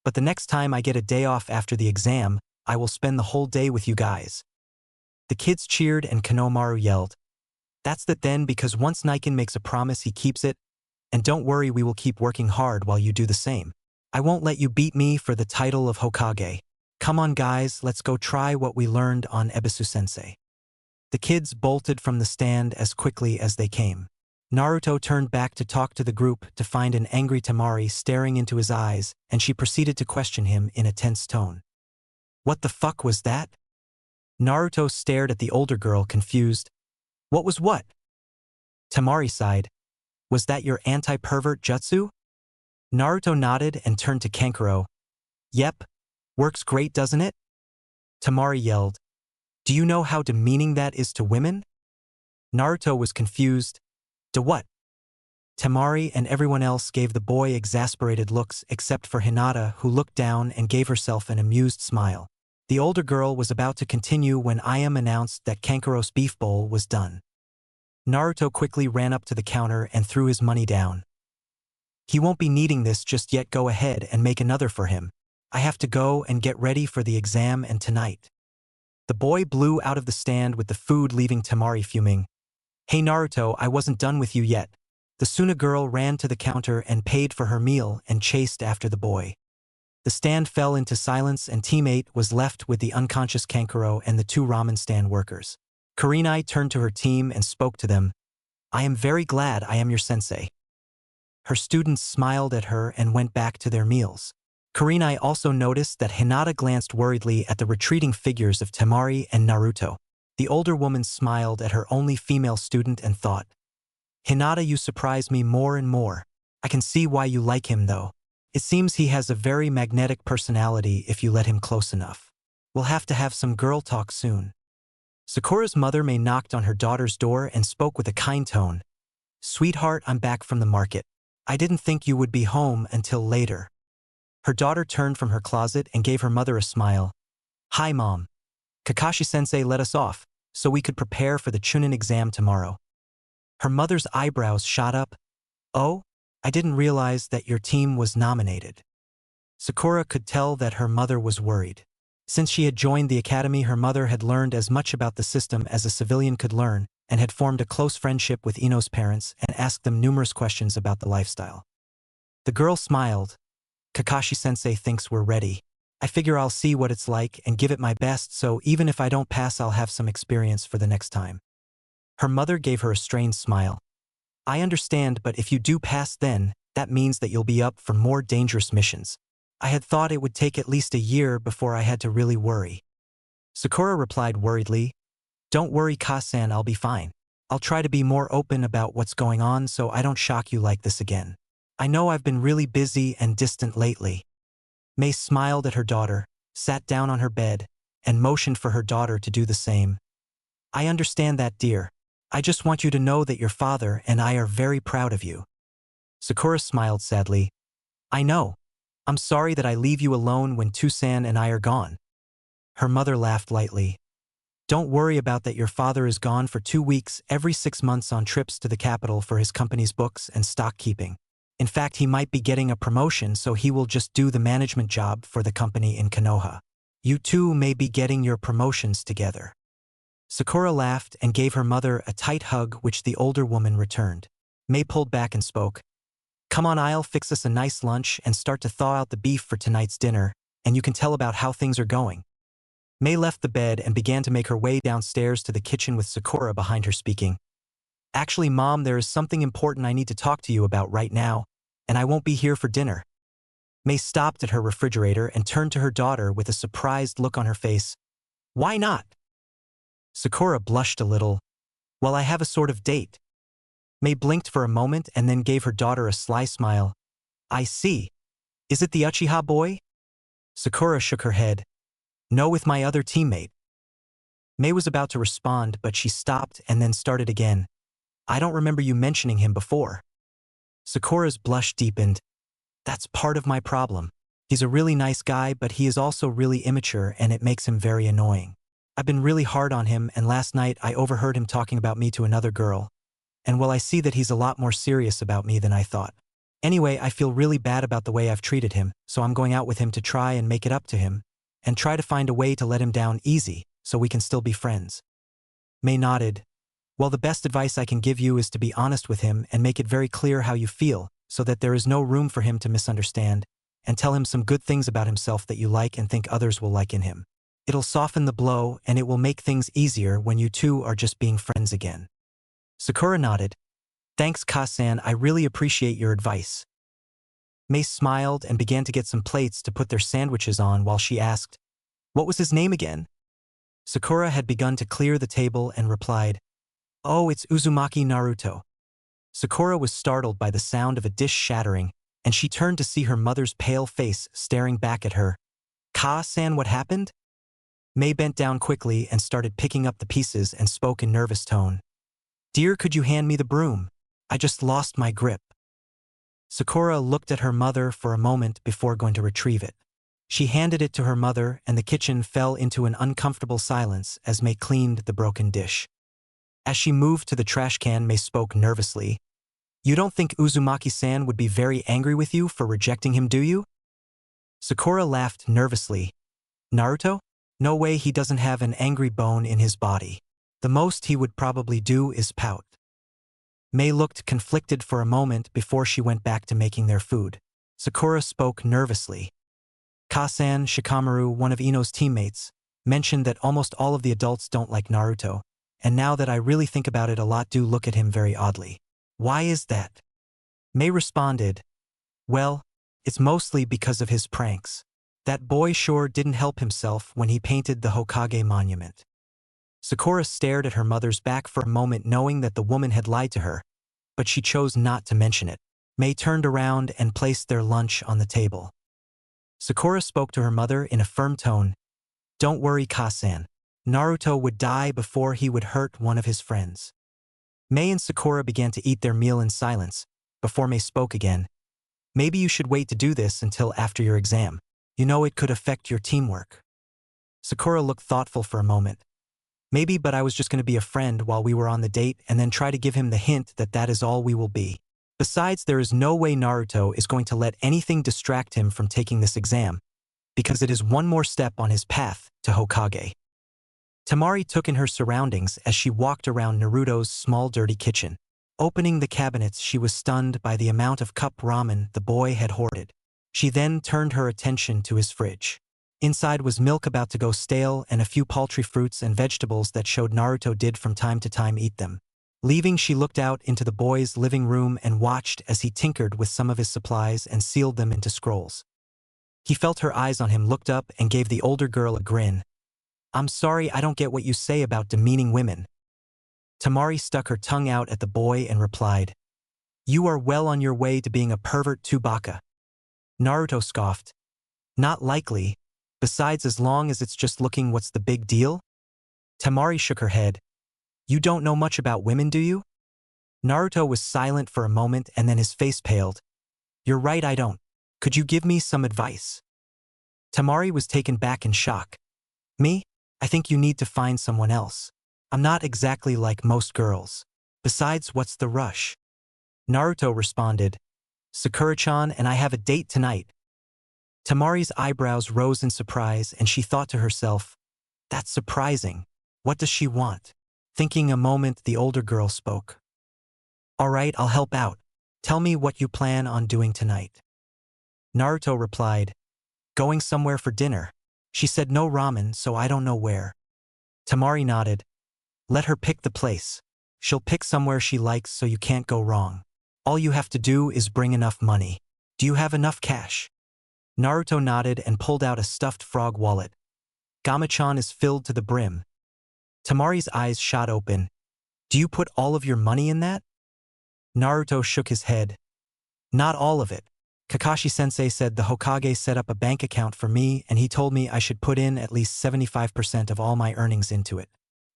But the next time I get a day off after the exam, I will spend the whole day with you guys." The kids cheered and Konohamaru yelled, "That's that then, because once Niken makes a promise he keeps it, and don't worry, we will keep working hard while you do the same. I won't let you beat me for the title of Hokage. Come on guys, let's go try what we learned on Ebisu-sensei." The kids bolted from the stand as quickly as they came. Naruto turned back to talk to the group to find an angry Temari staring into his eyes, and she proceeded to question him in a tense tone. "What the fuck was that?" Naruto stared at the older girl, confused. "What was what?" Temari sighed. "Was that your anti-pervert jutsu?" Naruto nodded and turned to Kankuro. "Yep. Works great, doesn't it?" Temari yelled, "Do you know how demeaning that is to women?" Naruto was confused. "To what?" Temari and everyone else gave the boy exasperated looks except for Hinata, who looked down and gave herself an amused smile. The older girl was about to continue when Ayam announced that Kankuro's beef bowl was done. Naruto quickly ran up to the counter and threw his money down. "He won't be needing this just yet. Go ahead and make another for him. I have to go and get ready for the exam and tonight." The boy blew out of the stand with the food, leaving Temari fuming. "Hey Naruto, I wasn't done with you yet." The Suna girl ran to the counter and paid for her meal and chased after the boy. The stand fell into silence and Team 8 was left with the unconscious Kankuro and the two ramen stand workers. Kurenai turned to her team and spoke to them. "I am very glad I am your sensei." Her students smiled at her and went back to their meals. Kurenai also noticed that Hinata glanced worriedly at the retreating figures of Temari and Naruto. The older woman smiled at her only female student and thought, "Hinata, you surprise me more and more. I can see why you like him though. It seems he has a very magnetic personality if you let him close enough. We'll have to have some girl talk soon." Sakura's mother May knocked on her daughter's door and spoke with a kind tone. "Sweetheart, I'm back from the market. I didn't think you would be home until later." Her daughter turned from her closet and gave her mother a smile. "Hi Mom. Kakashi-sensei let us off, so we could prepare for the Chunin exam tomorrow." Her mother's eyebrows shot up. "Oh? I didn't realize that your team was nominated." Sakura could tell that her mother was worried. Since she had joined the academy, her mother had learned as much about the system as a civilian could learn, and had formed a close friendship with Ino's parents and asked them numerous questions about the lifestyle. The girl smiled. "Kakashi-sensei thinks we're ready. I figure I'll see what it's like and give it my best, so even if I don't pass I'll have some experience for the next time." Her mother gave her a strained smile. "I understand, but if you do pass then, that means that you'll be up for more dangerous missions. I had thought it would take at least a year before I had to really worry." Sakura replied worriedly, "Don't worry Ka-san, I'll be fine. I'll try to be more open about what's going on so I don't shock you like this again. I know I've been really busy and distant lately." May smiled at her daughter, sat down on her bed, and motioned for her daughter to do the same. "I understand that, dear. I just want you to know that your father and I are very proud of you." Sakura smiled sadly. "I know. I'm sorry that I leave you alone when Tusan and I are gone." Her mother laughed lightly. "Don't worry about that. Your father is gone for 2 weeks every 6 months on trips to the capital for his company's books and stock keeping. In fact, he might be getting a promotion, so he will just do the management job for the company in Konoha. You two may be getting your promotions together." Sakura laughed and gave her mother a tight hug, which the older woman returned. May pulled back and spoke. "Come on, I'll fix us a nice lunch and start to thaw out the beef for tonight's dinner, and you can tell about how things are going." May left the bed and began to make her way downstairs to the kitchen with Sakura behind her speaking. "Actually, Mom, there is something important I need to talk to you about right now, and I won't be here for dinner." May stopped at her refrigerator and turned to her daughter with a surprised look on her face. "Why not?" Sakura blushed a little. "Well, I have a sort of date." May blinked for a moment and then gave her daughter a sly smile. "I see. Is it the Uchiha boy?" Sakura shook her head. "No, with my other teammate." May was about to respond, but she stopped and then started again. "I don't remember you mentioning him before." Sakura's blush deepened. "That's part of my problem. He's a really nice guy, but he is also really immature and it makes him very annoying. I've been really hard on him, and last night I overheard him talking about me to another girl. And well, I see that he's a lot more serious about me than I thought. Anyway, I feel really bad about the way I've treated him, so I'm going out with him to try and make it up to him. and try to find a way to let him down easy so we can still be friends. Mei nodded. Well, the best advice I can give you is to be honest with him and make it very clear how you feel so that there is no room for him to misunderstand, and tell him some good things about himself that you like and think others will like in him. It'll soften the blow and it will make things easier when you two are just being friends again. Sakura nodded. Thanks, Ka-san, I really appreciate your advice. Mei smiled and began to get some plates to put their sandwiches on while she asked, what was his name again? Sakura had begun to clear the table and replied, oh, it's Uzumaki Naruto. Sakura was startled by the sound of a dish shattering, and she turned to see her mother's pale face staring back at her. Ka-san, what happened? Mei bent down quickly and started picking up the pieces and spoke in nervous tone. Dear, could you hand me the broom? I just lost my grip. Sakura looked at her mother for a moment before going to retrieve it. She handed it to her mother and the kitchen fell into an uncomfortable silence as Mei cleaned the broken dish. As she moved to the trash can, Mei spoke nervously. You don't think Uzumaki-san would be very angry with you for rejecting him, do you? Sakura laughed nervously. Naruto? No way, he doesn't have an angry bone in his body. The most he would probably do is pout. Mei looked conflicted for a moment before she went back to making their food. Sakura spoke nervously. Ka-san, Shikamaru, one of Ino's teammates, mentioned that almost all of the adults don't like Naruto, and now that I really think about it, a lot do look at him very oddly. Why is that? Mei responded, well, it's mostly because of his pranks. That boy sure didn't help himself when he painted the Hokage monument. Sakura stared at her mother's back for a moment, knowing that the woman had lied to her, but she chose not to mention it. Mei turned around and placed their lunch on the table. Sakura spoke to her mother in a firm tone. Don't worry, Ka-san. Naruto would die before he would hurt one of his friends. Mei and Sakura began to eat their meal in silence, before Mei spoke again. Maybe you should wait to do this until after your exam. You know it could affect your teamwork. Sakura looked thoughtful for a moment. Maybe, but I was just going to be a friend while we were on the date and then try to give him the hint that that is all we will be. Besides, there is no way Naruto is going to let anything distract him from taking this exam, because it is one more step on his path to Hokage. Tamari took in her surroundings as she walked around Naruto's small dirty kitchen. Opening the cabinets, she was stunned by the amount of cup ramen the boy had hoarded. She then turned her attention to his fridge. Inside was milk about to go stale and a few paltry fruits and vegetables that showed Naruto did from time to time eat them. Leaving, she looked out into the boy's living room and watched as he tinkered with some of his supplies and sealed them into scrolls. He felt her eyes on him, looked up, and gave the older girl a grin. I'm sorry, I don't get what you say about demeaning women. Tamari stuck her tongue out at the boy and replied, You are well on your way to being a pervert too, Baka. Naruto scoffed. Not likely. Besides, as long as it's just looking, what's the big deal? Tamari shook her head. You don't know much about women, do you? Naruto was silent for a moment and then his face paled. You're right, I don't. Could you give me some advice? Tamari was taken back in shock. Me? I think you need to find someone else. I'm not exactly like most girls. Besides, what's the rush? Naruto responded. Sakura-chan and I have a date tonight. Tamari's eyebrows rose in surprise and she thought to herself, that's surprising. What does she want? Thinking a moment, the older girl spoke. All right, I'll help out. Tell me what you plan on doing tonight. Naruto replied, Going somewhere for dinner. She said no ramen, so I don't know where. Tamari nodded. Let her pick the place. She'll pick somewhere she likes, so you can't go wrong. All you have to do is bring enough money. Do you have enough cash? Naruto nodded and pulled out a stuffed frog wallet. Gama-chan is filled to the brim. Tamari's eyes shot open. Do you put all of your money in that? Naruto shook his head. Not all of it. Kakashi-sensei said the Hokage set up a bank account for me and he told me I should put in at least 75% of all my earnings into it.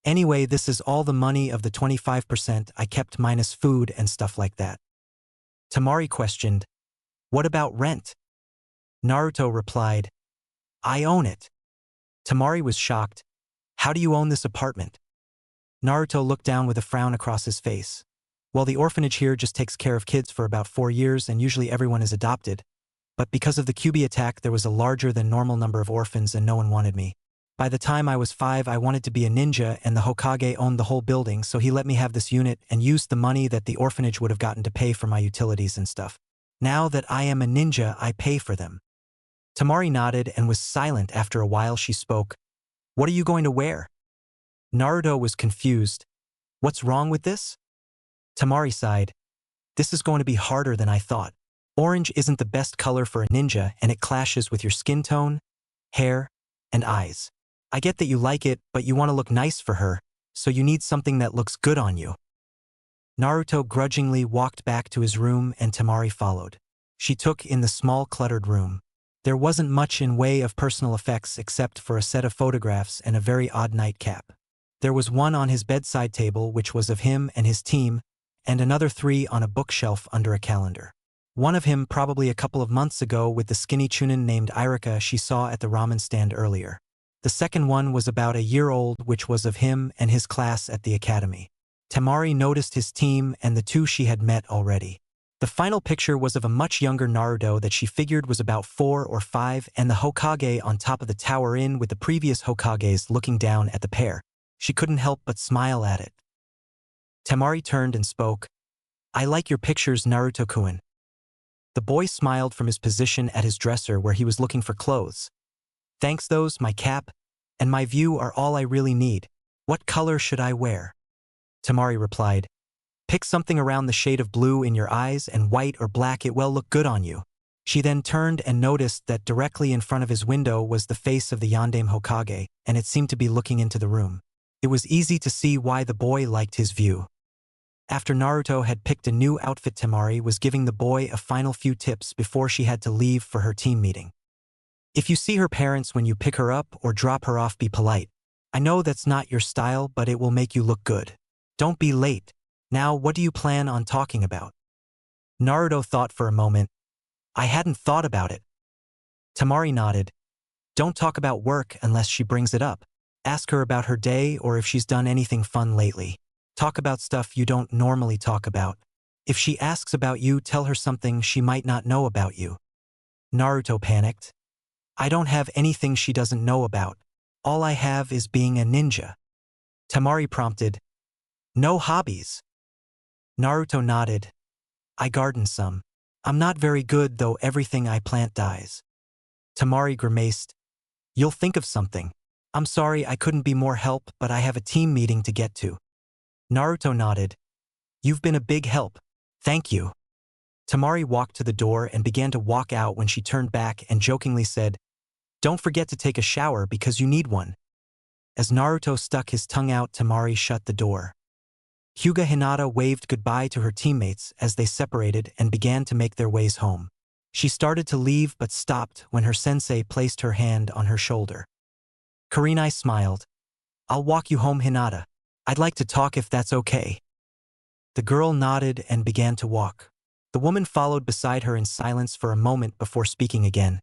Anyway, this is all the money of the 25% I kept minus food and stuff like that. Tamari questioned, What about rent? Naruto replied, I own it. Tamari was shocked. How do you own this apartment? Naruto looked down with a frown across his face. Well, the orphanage here just takes care of kids for about 4 years and usually everyone is adopted. But because of the QB attack, there was a larger than normal number of orphans and no one wanted me. By the time I was 5, I wanted to be a ninja, and the Hokage owned the whole building, so he let me have this unit and used the money that the orphanage would have gotten to pay for my utilities and stuff. Now that I am a ninja, I pay for them. Temari nodded and was silent. After a while she spoke. What are you going to wear? Naruto was confused. What's wrong with this? Temari sighed. This is going to be harder than I thought. Orange isn't the best color for a ninja, and it clashes with your skin tone, hair, and eyes. I get that you like it, but you want to look nice for her, so you need something that looks good on you. Naruto grudgingly walked back to his room and Temari followed. She took in the small cluttered room. There wasn't much in way of personal effects except for a set of photographs and a very odd nightcap. There was one on his bedside table which was of him and his team, and another 3 on a bookshelf under a calendar. One of him probably a couple of months ago with the skinny Chunin named Irika she saw at the ramen stand earlier. The second one was about a year old, which was of him and his class at the academy. Temari noticed his team and the 2 she had met already. The final picture was of a much younger Naruto that she figured was about 4 or 5, and the Hokage on top of the tower in with the previous Hokages looking down at the pair. She couldn't help but smile at it. Temari turned and spoke. I like your pictures, Naruto-kun. The boy smiled from his position at his dresser where he was looking for clothes. Thanks, those, my cap, and my view are all I really need. What color should I wear? Temari replied. Pick something around the shade of blue in your eyes, and white or black it will look good on you. She then turned and noticed that directly in front of his window was the face of the Yondaime Hokage, and it seemed to be looking into the room. It was easy to see why the boy liked his view. After Naruto had picked a new outfit, Temari was giving the boy a final few tips before she had to leave for her team meeting. If you see her parents when you pick her up or drop her off, be polite. I know that's not your style, but it will make you look good. Don't be late. Now, what do you plan on talking about? Naruto thought for a moment. I hadn't thought about it. Temari nodded. Don't talk about work unless she brings it up. Ask her about her day or if she's done anything fun lately. Talk about stuff you don't normally talk about. If she asks about you, tell her something she might not know about you. Naruto panicked. I don't have anything she doesn't know about. All I have is being a ninja. Temari prompted. No hobbies. Naruto nodded. I garden some. I'm not very good, though everything I plant dies. Temari grimaced. You'll think of something. I'm sorry I couldn't be more help, but I have a team meeting to get to. Naruto nodded. You've been a big help. Thank you. Temari walked to the door and began to walk out when she turned back and jokingly said, Don't forget to take a shower because you need one. As Naruto stuck his tongue out, Temari shut the door. Hyuga Hinata waved goodbye to her teammates as they separated and began to make their ways home. She started to leave but stopped when her sensei placed her hand on her shoulder. Kurenai smiled. I'll walk you home, Hinata. I'd like to talk if that's okay. The girl nodded and began to walk. The woman followed beside her in silence for a moment before speaking again.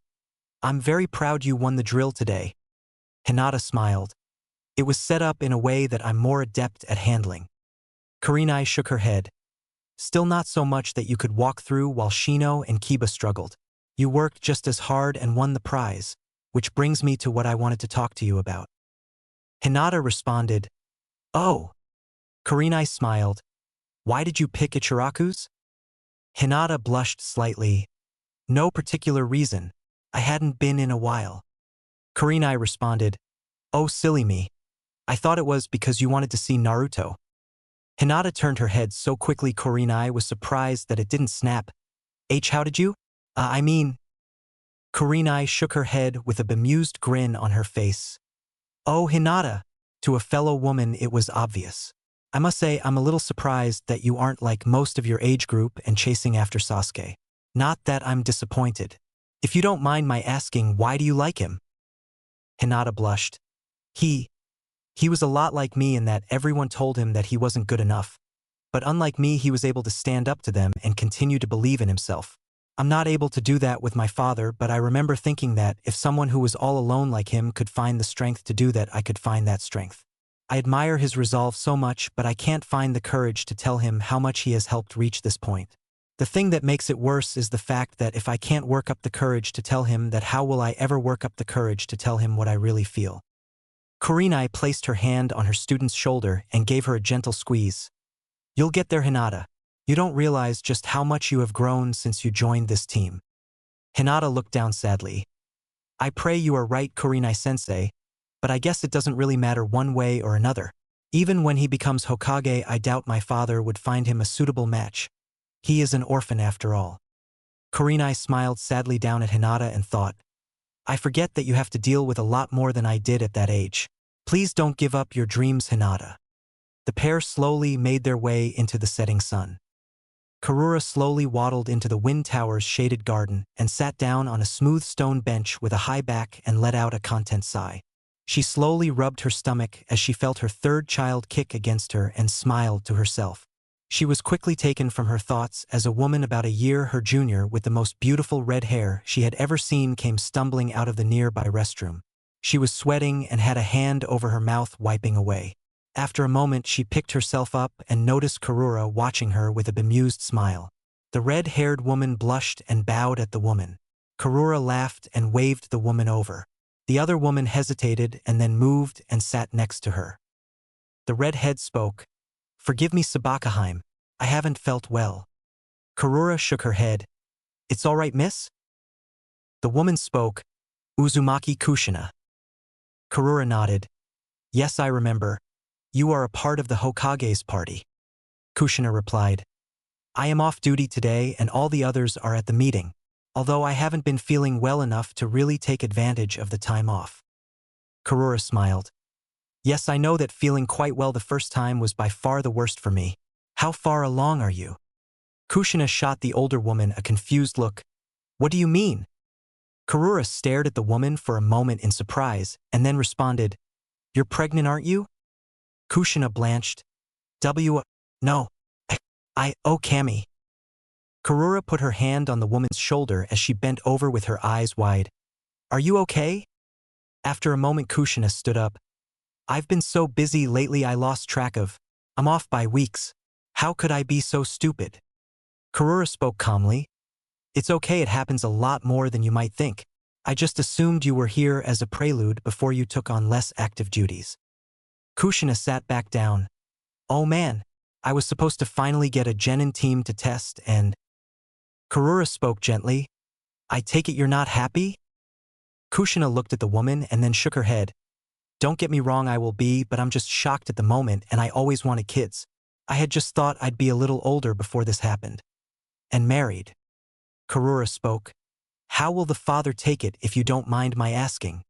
I'm very proud you won the drill today. Hinata smiled. It was set up in a way that I'm more adept at handling. Kurenai shook her head. Still not so much that you could walk through while Shino and Kiba struggled. You worked just as hard and won the prize, which brings me to what I wanted to talk to you about. Hinata responded. Oh. Kurenai smiled. Why did you pick Ichiraku's? Hinata blushed slightly. No particular reason. I hadn't been in a while. Kurenai responded. Oh, silly me. I thought it was because you wanted to see Naruto. Hinata turned her head so quickly Kurenai was surprised that it didn't snap. How did you? Kurenai shook her head with a bemused grin on her face. Oh, Hinata. To a fellow woman it was obvious. I must say I'm a little surprised that you aren't like most of your age group and chasing after Sasuke. Not that I'm disappointed. If you don't mind my asking, why do you like him? Hinata blushed. He was a lot like me in that everyone told him that he wasn't good enough. But unlike me, he was able to stand up to them and continue to believe in himself. I'm not able to do that with my father, but I remember thinking that if someone who was all alone like him could find the strength to do that, I could find that strength. I admire his resolve so much, but I can't find the courage to tell him how much he has helped reach this point. The thing that makes it worse is the fact that if I can't work up the courage to tell him that, how will I ever work up the courage to tell him what I really feel? Kurenai placed her hand on her student's shoulder and gave her a gentle squeeze. You'll get there, Hinata. You don't realize just how much you have grown since you joined this team. Hinata looked down sadly. I pray you are right, Kurenai-sensei, but I guess it doesn't really matter one way or another. Even when he becomes Hokage, I doubt my father would find him a suitable match. He is an orphan after all. Kurenai smiled sadly down at Hinata and thought, I forget that you have to deal with a lot more than I did at that age. Please don't give up your dreams, Hinata. The pair slowly made their way into the setting sun. Karura slowly waddled into the Wind Tower's shaded garden and sat down on a smooth stone bench with a high back and let out a content sigh. She slowly rubbed her stomach as she felt her third child kick against her and smiled to herself. She was quickly taken from her thoughts as a woman about a year her junior with the most beautiful red hair she had ever seen came stumbling out of the nearby restroom. She was sweating and had a hand over her mouth wiping away. After a moment she picked herself up and noticed Karura watching her with a bemused smile. The red-haired woman blushed and bowed at the woman. Karura laughed and waved the woman over. The other woman hesitated and then moved and sat next to her. The redhead spoke. Forgive me, Sabakaheim. I haven't felt well. Karura shook her head. It's all right, miss? The woman spoke. Uzumaki Kushina. Karura nodded. Yes, I remember. You are a part of the Hokage's party. Kushina replied. I am off duty today and all the others are at the meeting, although I haven't been feeling well enough to really take advantage of the time off. Karura smiled. Yes, I know that feeling quite well the first time was by far the worst for me. How far along are you? Kushina shot the older woman a confused look. What do you mean? Karura stared at the woman for a moment in surprise and then responded, You're pregnant, aren't you? Kushina blanched. No. Oh, Kami. Karura put her hand on the woman's shoulder as she bent over with her eyes wide. Are you okay? After a moment Kushina stood up. I've been so busy lately I lost track of. I'm off by weeks. How could I be so stupid? Karura spoke calmly. It's okay, it happens a lot more than you might think. I just assumed you were here as a prelude before you took on less active duties. Kushina sat back down. Oh man, I was supposed to finally get a genin team to test and… Karura spoke gently. I take it you're not happy? Kushina looked at the woman and then shook her head. Don't get me wrong, I will be, but I'm just shocked at the moment and I always wanted kids. I had just thought I'd be a little older before this happened. And married. Karura spoke. How will the father take it if you don't mind my asking?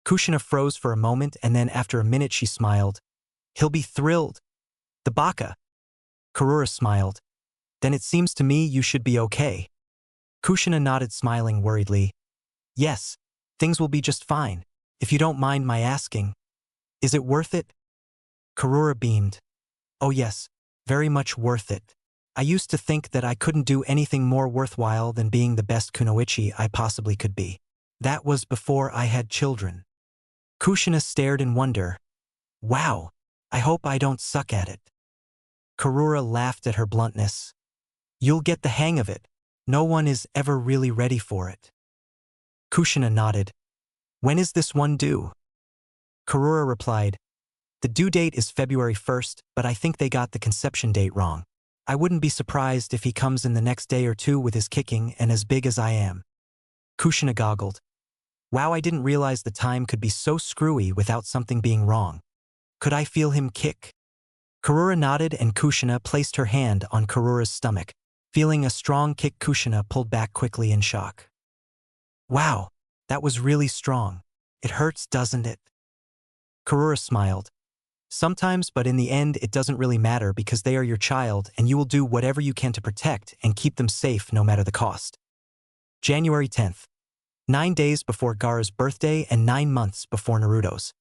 Kushina froze for a moment and then after a minute she smiled. He'll be thrilled. The baka. Karura smiled. Then it seems to me you should be okay. Kushina nodded, smiling worriedly. Yes, things will be just fine. If you don't mind my asking. Is it worth it? Karura beamed. Oh yes, very much worth it. I used to think that I couldn't do anything more worthwhile than being the best kunoichi I possibly could be. That was before I had children. Kushina stared in wonder. Wow, I hope I don't suck at it. Karura laughed at her bluntness. You'll get the hang of it. No one is ever really ready for it. Kushina nodded. When is this one due? Karura replied. The due date is February 1st, but I think they got the conception date wrong. I wouldn't be surprised if he comes in the next day or two with his kicking and as big as I am. Kushina goggled. Wow, I didn't realize the time could be so screwy without something being wrong. Could I feel him kick? Karura nodded and Kushina placed her hand on Karura's stomach. Feeling a strong kick, Kushina pulled back quickly in shock. Wow, that was really strong. It hurts, doesn't it? Karura smiled. Sometimes, but in the end it doesn't really matter because they are your child and you will do whatever you can to protect and keep them safe no matter the cost. January 10th. 9 days before Gaara's birthday and 9 months before Naruto's.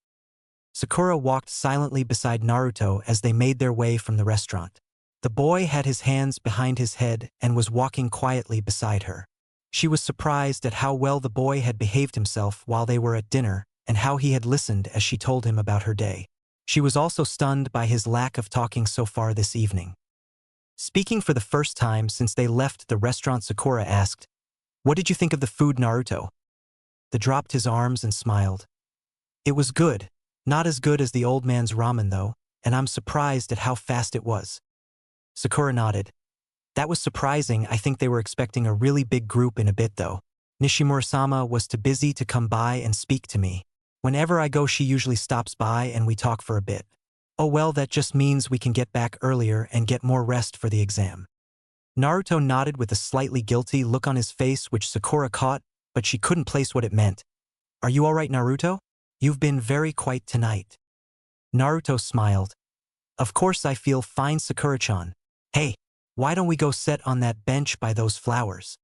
Sakura walked silently beside Naruto as they made their way from the restaurant. The boy had his hands behind his head and was walking quietly beside her. She was surprised at how well the boy had behaved himself while they were at dinner and how he had listened as she told him about her day. She was also stunned by his lack of talking so far this evening. Speaking for the first time since they left the restaurant, Sakura asked, "What did you think of the food, Naruto?" The dropped his arms and smiled. "It was good. Not as good as the old man's ramen though, and I'm surprised at how fast it was." Sakura nodded. "That was surprising. I think they were expecting a really big group in a bit though. Nishimura-sama was too busy to come by and speak to me. Whenever I go, she usually stops by and we talk for a bit. Oh well, that just means we can get back earlier and get more rest for the exam." Naruto nodded with a slightly guilty look on his face which Sakura caught, but she couldn't place what it meant. "Are you all right, Naruto? You've been very quiet tonight." Naruto smiled. "Of course I feel fine, Sakura-chan. Hey, why don't we go sit on that bench by those flowers?"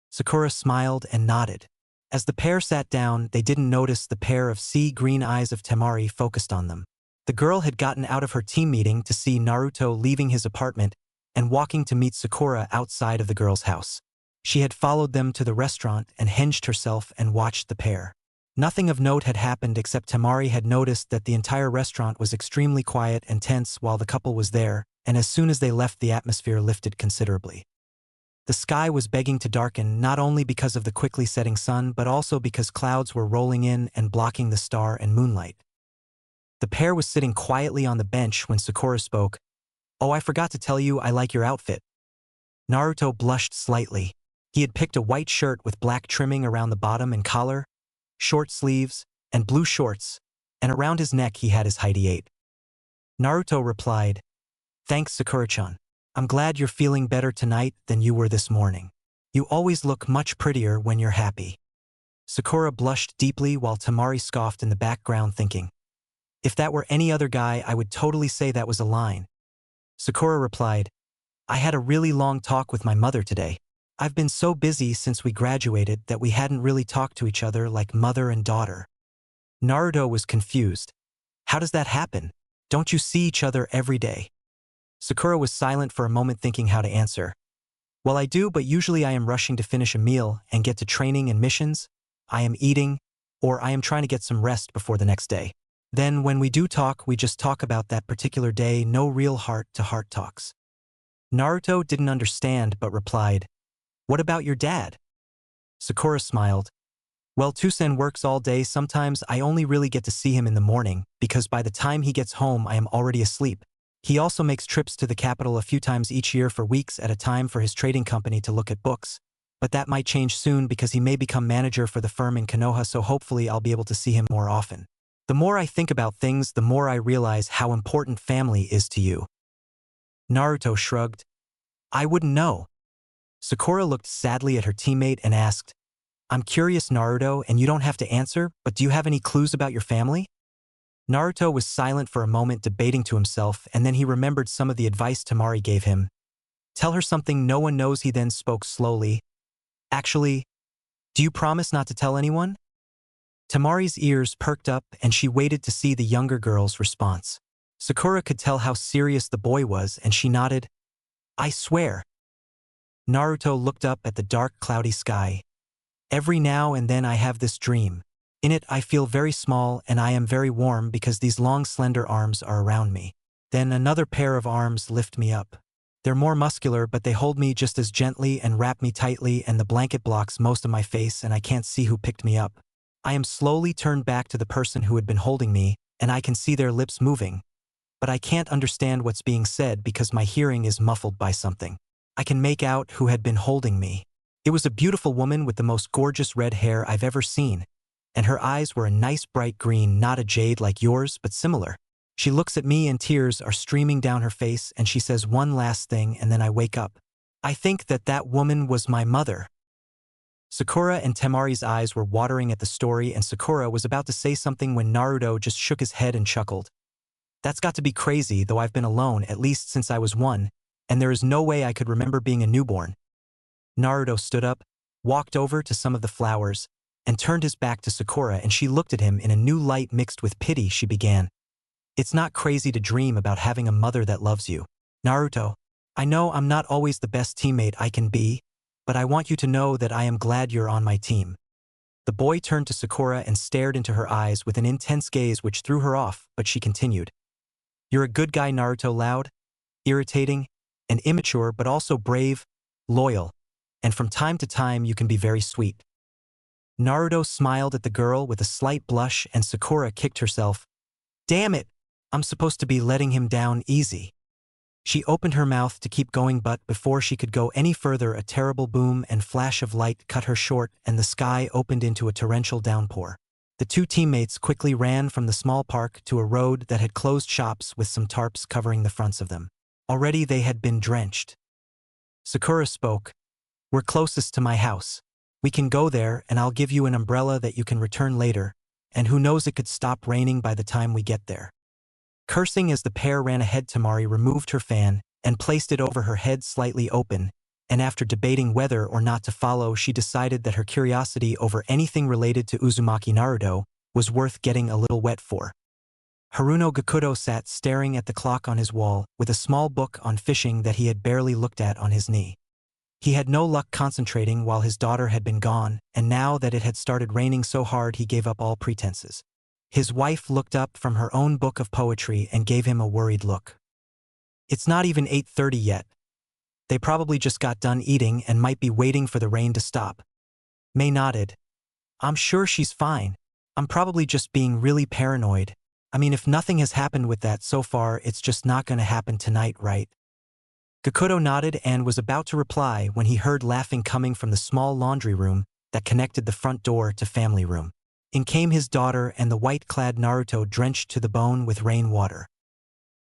Sakura smiled and nodded. As the pair sat down, they didn't notice the pair of sea-green eyes of Temari focused on them. The girl had gotten out of her team meeting to see Naruto leaving his apartment and walking to meet Sakura outside of the girl's house. She had followed them to the restaurant and hinged herself and watched the pair. Nothing of note had happened except Temari had noticed that the entire restaurant was extremely quiet and tense while the couple was there, and as soon as they left, the atmosphere lifted considerably. The sky was begging to darken, not only because of the quickly setting sun but also because clouds were rolling in and blocking the star and moonlight. The pair was sitting quietly on the bench when Sakura spoke. "Oh, I forgot to tell you, I like your outfit." Naruto blushed slightly. He had picked a white shirt with black trimming around the bottom and collar, short sleeves, and blue shorts, and around his neck he had his height 8. Naruto replied, "Thanks, Sakura-chan. I'm glad you're feeling better tonight than you were this morning. You always look much prettier when you're happy." Sakura blushed deeply while Temari scoffed in the background thinking, "If that were any other guy, I would totally say that was a line." Sakura replied, "I had a really long talk with my mother today. I've been so busy since we graduated that we hadn't really talked to each other like mother and daughter." Naruto was confused. "How does that happen? Don't you see each other every day?" Sakura was silent for a moment thinking how to answer. "Well, I do, but usually I am rushing to finish a meal and get to training and missions. I am eating, or I am trying to get some rest before the next day. Then when we do talk, we just talk about that particular day, no real heart-to-heart talks." Naruto didn't understand but replied, "What about your dad?" Sakura smiled. "Well, Tusen works all day. Sometimes I only really get to see him in the morning because by the time he gets home I am already asleep. He also makes trips to the capital a few times each year for weeks at a time for his trading company to look at books. But that might change soon because he may become manager for the firm in Konoha, so hopefully I'll be able to see him more often. The more I think about things, the more I realize how important family is to you." Naruto shrugged. "I wouldn't know." Sakura looked sadly at her teammate and asked, "I'm curious, Naruto, and you don't have to answer, but do you have any clues about your family?" Naruto was silent for a moment, debating to himself, and then he remembered some of the advice Temari gave him. "Tell her something no one knows." He then spoke slowly. "Actually, do you promise not to tell anyone?" Temari's ears perked up and she waited to see the younger girl's response. Sakura could tell how serious the boy was and she nodded. "I swear." Naruto looked up at the dark, cloudy sky. "Every now and then I have this dream. In it I feel very small and I am very warm because these long slender arms are around me. Then another pair of arms lift me up. They're more muscular but they hold me just as gently and wrap me tightly, and the blanket blocks most of my face and I can't see who picked me up. I am slowly turned back to the person who had been holding me and I can see their lips moving. But I can't understand what's being said because my hearing is muffled by something. I can make out who had been holding me. It was a beautiful woman with the most gorgeous red hair I've ever seen. And her eyes were a nice bright green, not a jade like yours, but similar. She looks at me and tears are streaming down her face and she says one last thing and then I wake up. I think that that woman was my mother." Sakura and Temari's eyes were watering at the story, and Sakura was about to say something when Naruto just shook his head and chuckled. "That's got to be crazy, though I've been alone at least since I was 1, and there is no way I could remember being a newborn." Naruto stood up, walked over to some of the flowers, and turned his back to Sakura, and she looked at him in a new light mixed with pity. She began, "It's not crazy to dream about having a mother that loves you. Naruto, I know I'm not always the best teammate I can be, but I want you to know that I am glad you're on my team." The boy turned to Sakura and stared into her eyes with an intense gaze which threw her off, but she continued, "You're a good guy." Naruto loud, irritating, and immature but also brave, loyal, and from time to time you can be very sweet. Naruto smiled at the girl with a slight blush and Sakura kicked herself. Damn it! I'm supposed to be letting him down easy. She opened her mouth to keep going but before she could go any further a terrible boom and flash of light cut her short and the sky opened into a torrential downpour. The two teammates quickly ran from the small park to a road that had closed shops with some tarps covering the fronts of them. Already they had been drenched. Sakura spoke. We're closest to my house. We can go there and I'll give you an umbrella that you can return later, and who knows it could stop raining by the time we get there. Cursing as the pair ran ahead, Temari removed her fan and placed it over her head slightly open, and after debating whether or not to follow, she decided that her curiosity over anything related to Uzumaki Naruto was worth getting a little wet for. Haruno Gakuto sat staring at the clock on his wall with a small book on fishing that he had barely looked at on his knee. He had no luck concentrating while his daughter had been gone, and now that it had started raining so hard he gave up all pretenses. His wife looked up from her own book of poetry and gave him a worried look. It's not even 8:30 yet. They probably just got done eating and might be waiting for the rain to stop. May nodded. I'm sure she's fine. I'm probably just being really paranoid. I mean, if nothing has happened with that so far, it's just not gonna happen tonight, right? Gakuto nodded and was about to reply when he heard laughing coming from the small laundry room that connected the front door to family room. In came his daughter and the white-clad Naruto drenched to the bone with rainwater.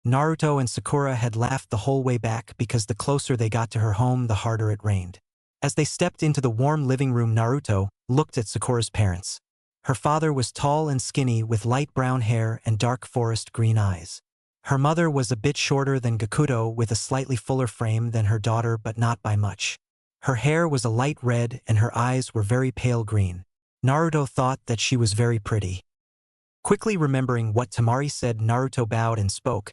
Naruto and Sakura had laughed the whole way back because the closer they got to her home, the harder it rained. As they stepped into the warm living room, Naruto looked at Sakura's parents. Her father was tall and skinny with light brown hair and dark forest green eyes. Her mother was a bit shorter than Gakuto with a slightly fuller frame than her daughter but not by much. Her hair was a light red and her eyes were very pale green. Naruto thought that she was very pretty. Quickly remembering what Temari said, Naruto bowed and spoke.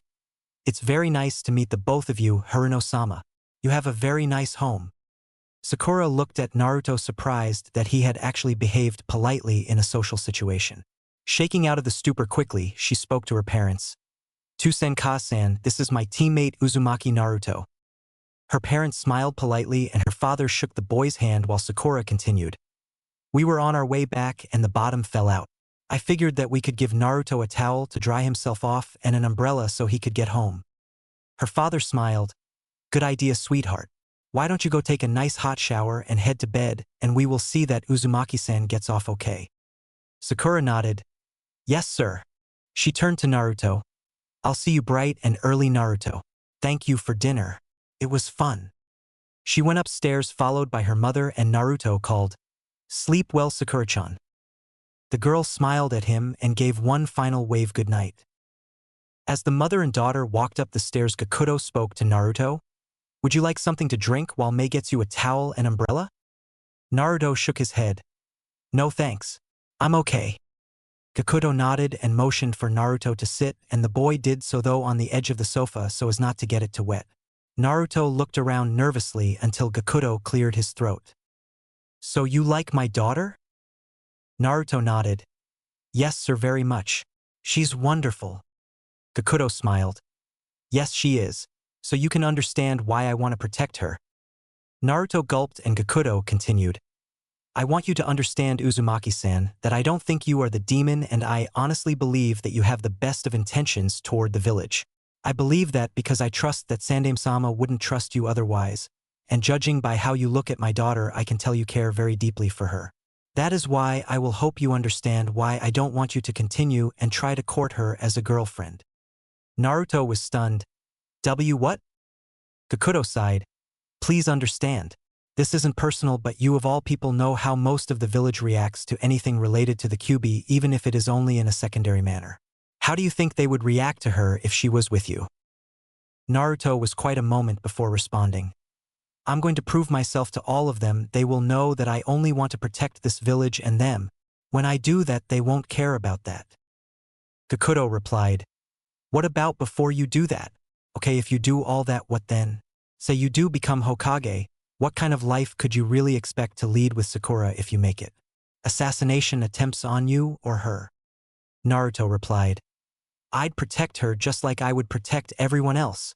It's very nice to meet the both of you, Haruno-sama. You have a very nice home. Sakura looked at Naruto surprised that he had actually behaved politely in a social situation. Shaking out of the stupor quickly, she spoke to her parents. Tusen-ka-san, this is my teammate Uzumaki Naruto. Her parents smiled politely and her father shook the boy's hand while Sakura continued. We were on our way back and the bottom fell out. I figured that we could give Naruto a towel to dry himself off and an umbrella so he could get home. Her father smiled. Good idea, sweetheart. Why don't you go take a nice hot shower and head to bed, and we will see that Uzumaki-san gets off okay. Sakura nodded. Yes, sir. She turned to Naruto. I'll see you bright and early, Naruto. Thank you for dinner. It was fun. She went upstairs followed by her mother and Naruto called, Sleep well, Sakura-chan. The girl smiled at him and gave one final wave goodnight. As the mother and daughter walked up the stairs, Gakuto spoke to Naruto. Would you like something to drink while Mei gets you a towel and umbrella? Naruto shook his head. No thanks. I'm okay. Gakuto nodded and motioned for Naruto to sit, and the boy did so though on the edge of the sofa so as not to get it too wet. Naruto looked around nervously until Gakuto cleared his throat. So you like my daughter? Naruto nodded. Yes, sir, very much. She's wonderful. Gakuto smiled. Yes, she is. So you can understand why I want to protect her. Naruto gulped and Gakuto continued. I want you to understand, Uzumaki-san, that I don't think you are the demon and I honestly believe that you have the best of intentions toward the village. I believe that because I trust that Sandaime-sama wouldn't trust you otherwise, and judging by how you look at my daughter, I can tell you care very deeply for her. That is why I will hope you understand why I don't want you to continue and try to court her as a girlfriend. Naruto was stunned. What? Gakuto sighed. Please understand. This isn't personal, but you of all people know how most of the village reacts to anything related to the Kyuubi, even if it is only in a secondary manner. How do you think they would react to her if she was with you? Naruto was quite a moment before responding. I'm going to prove myself to all of them. They will know that I only want to protect this village and them. When I do that, they won't care about that. Gakuto replied. What about before you do that? Okay, if you do all that, what then? Say you do become Hokage, what kind of life could you really expect to lead with Sakura if you make it? Assassination attempts on you or her? Naruto replied. I'd protect her just like I would protect everyone else.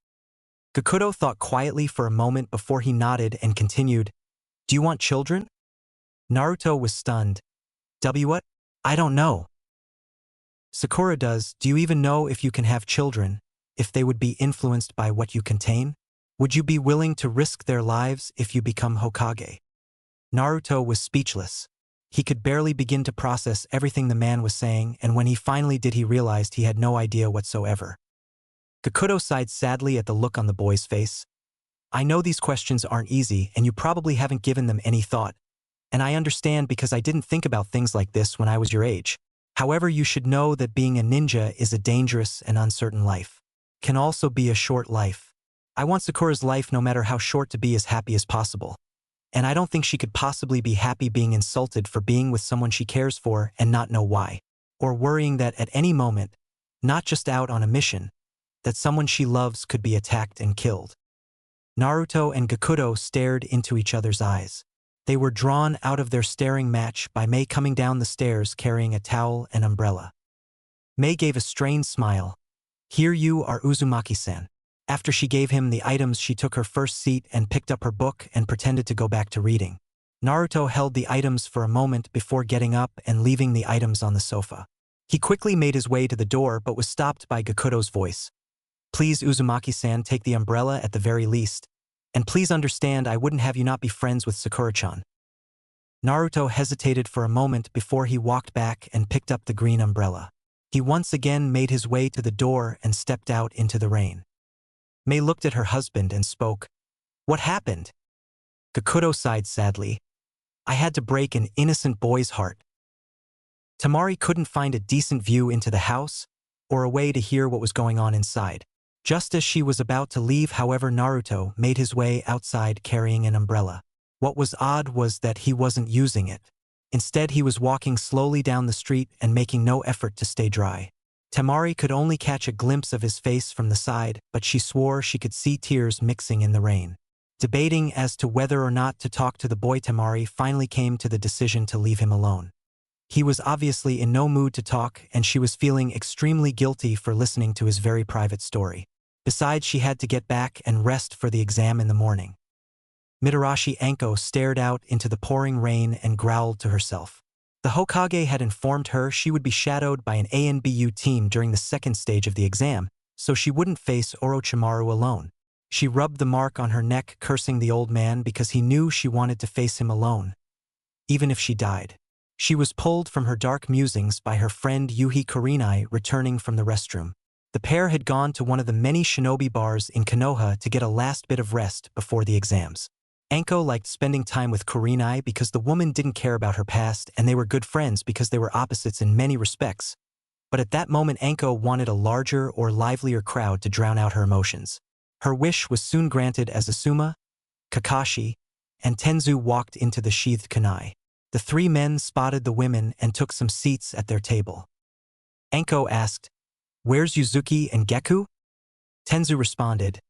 Gakuto thought quietly for a moment before he nodded and continued, "Do you want children?" Naruto was stunned. What? I don't know. Sakura does. Do you even know if you can have children, if they would be influenced by what you contain? Would you be willing to risk their lives if you become Hokage? Naruto was speechless. He could barely begin to process everything the man was saying, and when he finally did, he realized he had no idea whatsoever. Gakuto sighed sadly at the look on the boy's face. I know these questions aren't easy, and you probably haven't given them any thought. And I understand because I didn't think about things like this when I was your age. However, you should know that being a ninja is a dangerous and uncertain life. Can also be a short life. I want Sakura's life, no matter how short, to be as happy as possible. And I don't think she could possibly be happy being insulted for being with someone she cares for and not know why. Or worrying that at any moment, not just out on a mission, that someone she loves could be attacked and killed. Naruto and Gakuto stared into each other's eyes. They were drawn out of their staring match by Mei coming down the stairs carrying a towel and umbrella. Mei gave a strained smile. Here you are, Uzumaki-san. After she gave him the items, she took her first seat and picked up her book and pretended to go back to reading. Naruto held the items for a moment before getting up and leaving the items on the sofa. He quickly made his way to the door but was stopped by Gakuto's voice. Please, Uzumaki-san, take the umbrella at the very least. And please understand, I wouldn't have you not be friends with Sakura-chan. Naruto hesitated for a moment before he walked back and picked up the green umbrella. He once again made his way to the door and stepped out into the rain. Mei looked at her husband and spoke. What happened? Gakuto sighed sadly. I had to break an innocent boy's heart. Tamari couldn't find a decent view into the house or a way to hear what was going on inside. Just as she was about to leave, however, Naruto made his way outside carrying an umbrella. What was odd was that he wasn't using it. Instead, he was walking slowly down the street and making no effort to stay dry. Tamari could only catch a glimpse of his face from the side, but she swore she could see tears mixing in the rain. Debating as to whether or not to talk to the boy, Tamari finally came to the decision to leave him alone. He was obviously in no mood to talk, and she was feeling extremely guilty for listening to his very private story. Besides, she had to get back and rest for the exam in the morning. Mitarashi Anko stared out into the pouring rain and growled to herself. The Hokage had informed her she would be shadowed by an ANBU team during the second stage of the exam, so she wouldn't face Orochimaru alone. She rubbed the mark on her neck, cursing the old man because he knew she wanted to face him alone, even if she died. She was pulled from her dark musings by her friend Yuhi Kurenai returning from the restroom. The pair had gone to one of the many shinobi bars in Konoha to get a last bit of rest before the exams. Anko liked spending time with Kurenai because the woman didn't care about her past, and they were good friends because they were opposites in many respects. But at that moment, Anko wanted a larger or livelier crowd to drown out her emotions. Her wish was soon granted as Asuma, Kakashi, and Tenzu walked into the sheathed kunai. The three men spotted the women and took some seats at their table. Anko asked, "Where's Yuzuki and Geku?" Tenzu responded,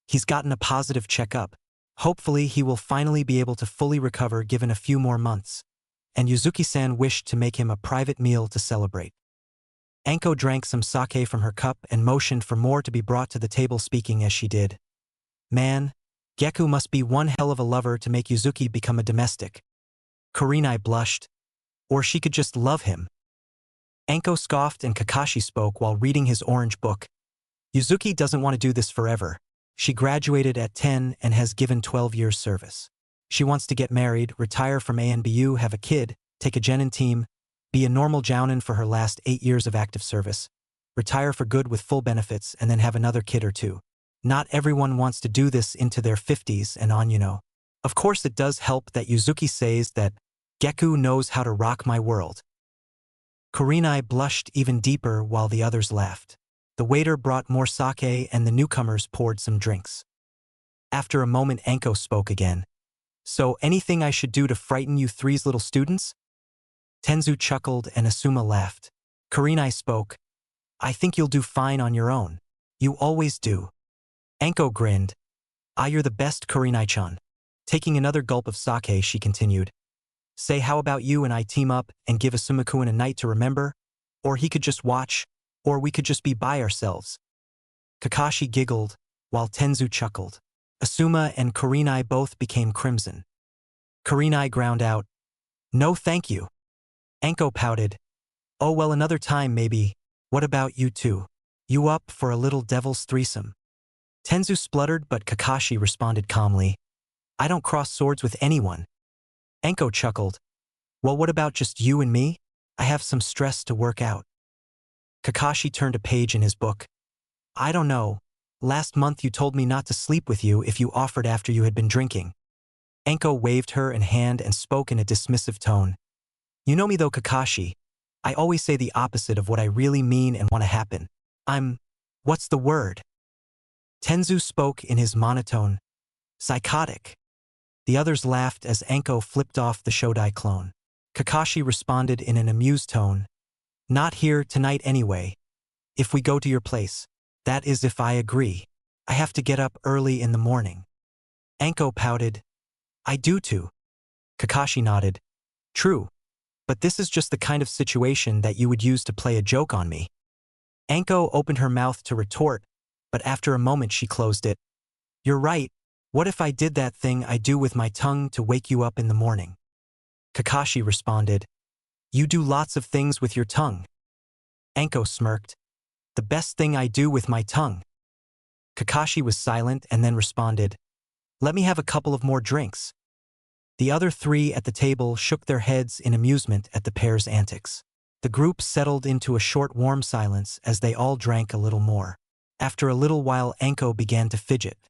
"He's gotten a positive checkup. Hopefully he will finally be able to fully recover given a few more months." And Yuzuki-san wished to make him a private meal to celebrate. Anko drank some sake from her cup and motioned for more to be brought to the table, speaking as she did. Man, Geku must be one hell of a lover to make Yuzuki become a domestic. Kurenai blushed. Or she could just love him. Anko scoffed and Kakashi spoke while reading his orange book. Yuzuki doesn't want to do this forever. She graduated at 10 and has given 12 years service. She wants to get married, retire from ANBU, have a kid, take a genin team, be a normal jounin for her last 8 years of active service, retire for good with full benefits, and then have another kid or two. Not everyone wants to do this into their 50s and on, you know. Of course it does help that Yuzuki says that Geku knows how to rock my world. Kurenai blushed even deeper while the others laughed. The waiter brought more sake and the newcomers poured some drinks. After a moment, Anko spoke again. So, anything I should do to frighten you three's little students? Tenzu chuckled and Asuma laughed. Kurenai spoke. I think you'll do fine on your own. You always do. Anko grinned. Ah, you're the best, Kurenai-chan. Taking another gulp of sake, she continued. Say, how about you and I team up and give Asuma-kun a night to remember? Or he could just watch, or we could just be by ourselves. Kakashi giggled. while Tenzu chuckled. Asuma and Kurenai both became crimson. Kurenai ground out, "No thank you." Anko pouted, "Oh well, another time maybe. What about you two? You up for a little devil's threesome?" Tenzu spluttered, but Kakashi responded calmly, "I don't cross swords with anyone." Anko chuckled, "Well, what about just you and me? I have some stress to work out." Kakashi turned a page in his book. "I don't know. Last month you told me not to sleep with you if you offered after you had been drinking." Anko waved her in hand and spoke in a dismissive tone. "You know me though, Kakashi. I always say the opposite of what I really mean and want to happen. What's the word?" Tenzu spoke in his monotone, "Psychotic." The others laughed as Anko flipped off the Shodai clone. Kakashi responded in an amused tone, "Not here tonight anyway. If we go to your place. That is if I agree. I have to get up early in the morning." Anko pouted, "I do too." Kakashi nodded, "True. But this is just the kind of situation that you would use to play a joke on me." Anko opened her mouth to retort, but after a moment she closed it. "You're right. What if I did that thing I do with my tongue to wake you up in the morning?" Kakashi responded, "You do lots of things with your tongue." Anko smirked, "The best thing I do with my tongue." Kakashi was silent and then responded, "Let me have a couple of more drinks." The other three at the table shook their heads in amusement at the pair's antics. The group settled into a short warm silence as they all drank a little more. After a little while Anko began to fidget.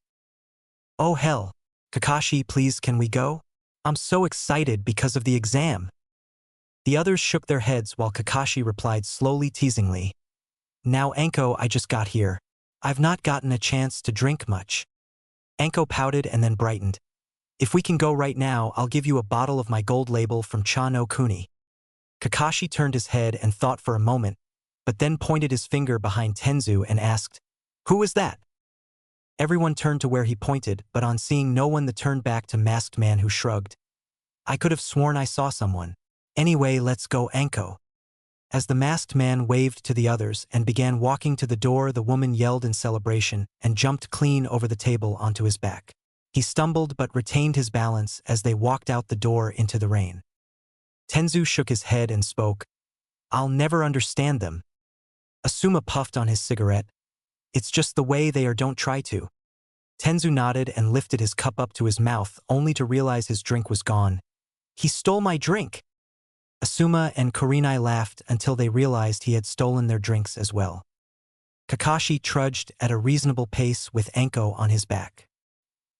"Oh hell, Kakashi, please can we go? I'm so excited because of the exam." The others shook their heads while Kakashi replied slowly teasingly, "Now Anko, I just got here. I've not gotten a chance to drink much." Anko pouted and then brightened. "If we can go right now, I'll give you a bottle of my gold label from Cha no Kuni." Kakashi turned his head and thought for a moment, but then pointed his finger behind Tenzu and asked, "Who is that?" Everyone turned to where he pointed, but on seeing no one they turned back to Masked Man, who shrugged. "I could have sworn I saw someone. Anyway, let's go, Anko." As the Masked Man waved to the others and began walking to the door, the woman yelled in celebration and jumped clean over the table onto his back. He stumbled but retained his balance as they walked out the door into the rain. Tenzu shook his head and spoke, "I'll never understand them." Asuma puffed on his cigarette. "It's just the way they are, don't try to." Tenzu nodded and lifted his cup up to his mouth only to realize his drink was gone. "He stole my drink!" Asuma and Kurenai laughed until they realized he had stolen their drinks as well. Kakashi trudged at a reasonable pace with Anko on his back.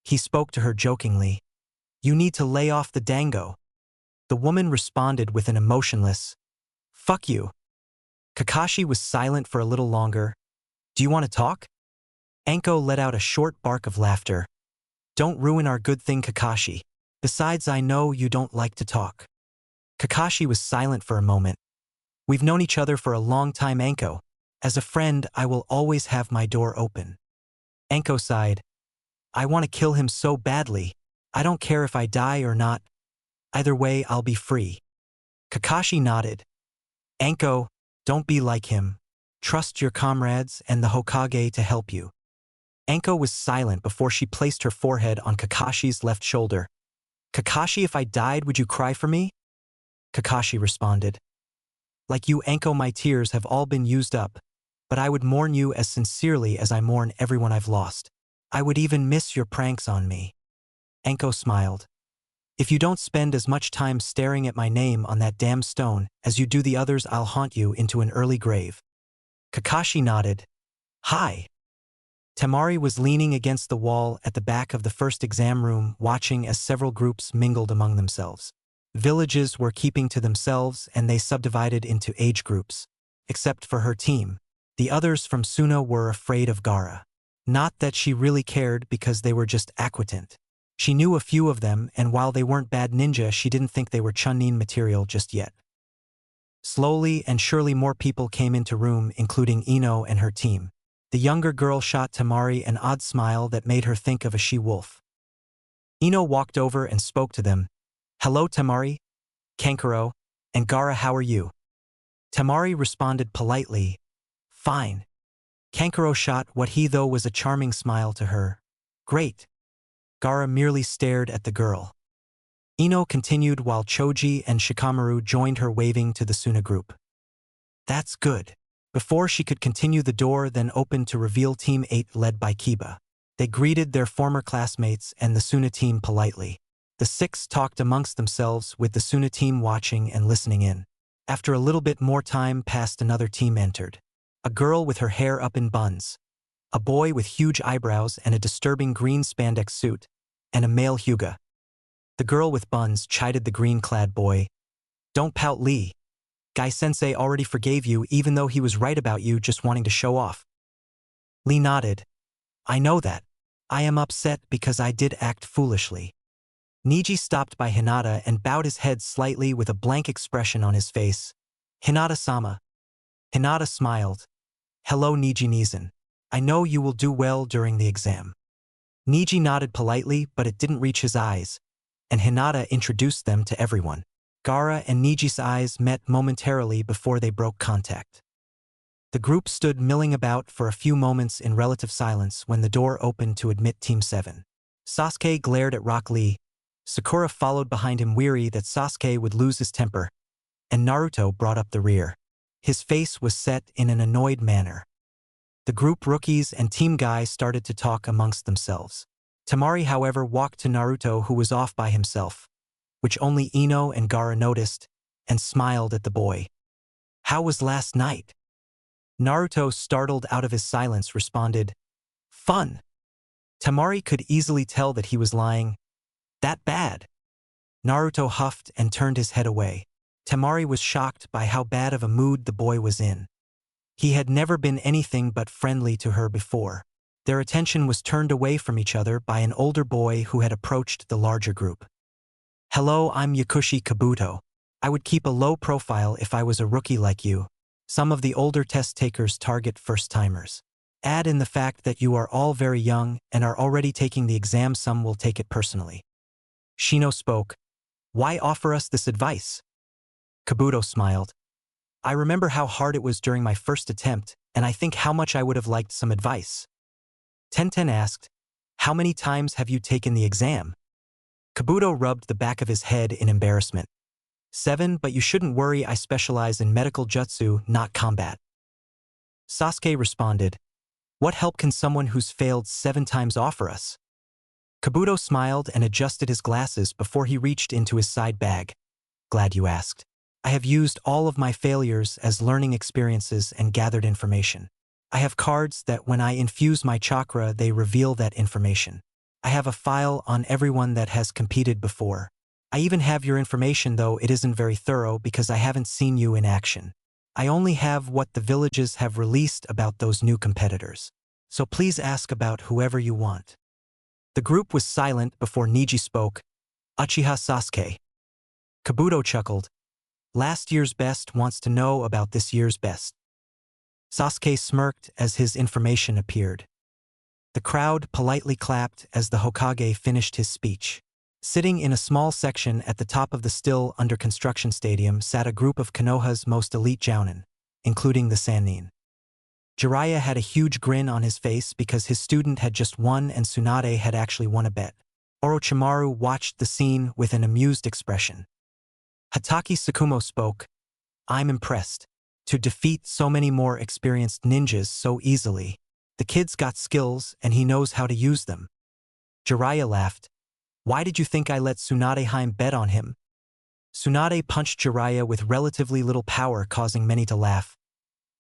He spoke to her jokingly, "You need to lay off the dango." The woman responded with an emotionless, "Fuck you." Kakashi was silent for a little longer. "Do you want to talk?" Anko let out a short bark of laughter. "Don't ruin our good thing, Kakashi. Besides, I know you don't like to talk." Kakashi was silent for a moment. "We've known each other for a long time, Anko. As a friend, I will always have my door open." Anko sighed. "I want to kill him so badly. I don't care if I die or not. Either way, I'll be free." Kakashi nodded. "Anko, don't be like him. Trust your comrades and the Hokage to help you." Anko was silent before she placed her forehead on Kakashi's left shoulder. "Kakashi, if I died, would you cry for me?" Kakashi responded, "Like you, Anko, my tears have all been used up, but I would mourn you as sincerely as I mourn everyone I've lost. I would even miss your pranks on me." Anko smiled. "If you don't spend as much time staring at my name on that damn stone as you do the others, I'll haunt you into an early grave." Kakashi nodded. "Hi." Temari was leaning against the wall at the back of the first exam room, watching as several groups mingled among themselves. Villages were keeping to themselves and they subdivided into age groups. Except for her team. The others from Suno were afraid of Gaara. Not that she really cared, because they were just acquaintant. She knew a few of them, and while they weren't bad ninja, she didn't think they were Chunin material just yet. Slowly and surely more people came into room, including Ino and her team. The younger girl shot Temari an odd smile that made her think of a she-wolf. Ino walked over and spoke to them. "Hello, Temari, Kankuro, and Gaara, how are you?" Temari responded politely, "Fine." Kankuro shot what he thought was a charming smile to her. Great. Gaara merely stared at the girl. Ino continued while Choji and Shikamaru joined her waving to the Suna group. That's good. Before she could continue, the door then opened to reveal Team 8 led by Kiba. They greeted their former classmates and the Suna team politely. The six talked amongst themselves with the Suna team watching and listening in. After a little bit more time passed, another team entered. A girl with her hair up in buns, a boy with huge eyebrows and a disturbing green spandex suit, and a male Hyuga. The girl with buns chided the green-clad boy. Don't pout, Lee. Guy-sensei already forgave you even though he was right about you just wanting to show off. Lee nodded. I know that. I am upset because I did act foolishly. Niji stopped by Hinata and bowed his head slightly with a blank expression on his face. Hinata-sama. Hinata smiled. Hello, Niji-Nizan. I know you will do well during the exam. Niji nodded politely, but it didn't reach his eyes, and Hinata introduced them to everyone. Gaara and Niji's eyes met momentarily before they broke contact. The group stood milling about for a few moments in relative silence when the door opened to admit Team 7. Sasuke glared at Rock Lee. Sakura followed behind him, weary that Sasuke would lose his temper, and Naruto brought up the rear. His face was set in an annoyed manner. The group rookies and Team Guy started to talk amongst themselves. Temari, however, walked to Naruto, who was off by himself, which only Ino and Gaara noticed, and smiled at the boy. How was last night? Naruto, startled out of his silence, responded, Fun. Temari could easily tell that he was lying. That bad? Naruto huffed and turned his head away. Temari was shocked by how bad of a mood the boy was in. He had never been anything but friendly to her before. Their attention was turned away from each other by an older boy who had approached the larger group. Hello, I'm Yakushi Kabuto. I would keep a low profile if I was a rookie like you. Some of the older test takers target first-timers. Add in the fact that you are all very young and are already taking the exam, some will take it personally. Shino spoke. Why offer us this advice? Kabuto smiled. I remember how hard it was during my first attempt, and I think how much I would have liked some advice. Tenten asked, How many times have you taken the exam? Kabuto rubbed the back of his head in embarrassment. 7, but you shouldn't worry, I specialize in medical jutsu, not combat. Sasuke responded, What help can someone who's failed 7 times offer us? Kabuto smiled and adjusted his glasses before he reached into his side bag. Glad you asked. I have used all of my failures as learning experiences and gathered information. I have cards that when I infuse my chakra, they reveal that information. I have a file on everyone that has competed before. I even have your information, though it isn't very thorough because I haven't seen you in action. I only have what the villages have released about those new competitors. So please ask about whoever you want. The group was silent before Niji spoke. Uchiha Sasuke. Kabuto chuckled. Last year's best wants to know about this year's best. Sasuke smirked as his information appeared. The crowd politely clapped as the Hokage finished his speech. Sitting in a small section at the top of the still under construction stadium sat a group of Konoha's most elite jounin, including the Sannin. Jiraiya had a huge grin on his face because his student had just won and Tsunade had actually won a bet. Orochimaru watched the scene with an amused expression. Hatake Tsukumo spoke. I'm impressed. To defeat so many more experienced ninjas so easily. The kid's got skills and he knows how to use them. Jiraiya laughed. Why did you think I let Tsunade bet on him? Tsunade punched Jiraiya with relatively little power, causing many to laugh.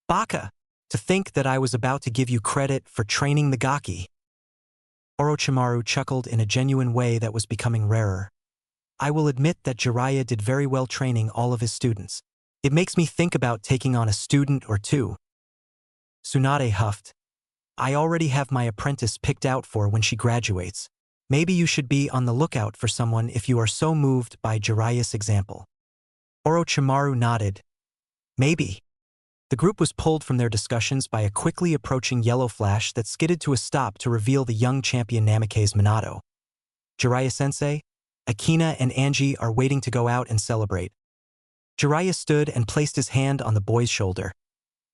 Baka! To think that I was about to give you credit for training the Gaki. Orochimaru chuckled in a genuine way that was becoming rarer. I will admit that Jiraiya did very well training all of his students. It makes me think about taking on a student or two. Tsunade huffed. I already have my apprentice picked out for when she graduates. Maybe you should be on the lookout for someone if you are so moved by Jiraiya's example. Orochimaru nodded. Maybe. The group was pulled from their discussions by a quickly approaching yellow flash that skidded to a stop to reveal the young champion Namikaze Minato. Jiraiya-sensei, Akina and Angie are waiting to go out and celebrate. Jiraiya stood and placed his hand on the boy's shoulder.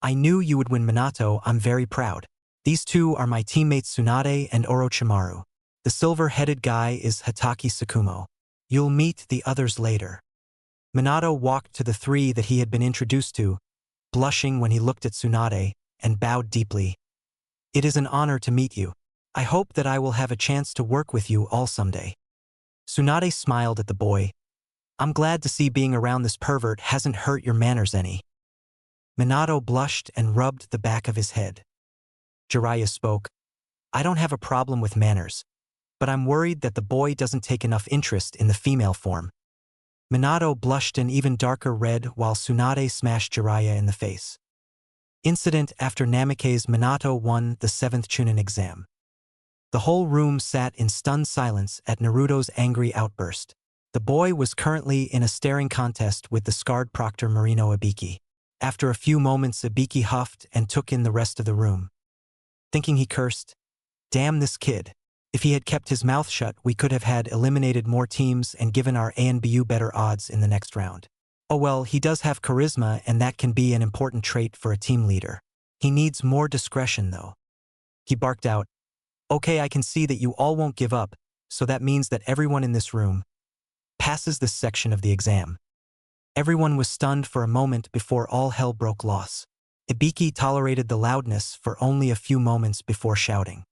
I knew you would win, Minato. I'm very proud. These two are my teammates Tsunade and Orochimaru. The silver-headed guy is Hatake Tsukumo. You'll meet the others later. Minato walked to the three that he had been introduced to, blushing when he looked at Tsunade, and bowed deeply. It is an honor to meet you. I hope that I will have a chance to work with you all someday. Tsunade smiled at the boy. I'm glad to see being around this pervert hasn't hurt your manners any. Minato blushed and rubbed the back of his head. Jiraiya spoke. I don't have a problem with manners, but I'm worried that the boy doesn't take enough interest in the female form. Minato blushed an even darker red while Tsunade smashed Jiraiya in the face. Incident after Namikaze, Minato won the 7th Chunin exam. The whole room sat in stunned silence at Naruto's angry outburst. The boy was currently in a staring contest with the scarred proctor Marino Ibiki. After a few moments, Ibiki huffed and took in the rest of the room. Thinking, he cursed, "Damn this kid. If he had kept his mouth shut, we could have had eliminated more teams and given our ANBU better odds in the next round. Oh well, he does have charisma, and that can be an important trait for a team leader. He needs more discretion though." He barked out, "Okay, I can see that you all won't give up, so that means that everyone in this room passes this section of the exam." Everyone was stunned for a moment before all hell broke loose. Ibiki tolerated the loudness for only a few moments before shouting,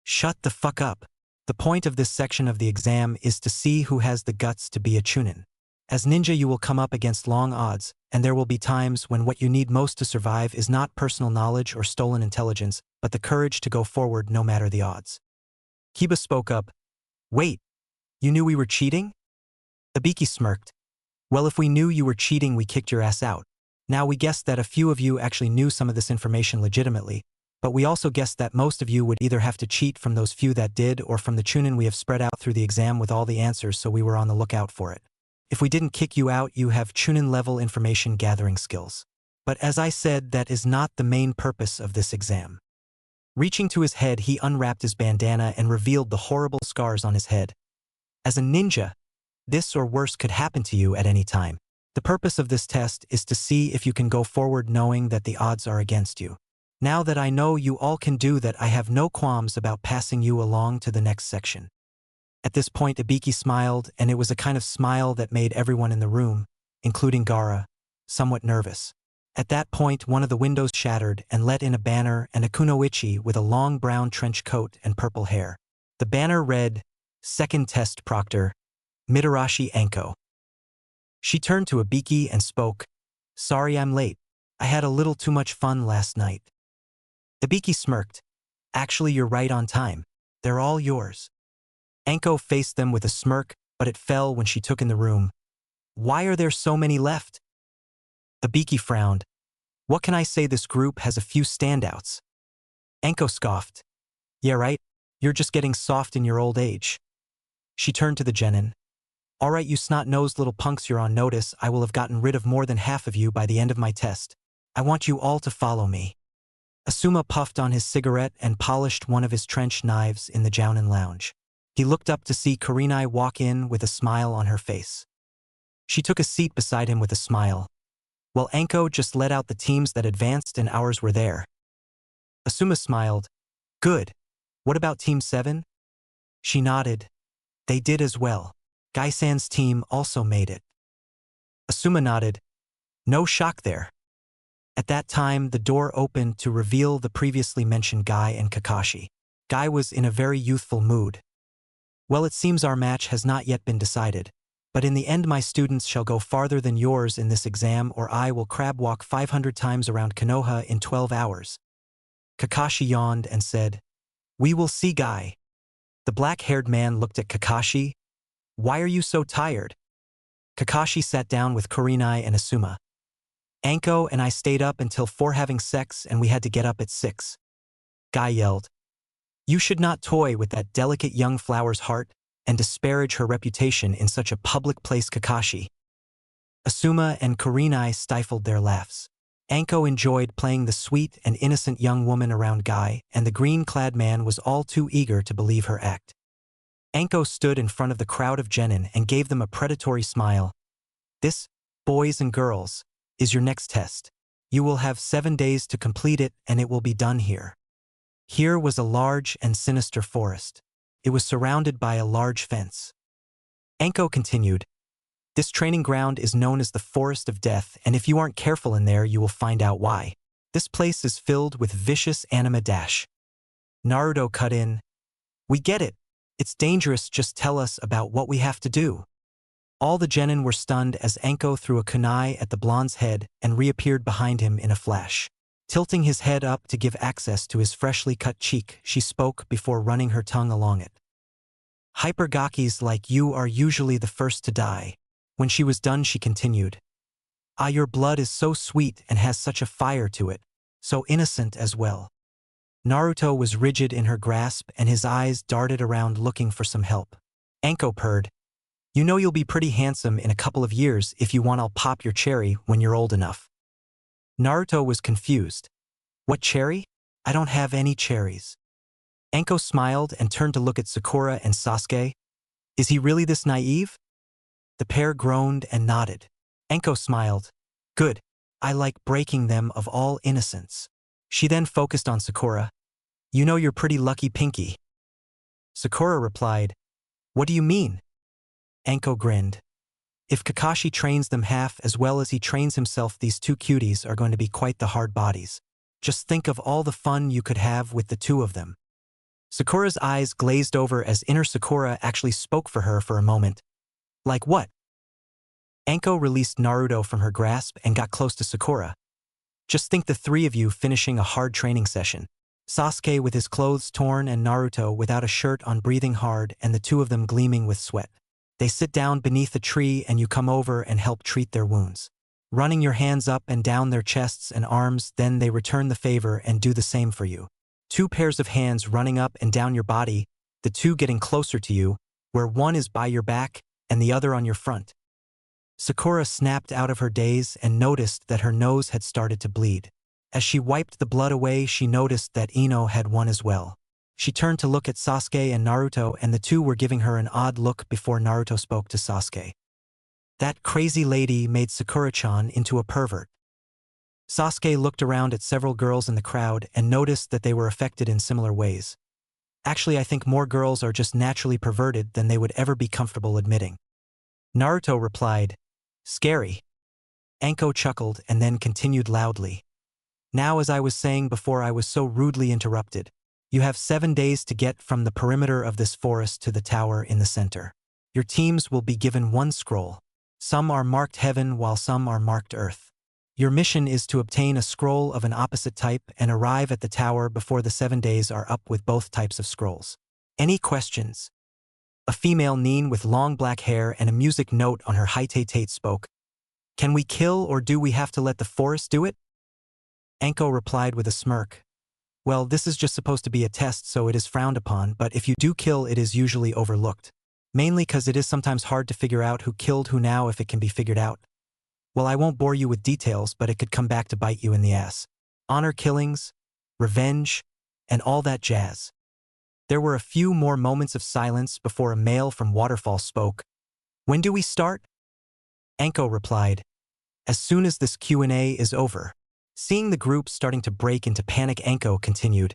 "Shut the fuck up. The point of this section of the exam is to see who has the guts to be a Chunin. As ninja, you will come up against long odds, and there will be times when what you need most to survive is not personal knowledge or stolen intelligence, but the courage to go forward no matter the odds." Kiba spoke up. "Wait, you knew we were cheating?" Ibiki smirked. "Well, if we knew you were cheating, we kicked your ass out. Now, we guessed that a few of you actually knew some of this information legitimately, but we also guessed that most of you would either have to cheat from those few that did or from the Chunin we have spread out through the exam with all the answers, so we were on the lookout for it. If we didn't kick you out, you have Chunin-level information gathering skills. But as I said, that is not the main purpose of this exam." Reaching to his head, he unwrapped his bandana and revealed the horrible scars on his head. "As a ninja, this or worse could happen to you at any time. The purpose of this test is to see if you can go forward knowing that the odds are against you. Now that I know you all can do that, I have no qualms about passing you along to the next section." At this point, Ibiki smiled, and it was a kind of smile that made everyone in the room, including Gaara, somewhat nervous. At that point, one of the windows shattered and let in a banner and a kunoichi with a long brown trench coat and purple hair. The banner read, "Second Test Proctor, Mitarashi Anko." She turned to Ibiki and spoke, "Sorry I'm late. I had a little too much fun last night." Ibiki smirked. "Actually, you're right on time. They're all yours." Anko faced them with a smirk, but it fell when she took in the room. "Why are there so many left?" Ibiki frowned. "What can I say, this group has a few standouts." Anko scoffed. "Yeah, right. You're just getting soft in your old age." She turned to the genin. "All right, you snot-nosed little punks, you're on notice. I will have gotten rid of more than half of you by the end of my test. I want you all to follow me." Asuma puffed on his cigarette and polished one of his trench knives in the Jounin lounge. He looked up to see Kurenai walk in with a smile on her face. She took a seat beside him with a smile. "Well, Anko just let out the teams that advanced and ours were there." Asuma smiled. "Good. What about Team 7? She nodded. "They did as well. Gai-san's team also made it." Asuma nodded. "No shock there." At that time, the door opened to reveal the previously mentioned Guy and Kakashi. Guy was in a very youthful mood. "Well, it seems our match has not yet been decided, but in the end my students shall go farther than yours in this exam, or I will crab walk 500 times around Konoha in 12 hours. Kakashi yawned and said, "We will see, Guy." The black-haired man looked at Kakashi. "Why are you so tired?" Kakashi sat down with Kurenai and Asuma. "Anko and I stayed up until 4 having sex, and we had to get up at 6. Guy yelled, "You should not toy with that delicate young flower's heart and disparage her reputation in such a public place, Kakashi." Asuma and Kurenai stifled their laughs. Anko enjoyed playing the sweet and innocent young woman around Guy, and the green-clad man was all too eager to believe her act. Anko stood in front of the crowd of genin and gave them a predatory smile. "This, boys and girls, is your next test. You will have 7 days to complete it and it will be done here. Here was a large and sinister forest. It was surrounded by a large fence. Anko continued, "This training ground is known as the Forest of Death, and if you aren't careful in there, you will find out why. This place is filled with vicious anima dash." Naruto cut in, "We get it. It's dangerous, just tell us about what we have to do." All the genin were stunned as Anko threw a kunai at the blonde's head and reappeared behind him in a flash. Tilting his head up to give access to his freshly cut cheek, she spoke before running her tongue along it. "Hypergakis like you are usually the first to die." When she was done, she continued, "Ah, your blood is so sweet and has such a fire to it, so innocent as well." Naruto was rigid in her grasp and his eyes darted around looking for some help. Anko purred, "You know you'll be pretty handsome in a couple of years. If you want, I'll pop your cherry when you're old enough." Naruto was confused. "What cherry? I don't have any cherries." Anko smiled and turned to look at Sakura and Sasuke. "Is he really this naive?" The pair groaned and nodded. Anko smiled. "Good. I like breaking them of all innocence." She then focused on Sakura. "You know you're pretty lucky, Pinky." Sakura replied, "What do you mean?" Anko grinned. "If Kakashi trains them half as well as he trains himself, these two cuties are going to be quite the hard bodies. Just think of all the fun you could have with the two of them." Sakura's eyes glazed over as inner Sakura actually spoke for her for a moment. "Like what?" Anko released Naruto from her grasp and got close to Sakura. "Just think the three of you finishing a hard training session. Sasuke with his clothes torn and Naruto without a shirt on breathing hard and the two of them gleaming with sweat. They sit down beneath a tree and you come over and help treat their wounds. Running your hands up and down their chests and arms, then they return the favor and do the same for you. Two pairs of hands running up and down your body, the two getting closer to you, where one is by your back and the other on your front." Sakura snapped out of her daze and noticed that her nose had started to bleed. As she wiped the blood away, she noticed that Ino had one as well. She turned to look at Sasuke and Naruto, and the two were giving her an odd look before Naruto spoke to Sasuke. "That crazy lady made Sakura-chan into a pervert." Sasuke looked around at several girls in the crowd and noticed that they were affected in similar ways. "Actually, I think more girls are just naturally perverted than they would ever be comfortable admitting." Naruto replied, "Scary." Anko chuckled and then continued loudly. "Now, as I was saying before I was so rudely interrupted, you have 7 days to get from the perimeter of this forest to the tower in the center. Your teams will be given one scroll. Some are marked heaven while some are marked earth. Your mission is to obtain a scroll of an opposite type and arrive at the tower before the 7 days are up with both types of scrolls. Any questions?" A female nin with long black hair and a music note on her high-tate spoke. "Can we kill or do we have to let the forest do it?" Anko replied with a smirk. "Well, this is just supposed to be a test, so it is frowned upon, but if you do kill, it is usually overlooked. Mainly because it is sometimes hard to figure out who killed who now if it can be figured out. Well, I won't bore you with details, but it could come back to bite you in the ass. Honor killings, revenge, and all that jazz." There were a few more moments of silence before a male from Waterfall spoke. "When do we start?" Anko replied, "As soon as this Q&A is over." Seeing the group starting to break into panic, Anko continued,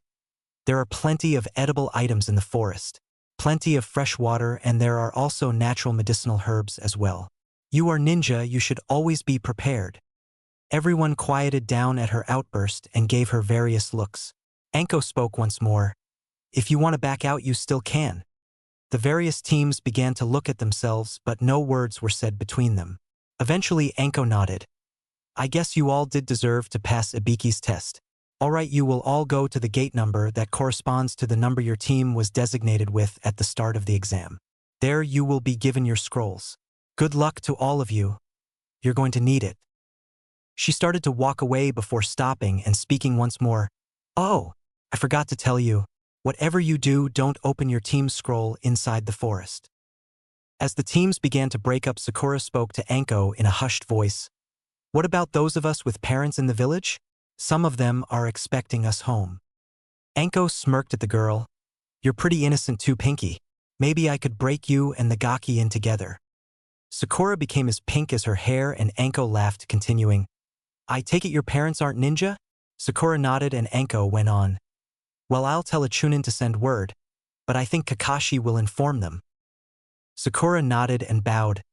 "There are plenty of edible items in the forest, plenty of fresh water, and there are also natural medicinal herbs as well. You are ninja, you should always be prepared." Everyone quieted down at her outburst and gave her various looks. Anko spoke once more. "If you want to back out, you still can." The various teams began to look at themselves, but no words were said between them. Eventually, Anko nodded. "I guess you all did deserve to pass Ibiki's test. All right, you will all go to the gate number that corresponds to the number your team was designated with at the start of the exam. There you will be given your scrolls. Good luck to all of you. You're going to need it." She started to walk away before stopping and speaking once more. "Oh, I forgot to tell you. Whatever you do, don't open your team's scroll inside the forest." As the teams began to break up, Sakura spoke to Anko in a hushed voice. "What about those of us with parents in the village? Some of them are expecting us home." Anko smirked at the girl. "You're pretty innocent too, Pinky. Maybe I could break you and the Gaki in together." Sakura became as pink as her hair and Anko laughed, continuing, I take it your parents aren't ninja? Sakura nodded and Anko went on. Well, I'll tell a Chunin to send word, but I think Kakashi will inform them. Sakura nodded and bowed.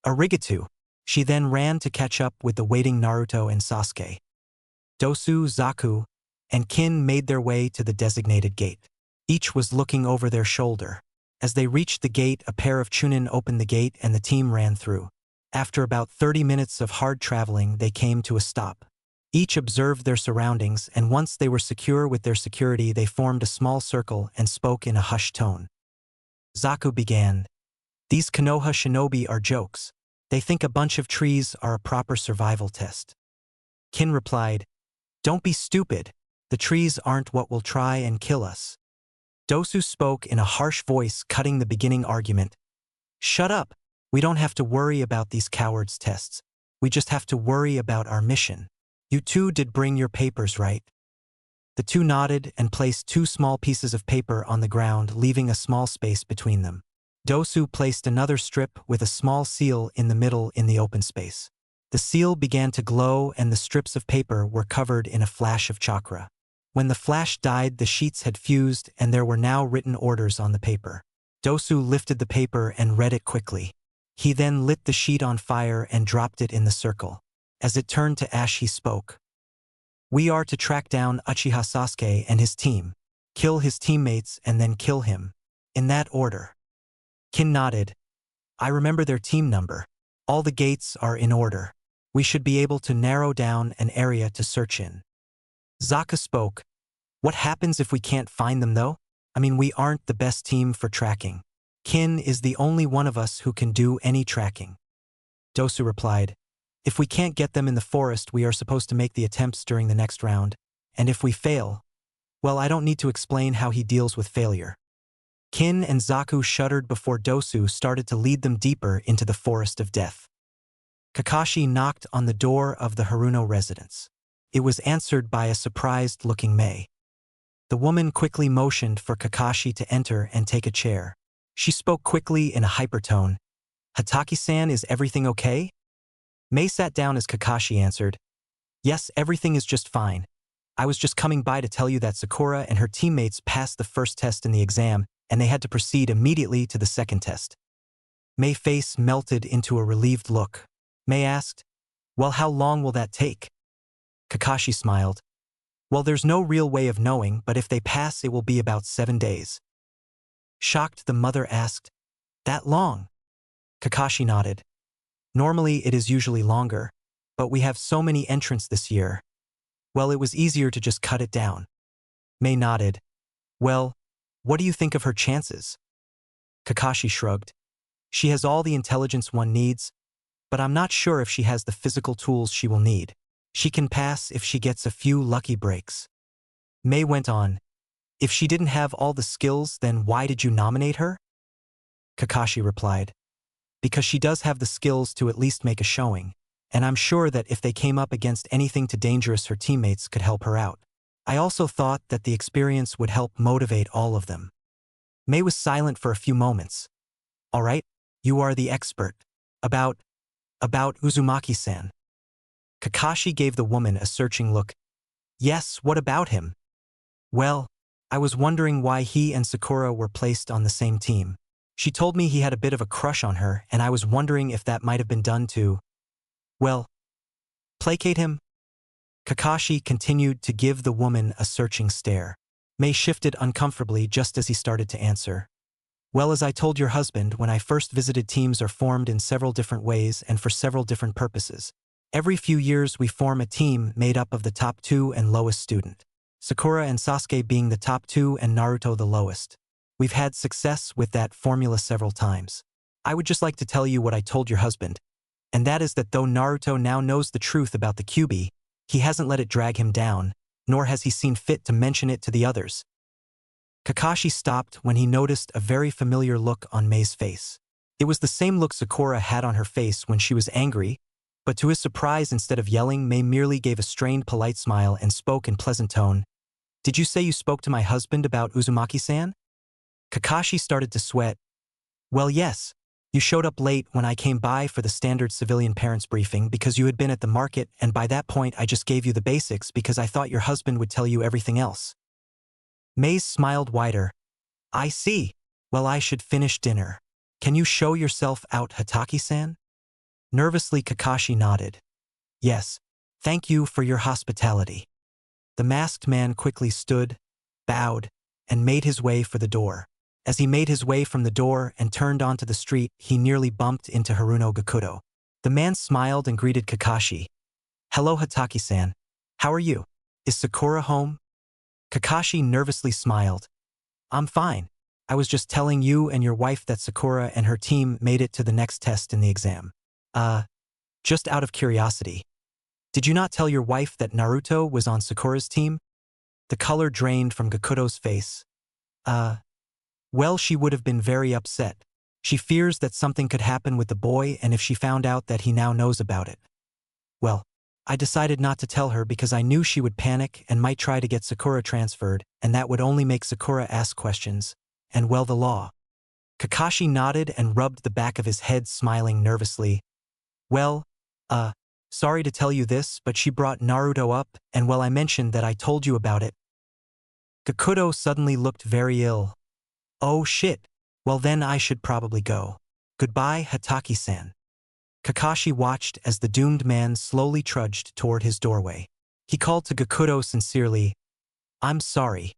Arigato. She then ran to catch up with the waiting Naruto and Sasuke. Dosu, Zaku, and Kin made their way to the designated gate. Each was looking over their shoulder. As they reached the gate, a pair of Chunin opened the gate and the team ran through. After about 30 minutes of hard traveling, they came to a stop. Each observed their surroundings, and once they were secure with their security, they formed a small circle and spoke in a hushed tone. Zaku began. These Konoha shinobi are jokes. They think a bunch of trees are a proper survival test. Kin replied, Don't be stupid. The trees aren't what will try and kill us. Dosu spoke in a harsh voice, cutting the beginning argument. Shut up. We don't have to worry about these cowards' tests. We just have to worry about our mission. You two did bring your papers, right? The two nodded and placed 2 small pieces of paper on the ground, leaving a small space between them. Dosu placed another strip with a small seal in the middle in the open space. The seal began to glow and the strips of paper were covered in a flash of chakra. When the flash died, the sheets had fused and there were now written orders on the paper. Dosu lifted the paper and read it quickly. He then lit the sheet on fire and dropped it in the circle. As it turned to ash, he spoke. We are to track down Uchiha Sasuke and his team, kill his teammates and then kill him. In that order. Kin nodded. I remember their team number. All the gates are in order. We should be able to narrow down an area to search in. Zaka spoke. What happens if we can't find them though? I mean, we aren't the best team for tracking. Kin is the only one of us who can do any tracking. Dosu replied. If we can't get them in the forest, we are supposed to make the attempts during the next round. And if we fail, well, I don't need to explain how he deals with failure. Kin and Zaku shuddered before Dosu started to lead them deeper into the forest of death. Kakashi knocked on the door of the Haruno residence. It was answered by a surprised-looking Mei. The woman quickly motioned for Kakashi to enter and take a chair. She spoke quickly in a hypertone. Hataki-san, is everything okay? Mei sat down as Kakashi answered. Yes, everything is just fine. I was just coming by to tell you that Sakura and her teammates passed the first test in the exam, and they had to proceed immediately to the second test. Mei's face melted into a relieved look. Mei asked, Well, how long will that take? Kakashi smiled. Well, there's no real way of knowing, but if they pass, it will be about 7 days. Shocked, the mother asked, That long? Kakashi nodded. Normally, it is usually longer, but we have so many entrants this year. Well, it was easier to just cut it down. Mei nodded. Well, what do you think of her chances? Kakashi shrugged. She has all the intelligence one needs, but I'm not sure if she has the physical tools she will need. She can pass if she gets a few lucky breaks. Mei went on. If she didn't have all the skills, then why did you nominate her? Kakashi replied. Because she does have the skills to at least make a showing, and I'm sure that if they came up against anything too dangerous, her teammates could help her out. I also thought that the experience would help motivate all of them. Mei was silent for a few moments. All right, you are the expert. About Uzumaki-san. Kakashi gave the woman a searching look. Yes, what about him? Well, I was wondering why he and Sakura were placed on the same team. She told me he had a bit of a crush on her, and I was wondering if that might have been done to, well, placate him? Kakashi continued to give the woman a searching stare. Mei shifted uncomfortably just as he started to answer. Well, as I told your husband, when I first visited, teams are formed in several different ways and for several different purposes. Every few years we form a team made up of the top 2 and lowest student. Sakura and Sasuke being the top 2 and Naruto the lowest. We've had success with that formula several times. I would just like to tell you what I told your husband, and that is that though Naruto now knows the truth about the Kyuubi, he hasn't let it drag him down, nor has he seen fit to mention it to the others. Kakashi stopped when he noticed a very familiar look on Mei's face. It was the same look Sakura had on her face when she was angry, but to his surprise, instead of yelling, Mei merely gave a strained, polite smile and spoke in pleasant tone. Did you say you spoke to my husband about Uzumaki-san? Kakashi started to sweat. Well, yes. You showed up late when I came by for the standard civilian parents briefing because you had been at the market, and by that point I just gave you the basics because I thought your husband would tell you everything else. Maze smiled wider. I see. Well, I should finish dinner. Can you show yourself out, Hataki-san? Nervously, Kakashi nodded. Yes. Thank you for your hospitality. The masked man quickly stood, bowed, and made his way for the door. As he made his way from the door and turned onto the street, he nearly bumped into Haruno Gakuto. The man smiled and greeted Kakashi. Hello, Hataki-san. How are you? Is Sakura home? Kakashi nervously smiled. I'm fine. I was just telling you and your wife that Sakura and her team made it to the next test in the exam. Just out of curiosity. Did you not tell your wife that Naruto was on Sakura's team? The color drained from Gakuto's face. Well, she would have been very upset. She fears that something could happen with the boy, and if she found out that he now knows about it. Well, I decided not to tell her because I knew she would panic and might try to get Sakura transferred, and that would only make Sakura ask questions, and well, the law. Kakashi nodded and rubbed the back of his head, smiling nervously. Well, sorry to tell you this, but she brought Naruto up, and well, I mentioned that I told you about it. Gakuto suddenly looked very ill. Oh shit. Well then I should probably go. Goodbye, Hataki-san. Kakashi watched as the doomed man slowly trudged toward his doorway. He called to Gakuto sincerely. I'm sorry.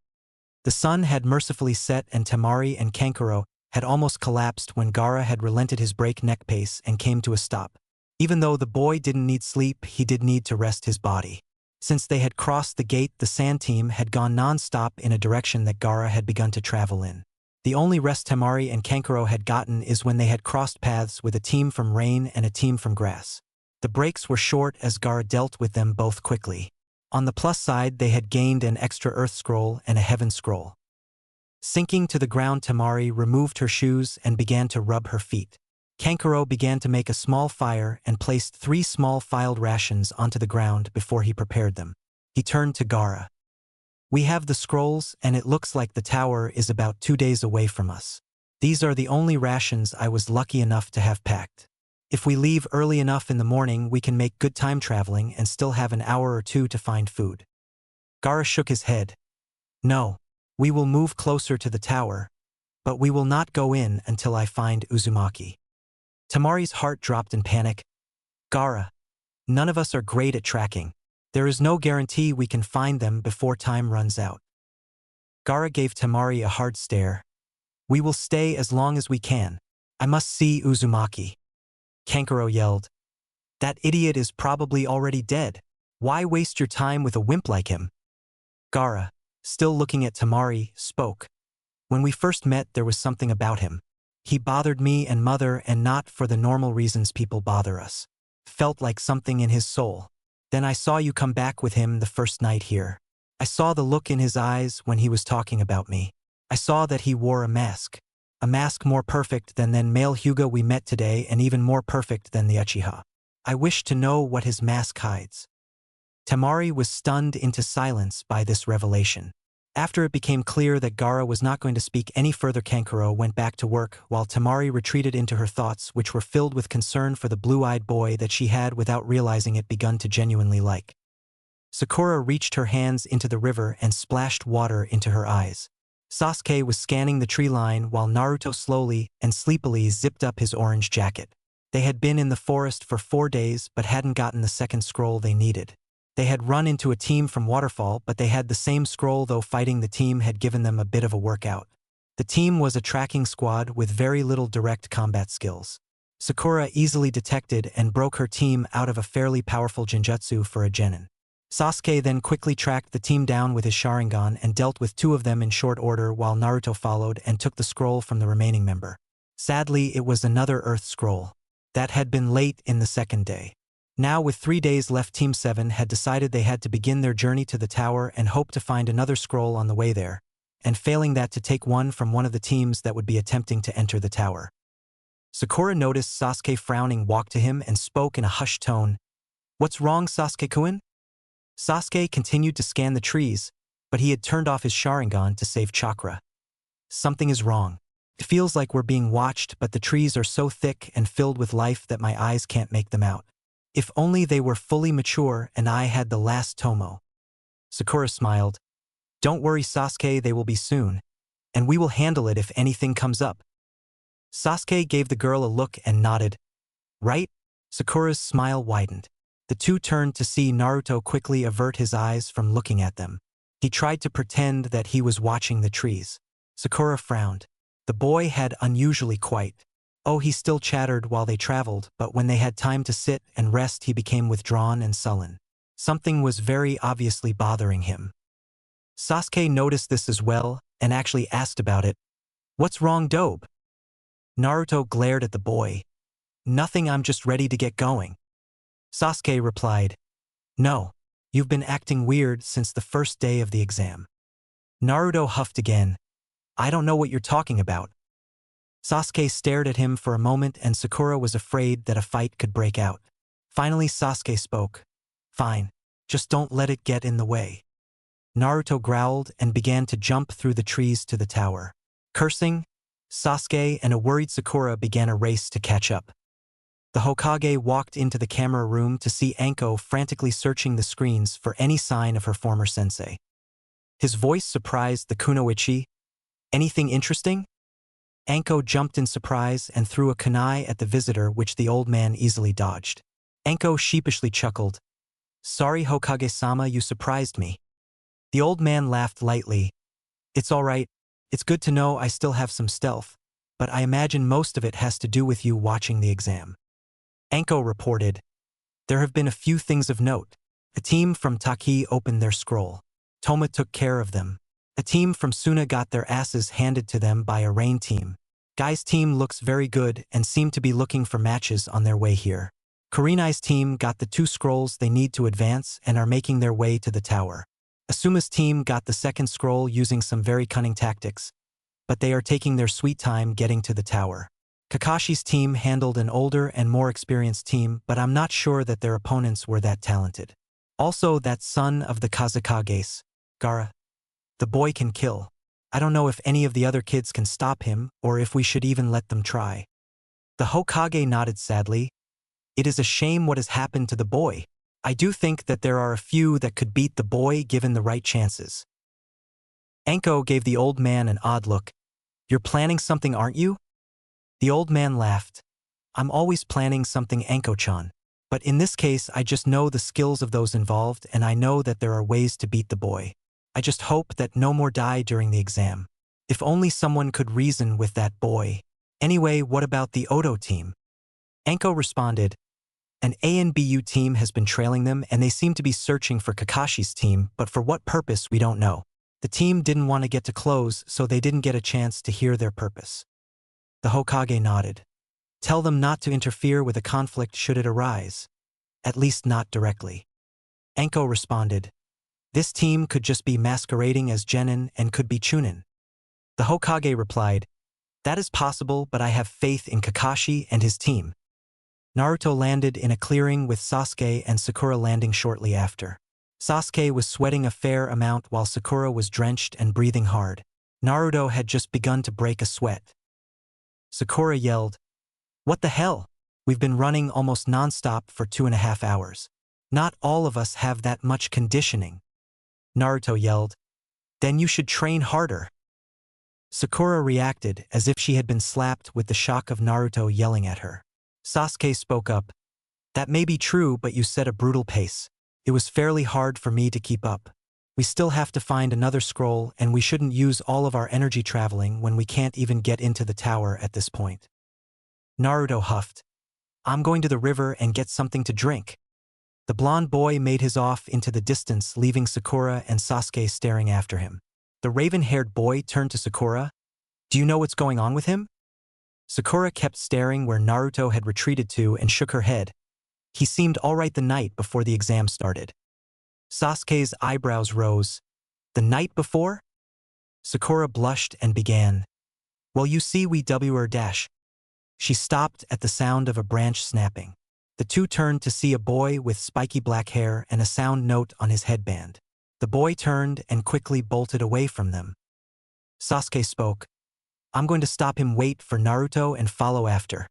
The sun had mercifully set and Temari and Kankuro had almost collapsed when Gaara had relented his breakneck pace and came to a stop. Even though the boy didn't need sleep, he did need to rest his body. Since they had crossed the gate, the sand team had gone non-stop in a direction that Gaara had begun to travel in. The only rest Temari and Kankuro had gotten is when they had crossed paths with a team from rain and a team from grass. The breaks were short as Gaara dealt with them both quickly. On the plus side, they had gained an extra earth scroll and a heaven scroll. Sinking to the ground, Temari removed her shoes and began to rub her feet. Kankuro began to make a small fire and placed 3 small filed rations onto the ground before he prepared them. He turned to Gaara. We have the scrolls, and it looks like the tower is about 2 days away from us. These are the only rations I was lucky enough to have packed. If we leave early enough in the morning, we can make good time traveling and still have an hour or 2 to find food. Gaara shook his head. No, we will move closer to the tower, but we will not go in until I find Uzumaki. Temari's heart dropped in panic. Gaara, none of us are great at tracking. There is no guarantee we can find them before time runs out. Gaara gave Temari a hard stare. We will stay as long as we can. I must see Uzumaki. Kankuro yelled. That idiot is probably already dead. Why waste your time with a wimp like him? Gaara, still looking at Temari, spoke. When we first met, there was something about him. He bothered me and Mother, and not for the normal reasons people bother us. Felt like something in his soul. Then I saw you come back with him the first night here. I saw the look in his eyes when he was talking about me. I saw that he wore a mask. A mask more perfect than the male Hyuga we met today, and even more perfect than the Uchiha. I wish to know what his mask hides. Temari was stunned into silence by this revelation. After it became clear that Gaara was not going to speak any further, Kankuro went back to work while Temari retreated into her thoughts, which were filled with concern for the blue-eyed boy that she had, without realizing it, begun to genuinely like. Sakura reached her hands into the river and splashed water into her eyes. Sasuke was scanning the tree line while Naruto slowly and sleepily zipped up his orange jacket. They had been in the forest for 4 days but hadn't gotten the second scroll they needed. They had run into a team from Waterfall, but they had the same scroll, though fighting the team had given them a bit of a workout. The team was a tracking squad with very little direct combat skills. Sakura easily detected and broke her team out of a fairly powerful genjutsu for a genin. Sasuke then quickly tracked the team down with his Sharingan and dealt with 2 of them in short order, while Naruto followed and took the scroll from the remaining member. Sadly, it was another Earth scroll. That had been late in the second day. Now, with 3 days left, Team 7 had decided they had to begin their journey to the tower and hope to find another scroll on the way there, and failing that, to take one from one of the teams that would be attempting to enter the tower. Sakura noticed Sasuke frowning, walked to him and spoke in a hushed tone. What's wrong, Sasuke-kun? Sasuke continued to scan the trees, but he had turned off his Sharingan to save chakra. Something is wrong. It feels like we're being watched, but the trees are so thick and filled with life that my eyes can't make them out. If only they were fully mature and I had the last tomo. Sakura smiled. Don't worry, Sasuke, they will be soon. And we will handle it if anything comes up. Sasuke gave the girl a look and nodded. Right? Sakura's smile widened. The two turned to see Naruto quickly avert his eyes from looking at them. He tried to pretend that he was watching the trees. Sakura frowned. The boy had unusually quiet. Oh, he still chattered while they traveled, but when they had time to sit and rest he became withdrawn and sullen. Something was very obviously bothering him. Sasuke noticed this as well and actually asked about it. What's wrong, Dobe? Naruto glared at the boy. Nothing, I'm just ready to get going. Sasuke replied. No, you've been acting weird since the first day of the exam. Naruto huffed again. I don't know what you're talking about. Sasuke stared at him for a moment and Sakura was afraid that a fight could break out. Finally Sasuke spoke. Fine, just don't let it get in the way. Naruto growled and began to jump through the trees to the tower. Cursing, Sasuke and a worried Sakura began a race to catch up. The Hokage walked into the camera room to see Anko frantically searching the screens for any sign of her former sensei. His voice surprised the kunoichi. Anything interesting? Anko jumped in surprise and threw a kunai at the visitor, which the old man easily dodged. Anko sheepishly chuckled. Sorry, Hokage-sama, you surprised me. The old man laughed lightly. It's all right. It's good to know I still have some stealth, but I imagine most of it has to do with you watching the exam. Anko reported. There have been a few things of note. A team from Taki opened their scroll. Toma took care of them. A team from Suna got their asses handed to them by a rain team. Guy's team looks very good and seem to be looking for matches on their way here. Kurenai's team got the 2 scrolls they need to advance and are making their way to the tower. Asuma's team got the 2nd scroll using some very cunning tactics, but they are taking their sweet time getting to the tower. Kakashi's team handled an older and more experienced team, but I'm not sure that their opponents were that talented. Also, that son of the Kazekages, Gaara. The boy can kill. I don't know if any of the other kids can stop him or if we should even let them try. The Hokage nodded sadly. It is a shame what has happened to the boy. I do think that there are a few that could beat the boy given the right chances. Anko gave the old man an odd look. You're planning something, aren't you? The old man laughed. I'm always planning something, Anko-chan. But in this case I just know the skills of those involved and I know that there are ways to beat the boy. I just hope that no more die during the exam. If only someone could reason with that boy. Anyway, what about the Odo team? Anko responded. An ANBU team has been trailing them and they seem to be searching for Kakashi's team, but for what purpose we don't know. The team didn't want to get to close, so they didn't get a chance to hear their purpose. The Hokage nodded. Tell them not to interfere with a conflict should it arise. At least not directly. Anko responded. This team could just be masquerading as Genin and could be Chunin. The Hokage replied. That is possible, but I have faith in Kakashi and his team. Naruto landed in a clearing with Sasuke and Sakura landing shortly after. Sasuke was sweating a fair amount while Sakura was drenched and breathing hard. Naruto had just begun to break a sweat. Sakura yelled, What the hell? We've been running almost non-stop for 2.5 hours. Not all of us have that much conditioning. Naruto yelled, Then you should train harder. Sakura reacted as if she had been slapped with the shock of Naruto yelling at her. Sasuke spoke up. That may be true, but you set a brutal pace. It was fairly hard for me to keep up. We still have to find another scroll and we shouldn't use all of our energy traveling when we can't even get into the tower at this point. Naruto huffed. I'm going to the river and get something to drink. The blonde boy made his off into the distance, leaving Sakura and Sasuke staring after him. The raven-haired boy turned to Sakura. Do you know what's going on with him? Sakura kept staring where Naruto had retreated to and shook her head. He seemed all right the night before the exam started. Sasuke's eyebrows rose. The night before? Sakura blushed and began. Well, you see, we were dash. She stopped at the sound of a branch snapping. The two turned to see a boy with spiky black hair and a sound note on his headband. The boy turned and quickly bolted away from them. Sasuke spoke. I'm going to stop him, wait for Naruto and follow after.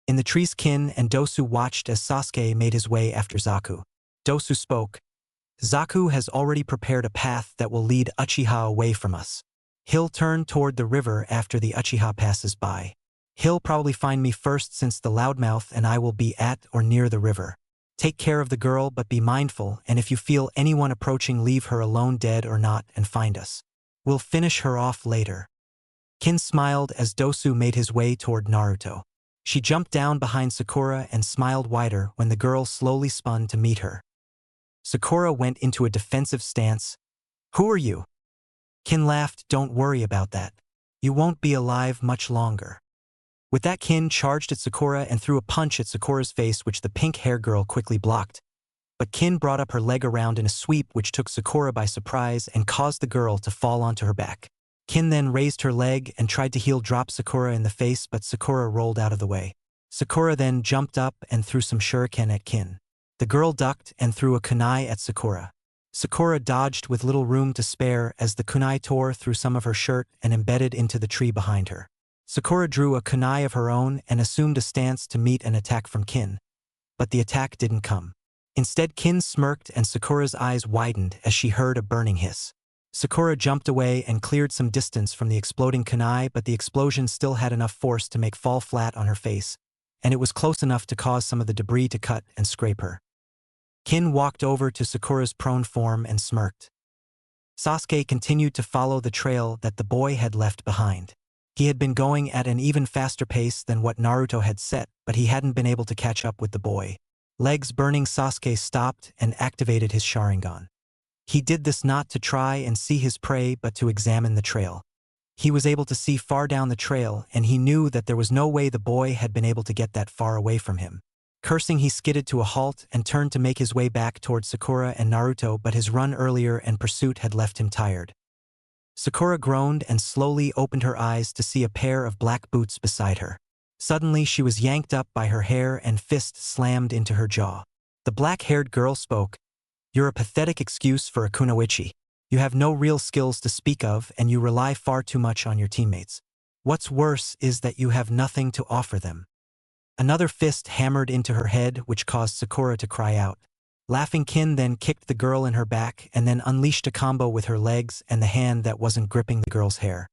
In the trees, Kin and Dosu watched as Sasuke made his way after Zaku. Dosu spoke. Zaku has already prepared a path that will lead Uchiha away from us. He'll turn toward the river after the Uchiha passes by. He'll probably find me first since the loudmouth and I will be at or near the river. Take care of the girl, but be mindful, and if you feel anyone approaching, leave her alone, dead or not, and find us. We'll finish her off later. Kin smiled as Dosu made his way toward Naruto. She jumped down behind Sakura and smiled wider when the girl slowly spun to meet her. Sakura went into a defensive stance. Who are you? Kin laughed. Don't worry about that. You won't be alive much longer. With that, Kin charged at Sakura and threw a punch at Sakura's face, which the pink-haired girl quickly blocked. But Kin brought up her leg around in a sweep which took Sakura by surprise and caused the girl to fall onto her back. Kin then raised her leg and tried to heel drop Sakura in the face, but Sakura rolled out of the way. Sakura then jumped up and threw some shuriken at Kin. The girl ducked and threw a kunai at Sakura. Sakura dodged with little room to spare as the kunai tore through some of her shirt and embedded into the tree behind her. Sakura drew a kunai of her own and assumed a stance to meet an attack from Kin. But the attack didn't come. Instead, Kin smirked and Sakura's eyes widened as she heard a burning hiss. Sakura jumped away and cleared some distance from the exploding kunai, but the explosion still had enough force to make fall flat on her face, and it was close enough to cause some of the debris to cut and scrape her. Kin walked over to Sakura's prone form and smirked. Sasuke continued to follow the trail that the boy had left behind. He had been going at an even faster pace than what Naruto had set, but he hadn't been able to catch up with the boy. Legs burning, Sasuke stopped and activated his Sharingan. He did this not to try and see his prey but to examine the trail. He was able to see far down the trail, and he knew that there was no way the boy had been able to get that far away from him. Cursing, he skidded to a halt and turned to make his way back towards Sakura and Naruto, but his run earlier and pursuit had left him tired. Sakura groaned and slowly opened her eyes to see a pair of black boots beside her. Suddenly, she was yanked up by her hair and fist slammed into her jaw. The black-haired girl spoke. You're a pathetic excuse for a kunoichi. You have no real skills to speak of, and you rely far too much on your teammates. What's worse is that you have nothing to offer them. Another fist hammered into her head, which caused Sakura to cry out. Laughing, Kin then kicked the girl in her back and then unleashed a combo with her legs and the hand that wasn't gripping the girl's hair.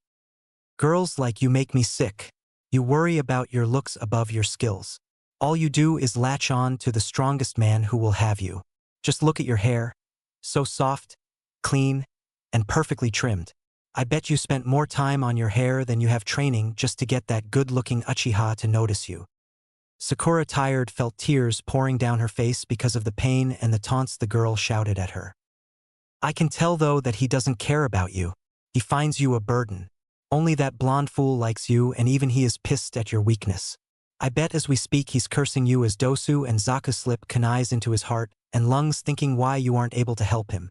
Girls like you make me sick. You worry about your looks above your skills. All you do is latch on to the strongest man who will have you. Just look at your hair. So soft, clean, and perfectly trimmed. I bet you spent more time on your hair than you have training just to get that good-looking Uchiha to notice you. Sakura, tired, felt tears pouring down her face because of the pain and the taunts the girl shouted at her. I can tell, though, that he doesn't care about you. He finds you a burden. Only that blonde fool likes you, and even he is pissed at your weakness. I bet as we speak he's cursing you as Dosu and Zaku slip kunais into his heart and lungs, thinking why you aren't able to help him.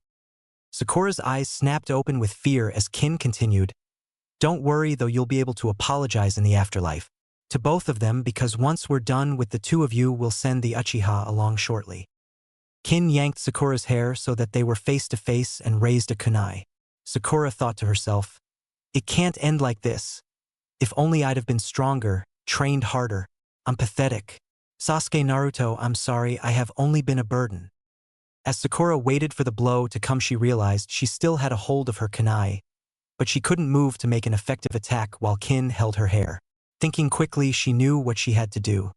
Sakura's eyes snapped open with fear as Kin continued. Don't worry, though, you'll be able to apologize in the afterlife. To both of them, because once we're done with the two of you, we'll send the Uchiha along shortly. Kin yanked Sakura's hair so that they were face to face and raised a kunai. Sakura thought to herself, it can't end like this. If only I'd have been stronger, trained harder. I'm pathetic. Sasuke, Naruto, I'm sorry, I have only been a burden. As Sakura waited for the blow to come, she realized she still had a hold of her kunai, but she couldn't move to make an effective attack while Kin held her hair. Thinking quickly, she knew what she had to do.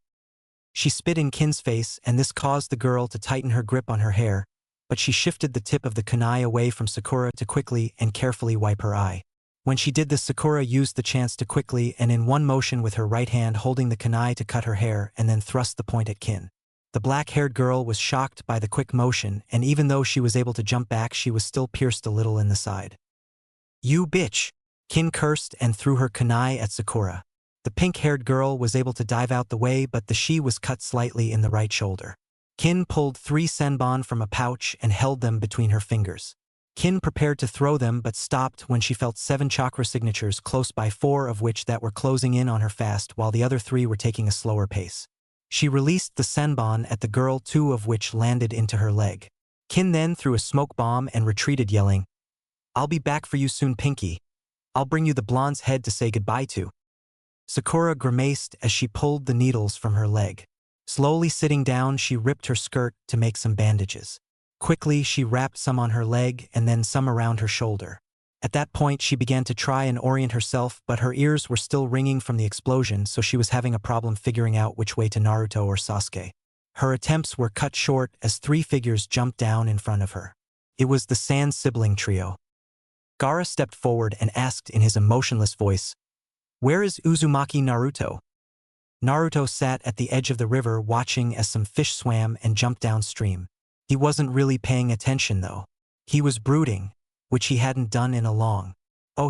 She spit in Kin's face, and this caused the girl to tighten her grip on her hair, but she shifted the tip of the kunai away from Sakura to quickly and carefully wipe her eye. When she did this, Sakura used the chance to quickly and in one motion with her right hand holding the kunai to cut her hair and then thrust the point at Kin. The black-haired girl was shocked by the quick motion, and even though she was able to jump back, she was still pierced a little in the side. You bitch! Kin cursed and threw her kunai at Sakura. The pink-haired girl was able to dive out the way, but the she was cut slightly in the right shoulder. Kin pulled 3 senbon from a pouch and held them between her fingers. Kin prepared to throw them but stopped when she felt 7 chakra signatures close by, 4 of which that were closing in on her fast while the other 3 were taking a slower pace. She released the senbon at the girl, 2 of which landed into her leg. Kin then threw a smoke bomb and retreated, yelling, I'll be back for you soon, Pinky. I'll bring you the blonde's head to say goodbye to." Sakura grimaced as she pulled the needles from her leg. Slowly sitting down, she ripped her skirt to make some bandages. Quickly, she wrapped some on her leg and then some around her shoulder. At that point, she began to try and orient herself, but her ears were still ringing from the explosion, so she was having a problem figuring out which way to Naruto or Sasuke. Her attempts were cut short as 3 figures jumped down in front of her. It was the Sand sibling trio. Gaara stepped forward and asked in his emotionless voice, "Where is Uzumaki Naruto?" Naruto sat at the edge of the river watching as some fish swam and jumped downstream. He wasn't really paying attention though. He was brooding, which he hadn't done in a long.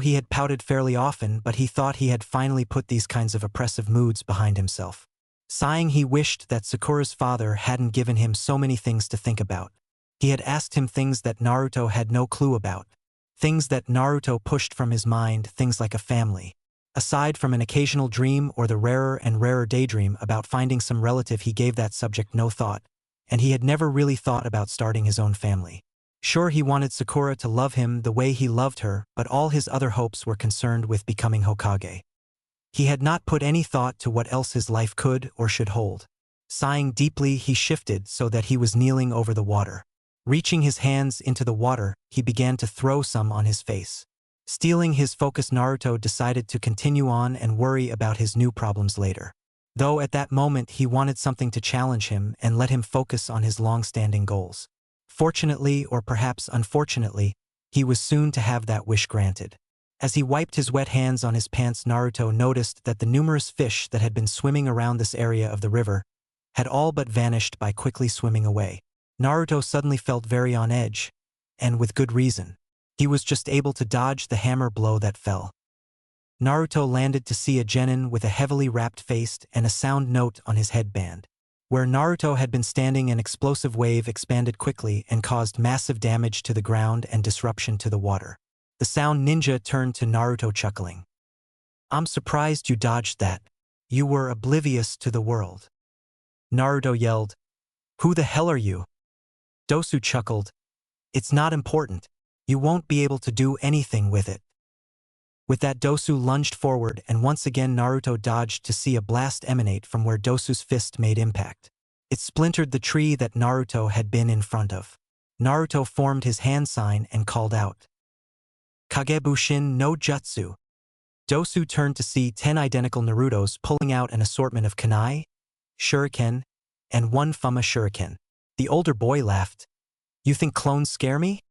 He had pouted fairly often, but he thought he had finally put these kinds of oppressive moods behind himself. Sighing, he wished that Sakura's father hadn't given him so many things to think about. He had asked him things that Naruto had no clue about. Things that Naruto pushed from his mind, things like a family. Aside from an occasional dream or the rarer and rarer daydream about finding some relative, he gave that subject no thought, and he had never really thought about starting his own family. Sure, he wanted Sakura to love him the way he loved her, but all his other hopes were concerned with becoming Hokage. He had not put any thought to what else his life could or should hold. Sighing deeply, he shifted so that he was kneeling over the water. Reaching his hands into the water, he began to throw some on his face. Stealing his focus, Naruto decided to continue on and worry about his new problems later. Though at that moment he wanted something to challenge him and let him focus on his long-standing goals. Fortunately, or perhaps unfortunately, he was soon to have that wish granted. As he wiped his wet hands on his pants, Naruto noticed that the numerous fish that had been swimming around this area of the river had all but vanished by quickly swimming away. Naruto suddenly felt very on edge, and with good reason. He was just able to dodge the hammer blow that fell. Naruto landed to see a genin with a heavily wrapped face and a sound note on his headband. Where Naruto had been standing, an explosive wave expanded quickly and caused massive damage to the ground and disruption to the water. The sound ninja turned to Naruto, chuckling. "I'm surprised you dodged that. You were oblivious to the world." Naruto yelled, "Who the hell are you?" Dosu chuckled, "It's not important. You won't be able to do anything with it." With that, Dosu lunged forward, and once again Naruto dodged to see a blast emanate from where Dosu's fist made impact. It splintered the tree that Naruto had been in front of. Naruto formed his hand sign and called out, "Kagebushin no Jutsu." Dosu turned to see 10 identical Narutos pulling out an assortment of kunai, shuriken, and one Fuma shuriken. The older boy laughed. "You think clones scare me?"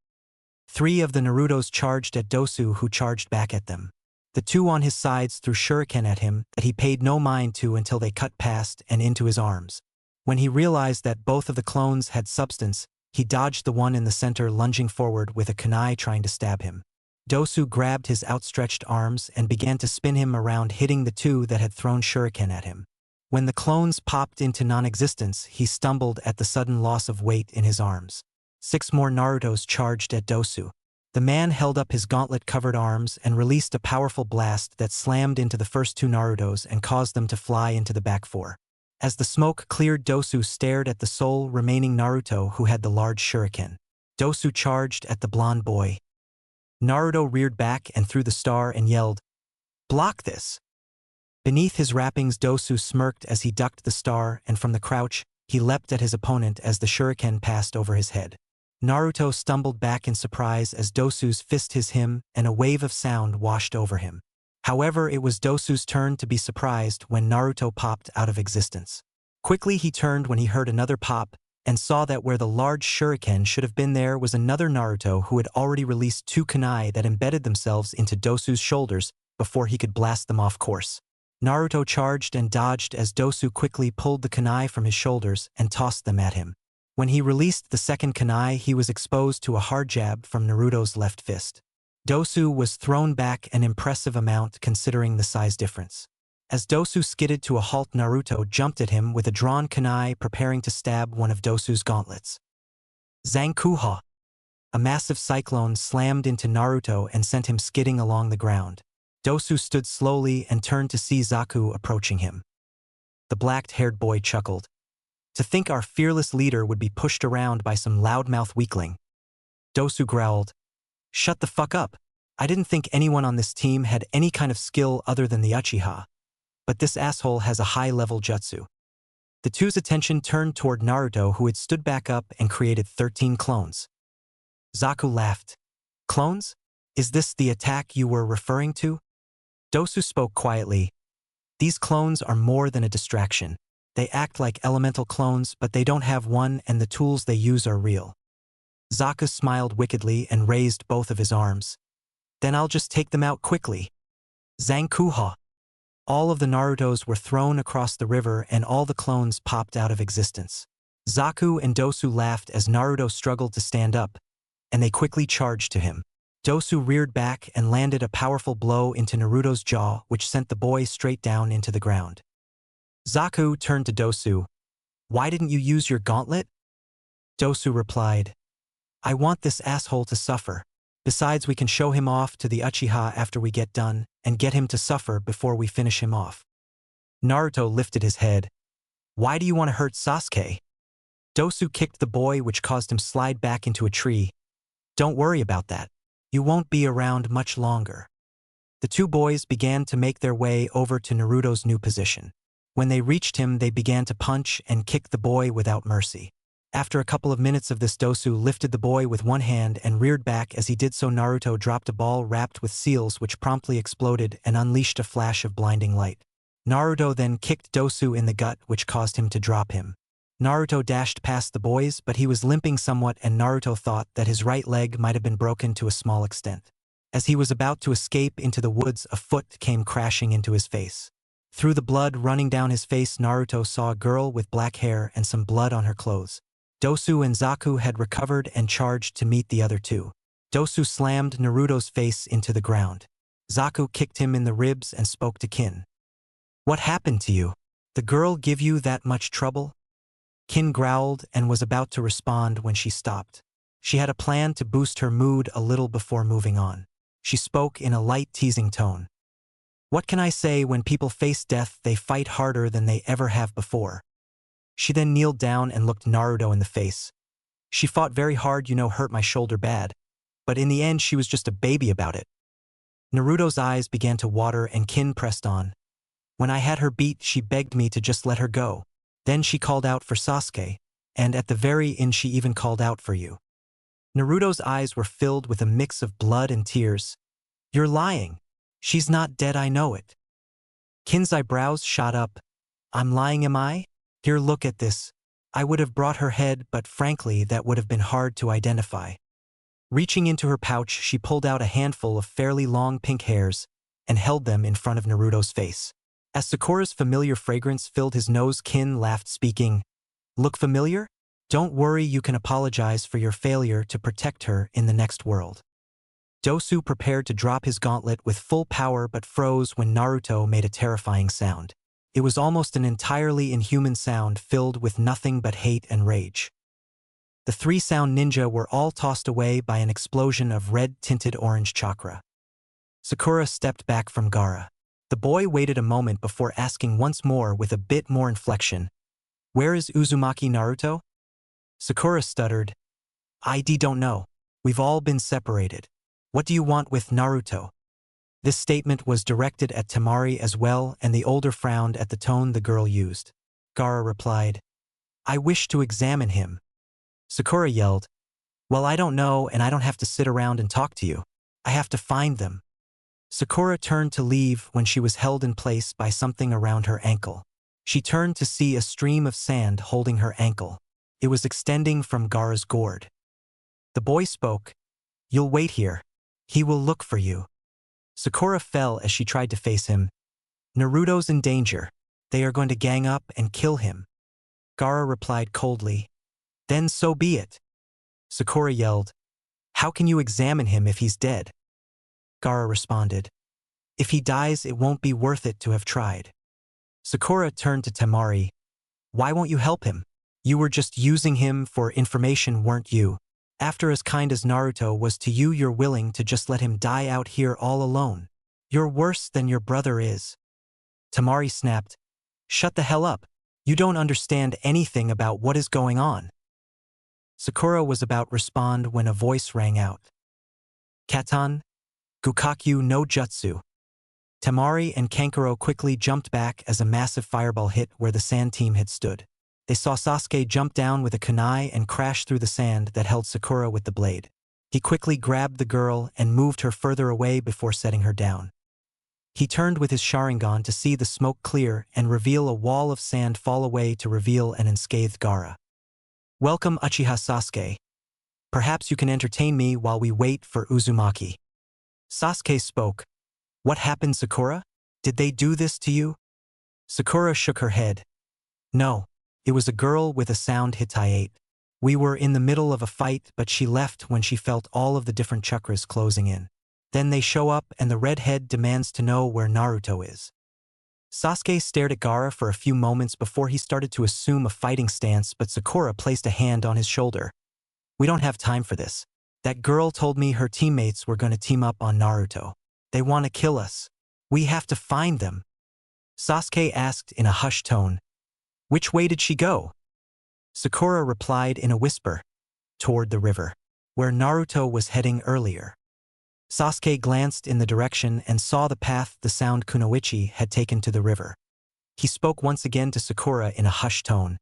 3 of the Narutos charged at Dosu, who charged back at them. The 2 on his sides threw shuriken at him that he paid no mind to until they cut past and into his arms. When he realized that both of the clones had substance, he dodged the one in the center, lunging forward with a kunai trying to stab him. Dosu grabbed his outstretched arms and began to spin him around, hitting the 2 that had thrown shuriken at him. When the clones popped into non-existence, he stumbled at the sudden loss of weight in his arms. 6 more Narutos charged at Dosu. The man held up his gauntlet-covered arms and released a powerful blast that slammed into the first 2 Narutos and caused them to fly into the back 4. As the smoke cleared, Dosu stared at the sole remaining Naruto, who had the large shuriken. Dosu charged at the blonde boy. Naruto reared back and threw the star and yelled, "Block this!" Beneath his wrappings, Dosu smirked as he ducked the star, and from the crouch, he leapt at his opponent as the shuriken passed over his head. Naruto stumbled back in surprise as Dosu's fist hit him, and a wave of sound washed over him. However, it was Dosu's turn to be surprised when Naruto popped out of existence. Quickly he turned when he heard another pop, and saw that where the large shuriken should have been there was another Naruto who had already released 2 kunai that embedded themselves into Dosu's shoulders before he could blast them off course. Naruto charged and dodged as Dosu quickly pulled the kunai from his shoulders and tossed them at him. When he released the second kunai, he was exposed to a hard jab from Naruto's left fist. Dosu was thrown back an impressive amount considering the size difference. As Dosu skidded to a halt, Naruto jumped at him with a drawn kunai, preparing to stab one of Dosu's gauntlets. Zankuha! A massive cyclone slammed into Naruto and sent him skidding along the ground. Dosu stood slowly and turned to see Zaku approaching him. The black-haired boy chuckled. "To think our fearless leader would be pushed around by some loudmouth weakling." Dosu growled, "Shut the fuck up. I didn't think anyone on this team had any kind of skill other than the Uchiha, but this asshole has a high-level jutsu. The two's attention turned toward Naruto, who had stood back up and created 13 clones. Zaku laughed. Clones? Is this the attack you were referring to? Dosu spoke quietly. These clones are more than a distraction. They act like elemental clones, but they don't have one, and the tools they use are real. Zaku smiled wickedly and raised both of his arms. Then I'll just take them out quickly. Zankuha. All of the Narutos were thrown across the river and all the clones popped out of existence. Zaku and Dosu laughed as Naruto struggled to stand up, and they quickly charged to him. Dosu reared back and landed a powerful blow into Naruto's jaw, which sent the boy straight down into the ground. Zaku turned to Dosu. Why didn't you use your gauntlet? Dosu replied, I want this asshole to suffer. Besides, we can show him off to the Uchiha after we get done, and get him to suffer before we finish him off. Naruto lifted his head. Why do you want to hurt Sasuke? Dosu kicked the boy, which caused him slide back into a tree. Don't worry about that. You won't be around much longer. The two boys began to make their way over to Naruto's new position. When they reached him, they began to punch and kick the boy without mercy. After a couple of minutes of this, Dosu lifted the boy with one hand and reared back. As he did so, Naruto dropped a ball wrapped with seals, which promptly exploded and unleashed a flash of blinding light. Naruto then kicked Dosu in the gut, which caused him to drop him. Naruto dashed past the boys, but he was limping somewhat, and Naruto thought that his right leg might have been broken to a small extent. As he was about to escape into the woods, a foot came crashing into his face. Through the blood running down his face, Naruto saw a girl with black hair and some blood on her clothes. Dosu and Zaku had recovered and charged to meet the other two. Dosu slammed Naruto's face into the ground. Zaku kicked him in the ribs and spoke to Kin. What happened to you? The girl give you that much trouble? Kin growled and was about to respond when she stopped. She had a plan to boost her mood a little before moving on. She spoke in a light, teasing tone. What can I say? When people face death, they fight harder than they ever have before. She then kneeled down and looked Naruto in the face. She fought very hard, hurt my shoulder bad. But in the end, she was just a baby about it. Naruto's eyes began to water and Kin pressed on. When I had her beat, she begged me to just let her go. Then she called out for Sasuke, and at the very end she even called out for you. Naruto's eyes were filled with a mix of blood and tears. You're lying. She's not dead, I know it. Kin's eyebrows shot up. I'm lying, am I? Here, look at this. I would have brought her head, but frankly, that would have been hard to identify. Reaching into her pouch, she pulled out a handful of fairly long pink hairs and held them in front of Naruto's face. As Sakura's familiar fragrance filled his nose, Kin laughed, speaking, Look familiar? Don't worry, you can apologize for your failure to protect her in the next world. Dosu prepared to drop his gauntlet with full power but froze when Naruto made a terrifying sound. It was almost an entirely inhuman sound filled with nothing but hate and rage. The three sound ninja were all tossed away by an explosion of red-tinted orange chakra. Sakura stepped back from Gaara. The boy waited a moment before asking once more with a bit more inflection, Where is Uzumaki Naruto? Sakura stuttered, I don't know. We've all been separated. What do you want with Naruto? This statement was directed at Temari as well, and the older frowned at the tone the girl used. Gaara replied, I wish to examine him. Sakura yelled, Well, I don't know, and I don't have to sit around and talk to you. I have to find them. Sakura turned to leave when she was held in place by something around her ankle. She turned to see a stream of sand holding her ankle. It was extending from Gaara's gourd. The boy spoke, You'll wait here. He will look for you. Sakura fell as she tried to face him. Naruto's in danger. They are going to gang up and kill him. Gaara replied coldly, Then so be it. Sakura yelled, How can you examine him if he's dead? Gaara responded, If he dies, it won't be worth it to have tried. Sakura turned to Temari. Why won't you help him? You were just using him for information, weren't you? After as kind as Naruto was to you, you're willing to just let him die out here all alone. You're worse than your brother is. Temari snapped, Shut the hell up. You don't understand anything about what is going on. Sakura was about to respond when a voice rang out. Katan? Gukakyu no Jutsu. Temari and Kankuro quickly jumped back as a massive fireball hit where the sand team had stood. They saw Sasuke jump down with a kunai and crash through the sand that held Sakura with the blade. He quickly grabbed the girl and moved her further away before setting her down. He turned with his Sharingan to see the smoke clear and reveal a wall of sand fall away to reveal an unscathed Gaara. "Welcome, Uchiha Sasuke. Perhaps you can entertain me while we wait for Uzumaki." Sasuke spoke. "What happened, Sakura? Did they do this to you?" Sakura shook her head. "No, it was a girl with a sound Hittite. We were in the middle of a fight, but she left when she felt all of the different chakras closing in. Then they show up and the redhead demands to know where Naruto is." Sasuke stared at Gaara for a few moments before he started to assume a fighting stance, but Sakura placed a hand on his shoulder. "We don't have time for this. That girl told me her teammates were going to team up on Naruto. They want to kill us. We have to find them." Sasuke asked in a hushed tone. "Which way did she go?" Sakura replied in a whisper. "Toward the river, where Naruto was heading earlier." Sasuke glanced in the direction and saw the path the sound Kunoichi had taken to the river. He spoke once again to Sakura in a hushed tone.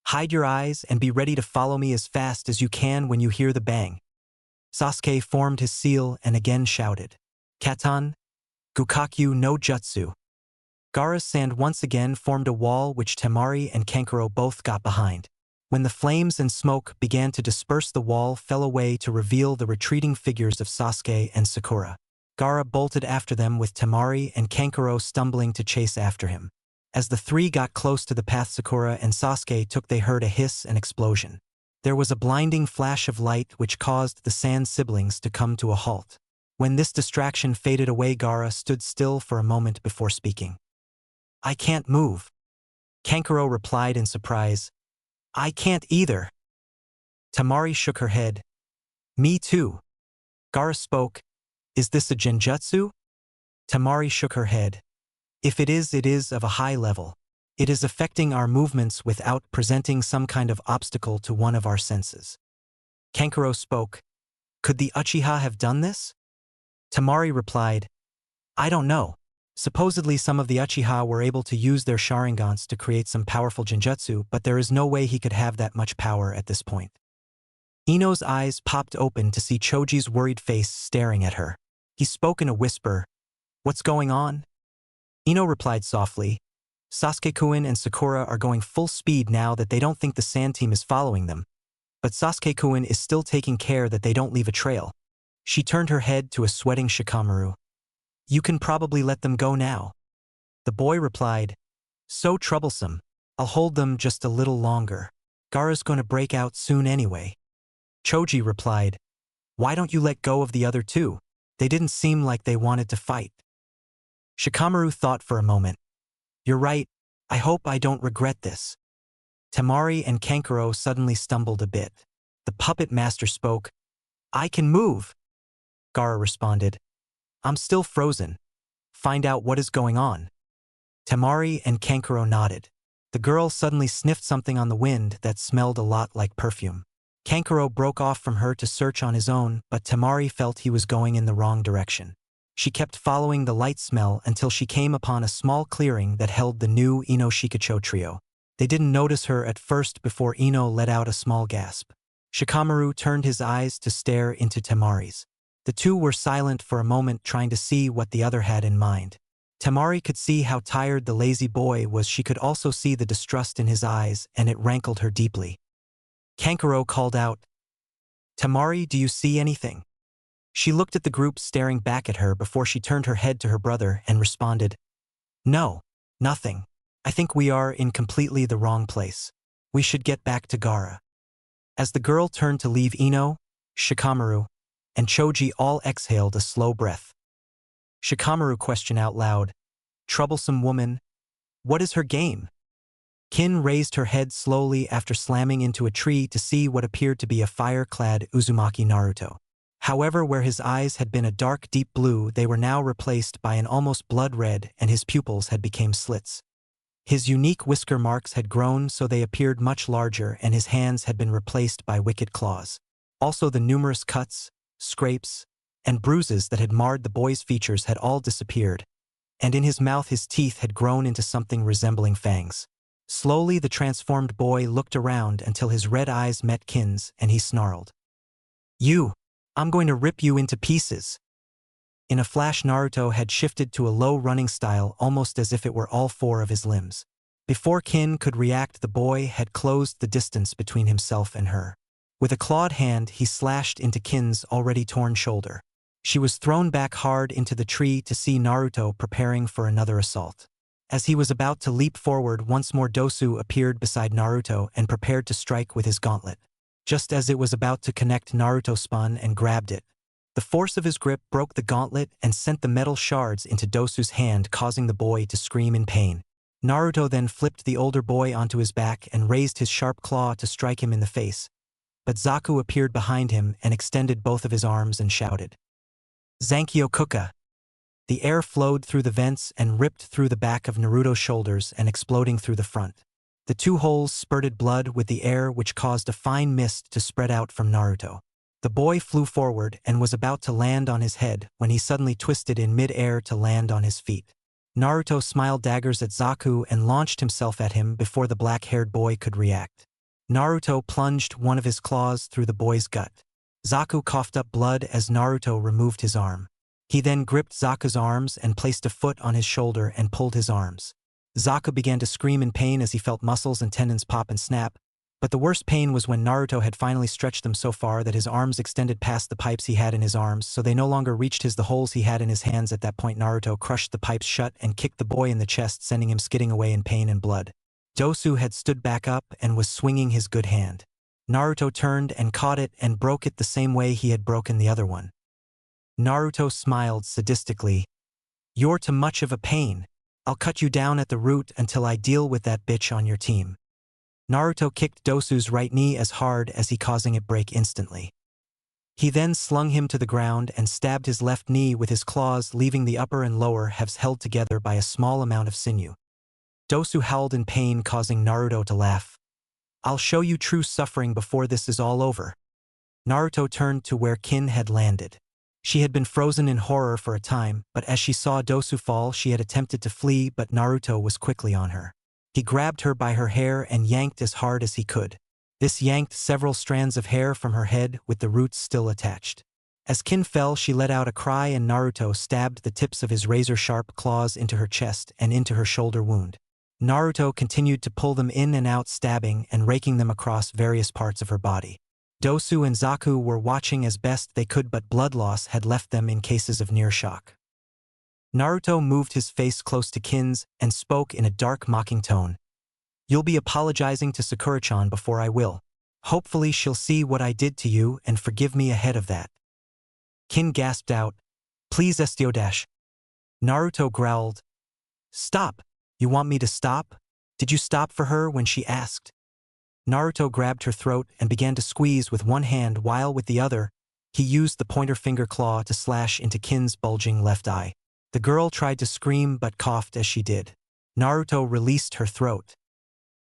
"Hide your eyes and be ready to follow me as fast as you can when you hear the bang." Sasuke formed his seal and again shouted, "Katan, Gukakyu no Jutsu." Gaara's sand once again formed a wall which Temari and Kankuro both got behind. When the flames and smoke began to disperse, the wall fell away to reveal the retreating figures of Sasuke and Sakura. Gaara bolted after them with Temari and Kankuro stumbling to chase after him. As the three got close to the path Sakura and Sasuke took, they heard a hiss and explosion. There was a blinding flash of light which caused the Sand siblings to come to a halt. When this distraction faded away, Gaara stood still for a moment before speaking. "I can't move." Kankuro replied in surprise. "I can't either." Temari shook her head. "Me too." Gaara spoke. "Is this a genjutsu?" Temari shook her head. "If it is of a high level. It is affecting our movements without presenting some kind of obstacle to one of our senses." Kankuro spoke. "Could the Uchiha have done this?" Temari replied. "I don't know. Supposedly some of the Uchiha were able to use their Sharingans to create some powerful genjutsu, but there is no way he could have that much power at this point." Ino's eyes popped open to see Choji's worried face staring at her. He spoke in a whisper. "What's going on?" Ino replied softly. "Sasuke-kun and Sakura are going full speed now that they don't think the sand team is following them. But Sasuke-kun is still taking care that they don't leave a trail." She turned her head to a sweating Shikamaru. "You can probably let them go now." The boy replied. "So troublesome. I'll hold them just a little longer. Gaara's going to break out soon anyway." Choji replied. "Why don't you let go of the other two? They didn't seem like they wanted to fight." Shikamaru thought for a moment. "You're right. I hope I don't regret this." Temari and Kankuro suddenly stumbled a bit. The puppet master spoke. "I can move." Gaara responded. "I'm still frozen. Find out what is going on." Temari and Kankuro nodded. The girl suddenly sniffed something on the wind that smelled a lot like perfume. Kankuro broke off from her to search on his own, but Temari felt he was going in the wrong direction. She kept following the light smell until she came upon a small clearing that held the new Ino Shikacho trio. They didn't notice her at first before Ino let out a small gasp. Shikamaru turned his eyes to stare into Temari's. The two were silent for a moment, trying to see what the other had in mind. Temari could see how tired the lazy boy was. She could also see the distrust in his eyes, and it rankled her deeply. Kankuro called out, "Temari, do you see anything?" She looked at the group staring back at her before she turned her head to her brother and responded, "No, nothing. I think we are in completely the wrong place. We should get back to Gaara." As the girl turned to leave, Ino, Shikamaru, and Choji all exhaled a slow breath. Shikamaru questioned out loud, "Troublesome woman? What is her game?" Kin raised her head slowly after slamming into a tree to see what appeared to be a fire-clad Uzumaki Naruto. However, where his eyes had been a dark deep blue, they were now replaced by an almost blood red, and his pupils had become slits. His unique whisker marks had grown so they appeared much larger, and his hands had been replaced by wicked claws. Also the numerous cuts, scrapes, and bruises that had marred the boy's features had all disappeared, and in his mouth his teeth had grown into something resembling fangs. Slowly the transformed boy looked around until his red eyes met Kin's, and he snarled. "You! I'm going to rip you into pieces!" In a flash, Naruto had shifted to a low running style, almost as if it were all four of his limbs. Before Kin could react, the boy had closed the distance between himself and her. With a clawed hand, he slashed into Kin's already torn shoulder. She was thrown back hard into the tree to see Naruto preparing for another assault. As he was about to leap forward, once more Dosu appeared beside Naruto and prepared to strike with his gauntlet. Just as it was about to connect, Naruto spun and grabbed it. The force of his grip broke the gauntlet and sent the metal shards into Dosu's hand, causing the boy to scream in pain. Naruto then flipped the older boy onto his back and raised his sharp claw to strike him in the face. But Zaku appeared behind him and extended both of his arms and shouted, "Zankyo Kuka!" The air flowed through the vents and ripped through the back of Naruto's shoulders and exploding through the front. The two holes spurted blood with the air, which caused a fine mist to spread out from Naruto. The boy flew forward and was about to land on his head when he suddenly twisted in mid-air to land on his feet. Naruto smiled daggers at Zaku and launched himself at him before the black-haired boy could react. Naruto plunged one of his claws through the boy's gut. Zaku coughed up blood as Naruto removed his arm. He then gripped Zaku's arms and placed a foot on his shoulder and pulled his arms. Zaku began to scream in pain as he felt muscles and tendons pop and snap, but the worst pain was when Naruto had finally stretched them so far that his arms extended past the pipes he had in his arms, so they no longer reached the holes he had in his hands. At that point, Naruto crushed the pipes shut and kicked the boy in the chest, sending him skidding away in pain and blood. Dosu had stood back up and was swinging his good hand. Naruto turned and caught it and broke it the same way he had broken the other one. Naruto smiled sadistically. "You're too much of a pain. I'll cut you down at the root until I deal with that bitch on your team." Naruto kicked Dosu's right knee as hard as he causing it break instantly. He then slung him to the ground and stabbed his left knee with his claws, leaving the upper and lower halves held together by a small amount of sinew. Dosu howled in pain, causing Naruto to laugh. "I'll show you true suffering before this is all over." Naruto turned to where Kin had landed. She had been frozen in horror for a time, but as she saw Dosu fall, she had attempted to flee, but Naruto was quickly on her. He grabbed her by her hair and yanked as hard as he could. This yanked several strands of hair from her head, with the roots still attached. As Kin fell, she let out a cry and Naruto stabbed the tips of his razor-sharp claws into her chest and into her shoulder wound. Naruto continued to pull them in and out, stabbing and raking them across various parts of her body. Dosu and Zaku were watching as best they could, but blood loss had left them in cases of near shock. Naruto moved his face close to Kin's and spoke in a dark, mocking tone. "You'll be apologizing to Sakura-chan before I will. Hopefully she'll see what I did to you and forgive me ahead of that." Kin gasped out, "Please, Estio-dash." Naruto growled, "Stop! You want me to stop? Did you stop for her when she asked?" Naruto grabbed her throat and began to squeeze with one hand, while with the other, he used the pointer finger claw to slash into Kin's bulging left eye. The girl tried to scream but coughed as she did. Naruto released her throat.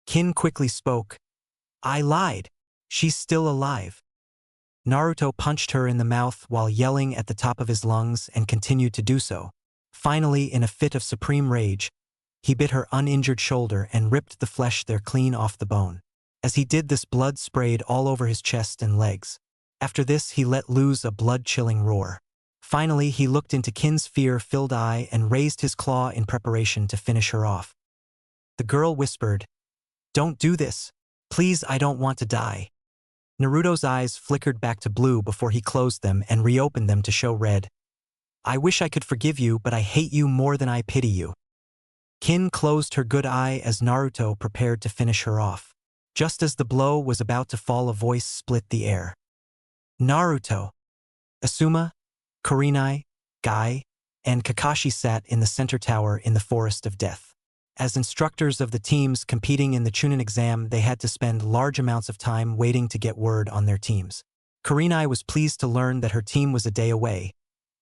Kin quickly spoke, "I lied. She's still alive." Naruto punched her in the mouth while yelling at the top of his lungs and continued to do so. Finally, in a fit of supreme rage, he bit her uninjured shoulder and ripped the flesh there clean off the bone. As he did this, blood sprayed all over his chest and legs. After this, he let loose a blood-chilling roar. Finally, he looked into Kin's fear-filled eye and raised his claw in preparation to finish her off. The girl whispered, "Don't do this. Please, I don't want to die." Naruto's eyes flickered back to blue before he closed them and reopened them to show red. "I wish I could forgive you, but I hate you more than I pity you." Kin closed her good eye as Naruto prepared to finish her off. Just as the blow was about to fall, a voice split the air. Naruto, Asuma, Kurenai, Guy, and Kakashi sat in the center tower in the Forest of Death. As instructors of the teams competing in the Chunin exam, they had to spend large amounts of time waiting to get word on their teams. Kurenai was pleased to learn that her team was a day away,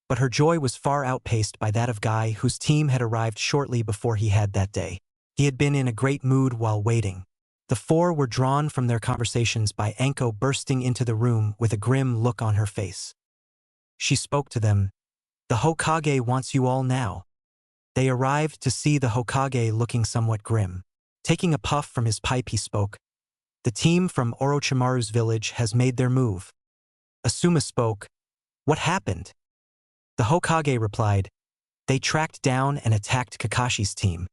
but her joy was far outpaced by that of Guy, whose team had arrived shortly before he had that day. He had been in a great mood while waiting. The four were drawn from their conversations by Anko bursting into the room with a grim look on her face. She spoke to them. The Hokage wants you all now. They arrived to see the Hokage looking somewhat grim. Taking a puff from his pipe, he spoke. The team from Orochimaru's village has made their move. Asuma spoke. What happened? The Hokage replied. They tracked down and attacked Kakashi's team.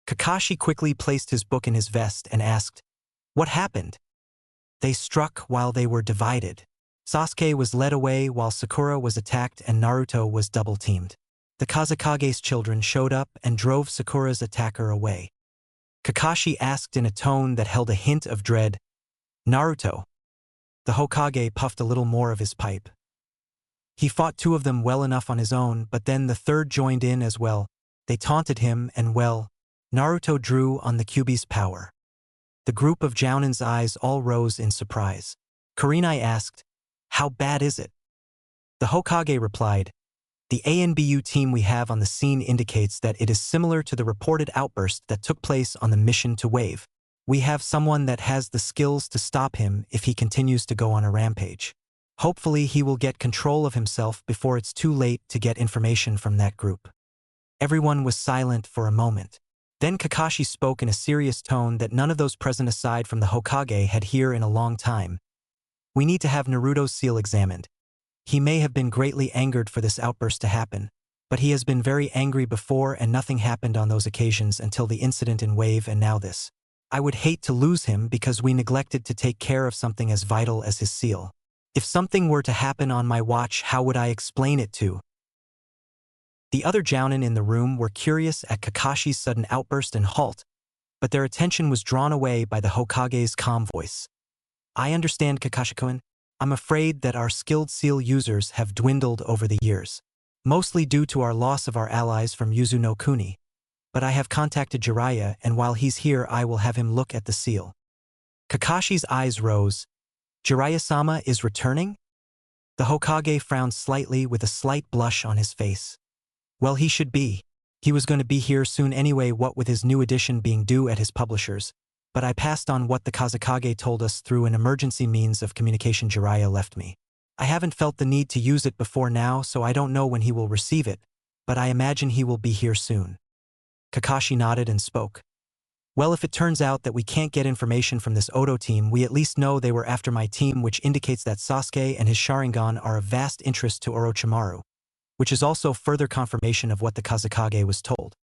Kakashi quickly placed his book in his vest and asked, what happened? They struck while they were divided. Sasuke was led away while Sakura was attacked and Naruto was double-teamed. The Kazekage's children showed up and drove Sakura's attacker away. Kakashi asked in a tone that held a hint of dread, Naruto. The Hokage puffed a little more of his pipe. He fought two of them well enough on his own, but then the third joined in as well. They taunted him and well, Naruto drew on the Kyuubi's power. The group of Jounin's eyes all rose in surprise. Kurenai asked, how bad is it? The Hokage replied, the ANBU team we have on the scene indicates that it is similar to the reported outburst that took place on the mission to Wave. We have someone that has the skills to stop him if he continues to go on a rampage. Hopefully he will get control of himself before it's too late to get information from that group. Everyone was silent for a moment. Then Kakashi spoke in a serious tone that none of those present aside from the Hokage had heard in a long time. We need to have Naruto's seal examined. He may have been greatly angered for this outburst to happen, but he has been very angry before and nothing happened on those occasions until the incident in Wave and now this. I would hate to lose him because we neglected to take care of something as vital as his seal. If something were to happen on my watch, how would I explain it to? The other Jounin in the room were curious at Kakashi's sudden outburst and halt, but their attention was drawn away by the Hokage's calm voice. I understand, Kakashi-kun. I'm afraid that our skilled seal users have dwindled over the years, mostly due to our loss of our allies from Yuzu no Kuni. But I have contacted Jiraiya, and while he's here I will have him look at the seal. Kakashi's eyes rose. Jiraiya-sama is returning? The Hokage frowned slightly with a slight blush on his face. Well, he should be. He was going to be here soon anyway, what with his new edition being due at his publishers. But I passed on what the Kazekage told us through an emergency means of communication Jiraiya left me. I haven't felt the need to use it before now, so I don't know when he will receive it, but I imagine he will be here soon. Kakashi nodded and spoke. Well, if it turns out that we can't get information from this Odo team, we at least know they were after my team, which indicates that Sasuke and his Sharingan are of vast interest to Orochimaru, which is also further confirmation of what the Kazekage was told.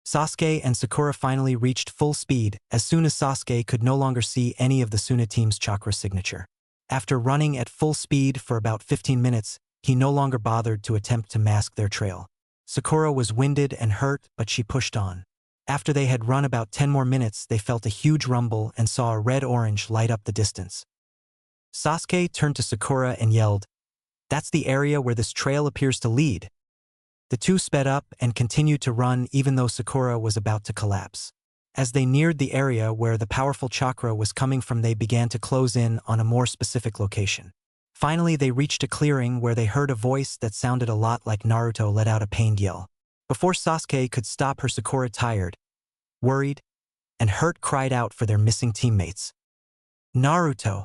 Sasuke and Sakura finally reached full speed as soon as Sasuke could no longer see any of the Suna team's chakra signature. After running at full speed for about 15 minutes, he no longer bothered to attempt to mask their trail. Sakura was winded and hurt, but she pushed on. After they had run about 10 more minutes, they felt a huge rumble and saw a red-orange light up the distance. Sasuke turned to Sakura and yelled, "That's the area where this trail appears to lead." The two sped up and continued to run even though Sakura was about to collapse. As they neared the area where the powerful chakra was coming from, they began to close in on a more specific location. Finally, they reached a clearing where they heard a voice that sounded a lot like Naruto let out a pained yell. Before Sasuke could stop her, Sakura, tired, worried, and hurt, cried out for their missing teammates. Naruto!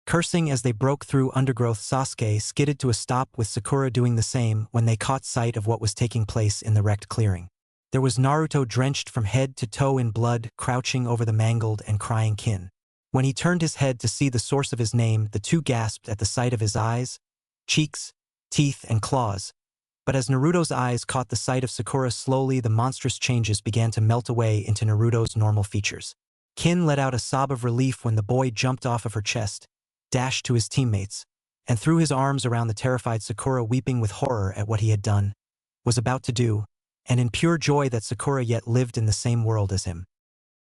Cursing as they broke through undergrowth, Sasuke skidded to a stop with Sakura doing the same when they caught sight of what was taking place in the wrecked clearing. There was Naruto drenched from head to toe in blood, crouching over the mangled and crying kin. When he turned his head to see the source of his name, the two gasped at the sight of his eyes, cheeks, teeth, and claws. But as Naruto's eyes caught the sight of Sakura, slowly the monstrous changes began to melt away into Naruto's normal features. Kin let out a sob of relief when the boy jumped off of her chest, dashed to his teammates, and threw his arms around the terrified Sakura, weeping with horror at what he had done, was about to do, and in pure joy that Sakura yet lived in the same world as him.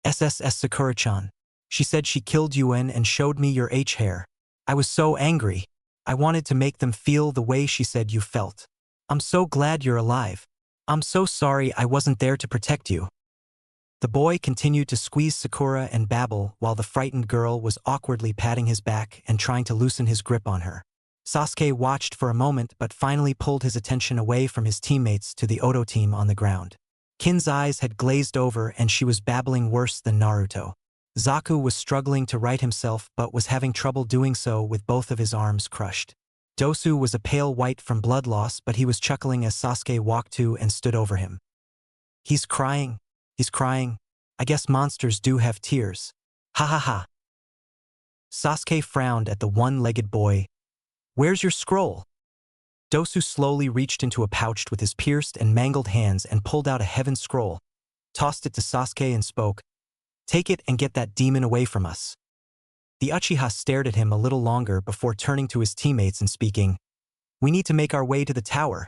"SSS Sakura-chan. She said she killed Yuen and showed me your hair. I was so angry. I wanted to make them feel the way she said you felt. I'm so glad you're alive. I'm so sorry I wasn't there to protect you." The boy continued to squeeze Sakura and babble while the frightened girl was awkwardly patting his back and trying to loosen his grip on her. Sasuke watched for a moment but finally pulled his attention away from his teammates to the Odo team on the ground. Kin's eyes had glazed over and she was babbling worse than Naruto. Zaku was struggling to right himself but was having trouble doing so with both of his arms crushed. Dosu was a pale white from blood loss, but he was chuckling as Sasuke walked to and stood over him. He's crying. He's crying. I guess monsters do have tears. Ha ha ha. Sasuke frowned at the one-legged boy. Where's your scroll? Dosu slowly reached into a pouch with his pierced and mangled hands and pulled out a heaven scroll, tossed it to Sasuke and spoke. Take it and get that demon away from us. The Uchiha stared at him a little longer before turning to his teammates and speaking. We need to make our way to the tower.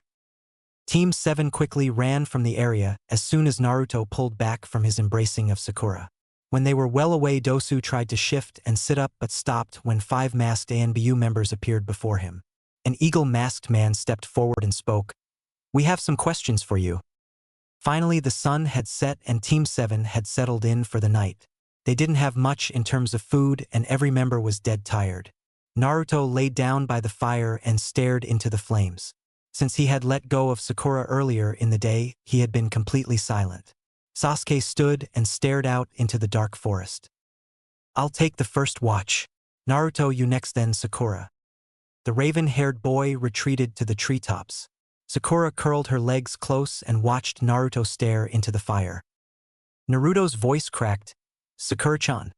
Team 7 quickly ran from the area as soon as Naruto pulled back from his embracing of Sakura. When they were well away, Dosu tried to shift and sit up but stopped when 5 masked ANBU members appeared before him. An eagle-masked man stepped forward and spoke. We have some questions for you. Finally, the sun had set and Team 7 had settled in for the night. They didn't have much in terms of food and every member was dead tired. Naruto lay down by the fire and stared into the flames. Since he had let go of Sakura earlier in the day, he had been completely silent. Sasuke stood and stared out into the dark forest. I'll take the first watch. Naruto, you next, then Sakura. The raven-haired boy retreated to the treetops. Sakura curled her legs close and watched Naruto stare into the fire. Naruto's voice cracked. Sakura-chan.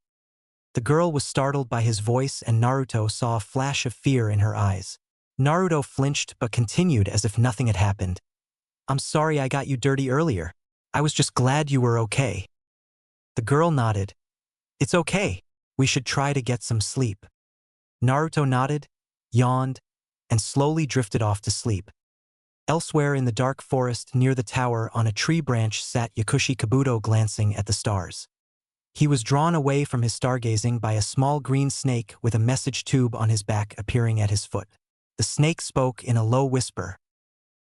The girl was startled by his voice and Naruto saw a flash of fear in her eyes. Naruto flinched but continued as if nothing had happened. I'm sorry I got you dirty earlier. I was just glad you were okay. The girl nodded. It's okay. We should try to get some sleep. Naruto nodded, yawned, and slowly drifted off to sleep. Elsewhere in the dark forest near the tower on a tree branch sat Yakushi Kabuto glancing at the stars. He was drawn away from his stargazing by a small green snake with a message tube on his back appearing at his foot. The snake spoke in a low whisper.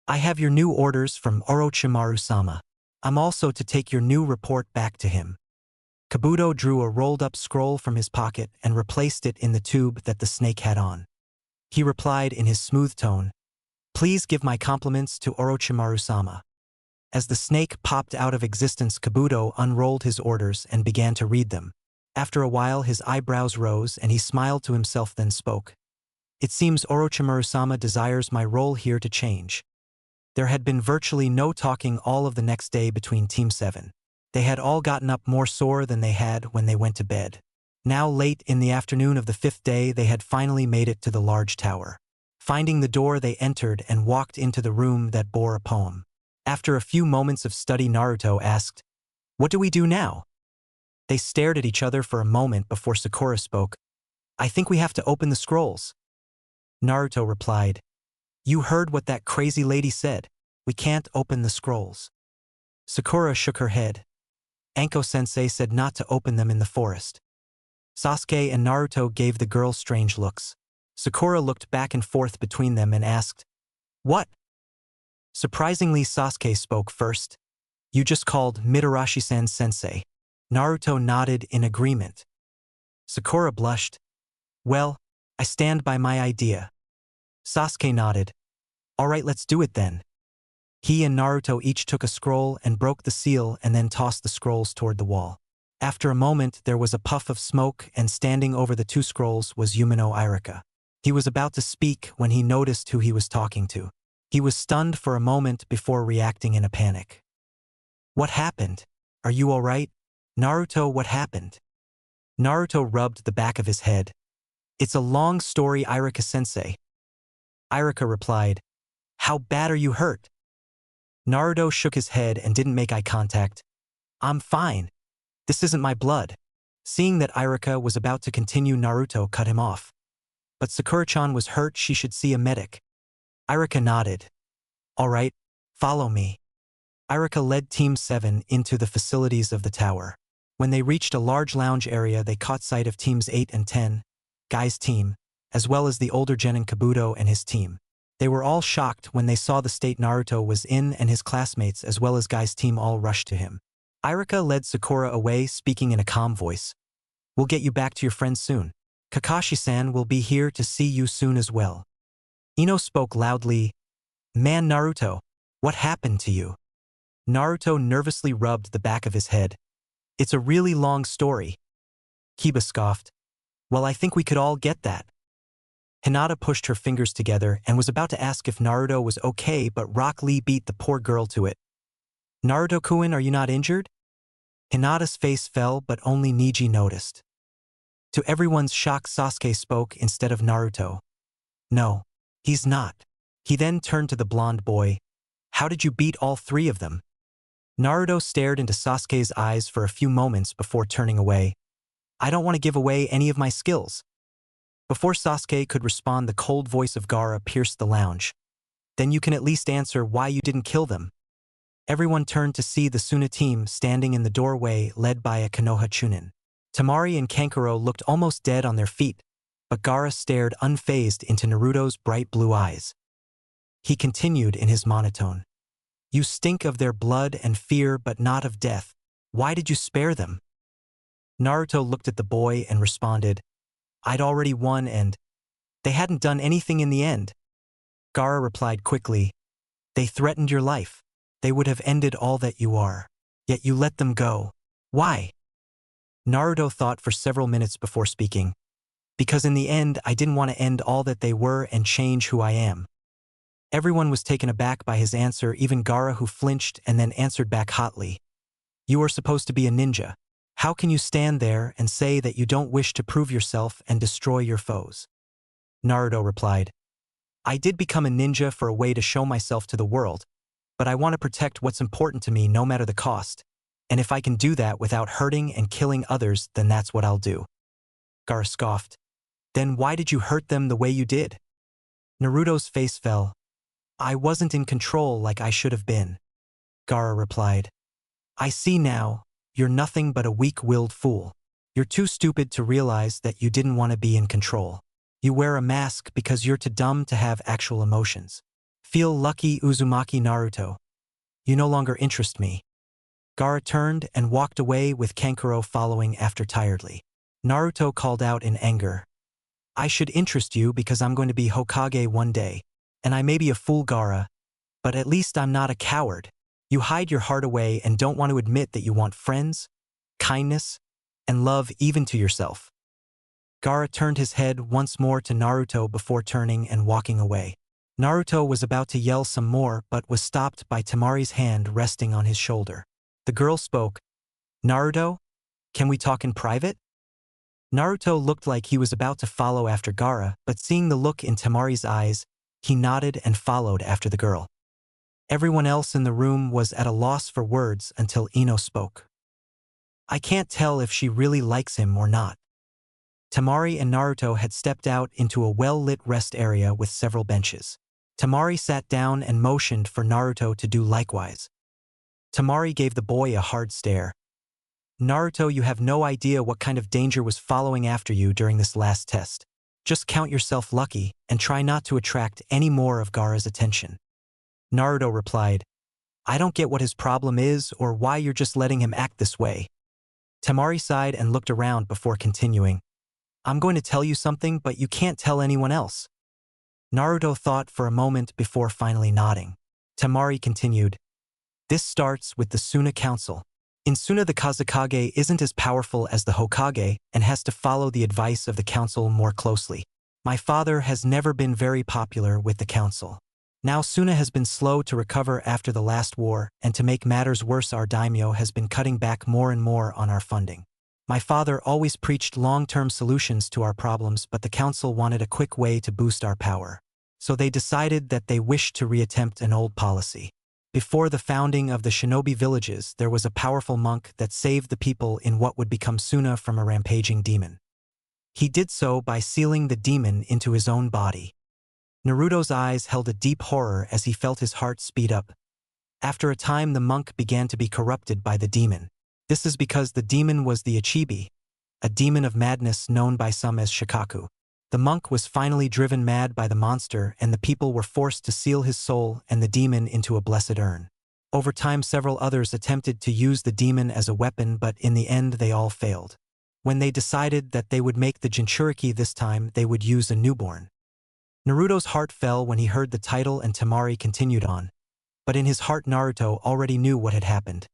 I have your new orders from Orochimaru-sama. I'm also to take your new report back to him. Kabuto drew a rolled-up scroll from his pocket and replaced it in the tube that the snake had on. He replied in his smooth tone, Please give my compliments to Orochimaru-sama. As the snake popped out of existence, Kabuto unrolled his orders and began to read them. After a while, his eyebrows rose and he smiled to himself, then spoke. It seems Orochimaru-sama desires my role here to change. There had been virtually no talking all of the next day between Team 7. They had all gotten up more sore than they had when they went to bed. Now late in the afternoon of the 5th day, they had finally made it to the large tower. Finding the door, they entered and walked into the room that bore a poem. After a few moments of study, Naruto asked, What do we do now? They stared at each other for a moment before Sakura spoke. I think we have to open the scrolls. Naruto replied, You heard what that crazy lady said. We can't open the scrolls. Sakura shook her head. Anko-sensei said not to open them in the forest. Sasuke and Naruto gave the girl strange looks. Sakura looked back and forth between them and asked, What? Surprisingly, Sasuke spoke first. You just called Mitarashi-san sensei. Naruto nodded in agreement. Sakura blushed. Well, I stand by my idea. Sasuke nodded. All right, let's do it then. He and Naruto each took a scroll and broke the seal and then tossed the scrolls toward the wall. After a moment, there was a puff of smoke and standing over the 2 scrolls was Yumino Irika. He was about to speak when he noticed who he was talking to. He was stunned for a moment before reacting in a panic. What happened? Are you all right? Naruto, what happened? Naruto rubbed the back of his head. It's a long story, Irika-sensei. Irika replied, How bad are you hurt? Naruto shook his head and didn't make eye contact. I'm fine. This isn't my blood. Seeing that Irika was about to continue, Naruto cut him off. But Sakura-chan was hurt, she should see a medic. Irika nodded. All right, follow me. Irika led Team 7 into the facilities of the tower. When they reached a large lounge area, they caught sight of Teams 8 and 10, Guy's team, as well as the older Genin Kabuto and his team. They were all shocked when they saw the state Naruto was in, and his classmates as well as Guy's team all rushed to him. Irika led Sakura away, speaking in a calm voice. We'll get you back to your friends soon. Kakashi-san will be here to see you soon as well. Ino spoke loudly. Man, Naruto, what happened to you? Naruto nervously rubbed the back of his head. It's a really long story. Kiba scoffed. Well, I think we could all get that. Hinata pushed her fingers together and was about to ask if Naruto was okay, but Rock Lee beat the poor girl to it. "Naruto-kun, are you not injured?" Hinata's face fell, but only Niji noticed. To everyone's shock, Sasuke spoke instead of Naruto. "No, he's not." He then turned to the blonde boy. "How did you beat all three of them?" Naruto stared into Sasuke's eyes for a few moments before turning away. "I don't want to give away any of my skills." Before Sasuke could respond, the cold voice of Gaara pierced the lounge. "Then you can at least answer why you didn't kill them." Everyone turned to see the Suna team standing in the doorway led by a Konoha Chunin. Temari and Kankuro looked almost dead on their feet, but Gaara stared unfazed into Naruto's bright blue eyes. He continued in his monotone. "You stink of their blood and fear, but not of death. Why did you spare them?" Naruto looked at the boy and responded, "I'd already won and they hadn't done anything in the end." Gaara replied quickly, "They threatened your life. They would have ended all that you are. Yet you let them go. Why?" Naruto thought for several minutes before speaking. "Because in the end, I didn't want to end all that they were and change who I am." Everyone was taken aback by his answer, even Gaara, who flinched and then answered back hotly. "You are supposed to be a ninja. How can you stand there and say that you don't wish to prove yourself and destroy your foes?" Naruto replied, "I did become a ninja for a way to show myself to the world, but I want to protect what's important to me no matter the cost. And if I can do that without hurting and killing others, then that's what I'll do." Gaara scoffed. "Then why did you hurt them the way you did?" Naruto's face fell. "I wasn't in control like I should have been." Gaara replied, "I see now, you're nothing but a weak-willed fool. You're too stupid to realize that you didn't want to be in control. You wear a mask because you're too dumb to have actual emotions. Feel lucky, Uzumaki Naruto. You no longer interest me." Gaara turned and walked away with Kankuro following after tiredly. Naruto called out in anger, "I should interest you because I'm going to be Hokage one day, and I may be a fool, Gaara, but at least I'm not a coward. You hide your heart away and don't want to admit that you want friends, kindness, and love even to yourself." Gaara turned his head once more to Naruto before turning and walking away. Naruto was about to yell some more but was stopped by Temari's hand resting on his shoulder. The girl spoke, "Naruto, can we talk in private?" Naruto looked like he was about to follow after Gaara, but seeing the look in Temari's eyes, he nodded and followed after the girl. Everyone else in the room was at a loss for words until Ino spoke. "I can't tell if she really likes him or not." Temari and Naruto had stepped out into a well-lit rest area with several benches. Temari sat down and motioned for Naruto to do likewise. Temari gave the boy a hard stare. "Naruto, you have no idea what kind of danger was following after you during this last test. Just count yourself lucky and try not to attract any more of Gaara's attention." Naruto replied, "I don't get what his problem is or why you're just letting him act this way." Temari sighed and looked around before continuing, "I'm going to tell you something, but you can't tell anyone else." Naruto thought for a moment before finally nodding. Temari continued, "This starts with the Suna Council. In Suna, the Kazekage isn't as powerful as the Hokage and has to follow the advice of the council more closely. My father has never been very popular with the council. Now Suna has been slow to recover after the last war, and to make matters worse, our daimyo has been cutting back more and more on our funding. My father always preached long-term solutions to our problems, but the council wanted a quick way to boost our power. So they decided that they wished to reattempt an old policy. Before the founding of the shinobi villages, there was a powerful monk that saved the people in what would become Suna from a rampaging demon. He did so by sealing the demon into his own body." Naruto's eyes held a deep horror as he felt his heart speed up. After a time, the monk began to be corrupted by the demon. This is because the demon was the Ichibi, a demon of madness known by some as Shikaku. The monk was finally driven mad by the monster, and the people were forced to seal his soul and the demon into a blessed urn. Over time, several others attempted to use the demon as a weapon, but in the end they all failed. When they decided that they would make the Jinchuriki this time, they would use a newborn. Naruto's heart fell when he heard the title, and Temari continued on. But in his heart, Naruto already knew what had happened.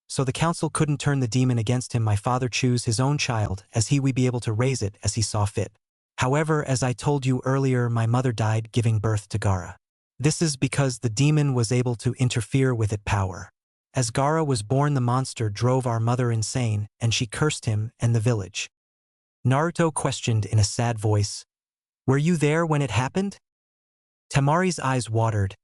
"So the council couldn't turn the demon against him. My father chose his own child, as he would be able to raise it as he saw fit. However, as I told you earlier, my mother died giving birth to Gaara. This is because the demon was able to interfere with its power. As Gaara was born, the monster drove our mother insane, and she cursed him and the village. Naruto questioned in a sad voice, "Were you there when it happened?" Temari's eyes watered.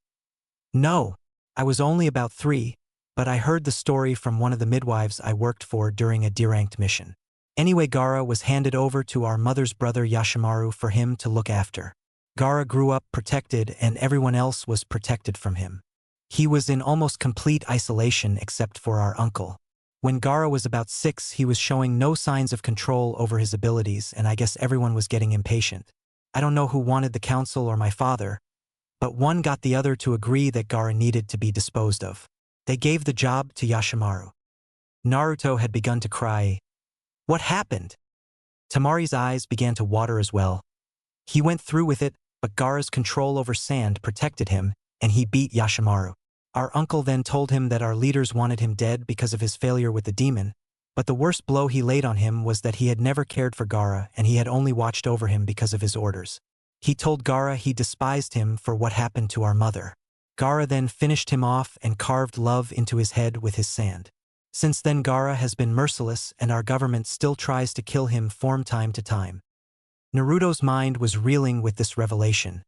"No, I was only about 3, but I heard the story from one of the midwives I worked for during a deranked mission. Anyway, Gaara was handed over to our mother's brother Yashimaru for him to look after. Gaara grew up protected and everyone else was protected from him. He was in almost complete isolation except for our uncle. When Gaara was about 6, he was showing no signs of control over his abilities, and I guess everyone was getting impatient. I don't know who wanted the council or my father, but one got the other to agree that Gaara needed to be disposed of. They gave the job to Yashimaru." Naruto had begun to cry. "What happened?" Temari's eyes began to water as well. "He went through with it, but Gaara's control over sand protected him, and he beat Yashimaru. Our uncle then told him that our leaders wanted him dead because of his failure with the demon, but the worst blow he laid on him was that he had never cared for Gaara and he had only watched over him because of his orders. He told Gaara he despised him for what happened to our mother. Gaara then finished him off and carved love into his head with his sand. Since then, Gaara has been merciless and our government still tries to kill him from time to time." Naruto's mind was reeling with this revelation.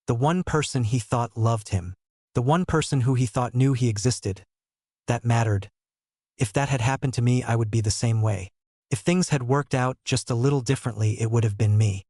The one person he thought loved him, the one person who he thought knew he existed, that mattered. If that had happened to me, I would be the same way. If things had worked out just a little differently, it would have been me.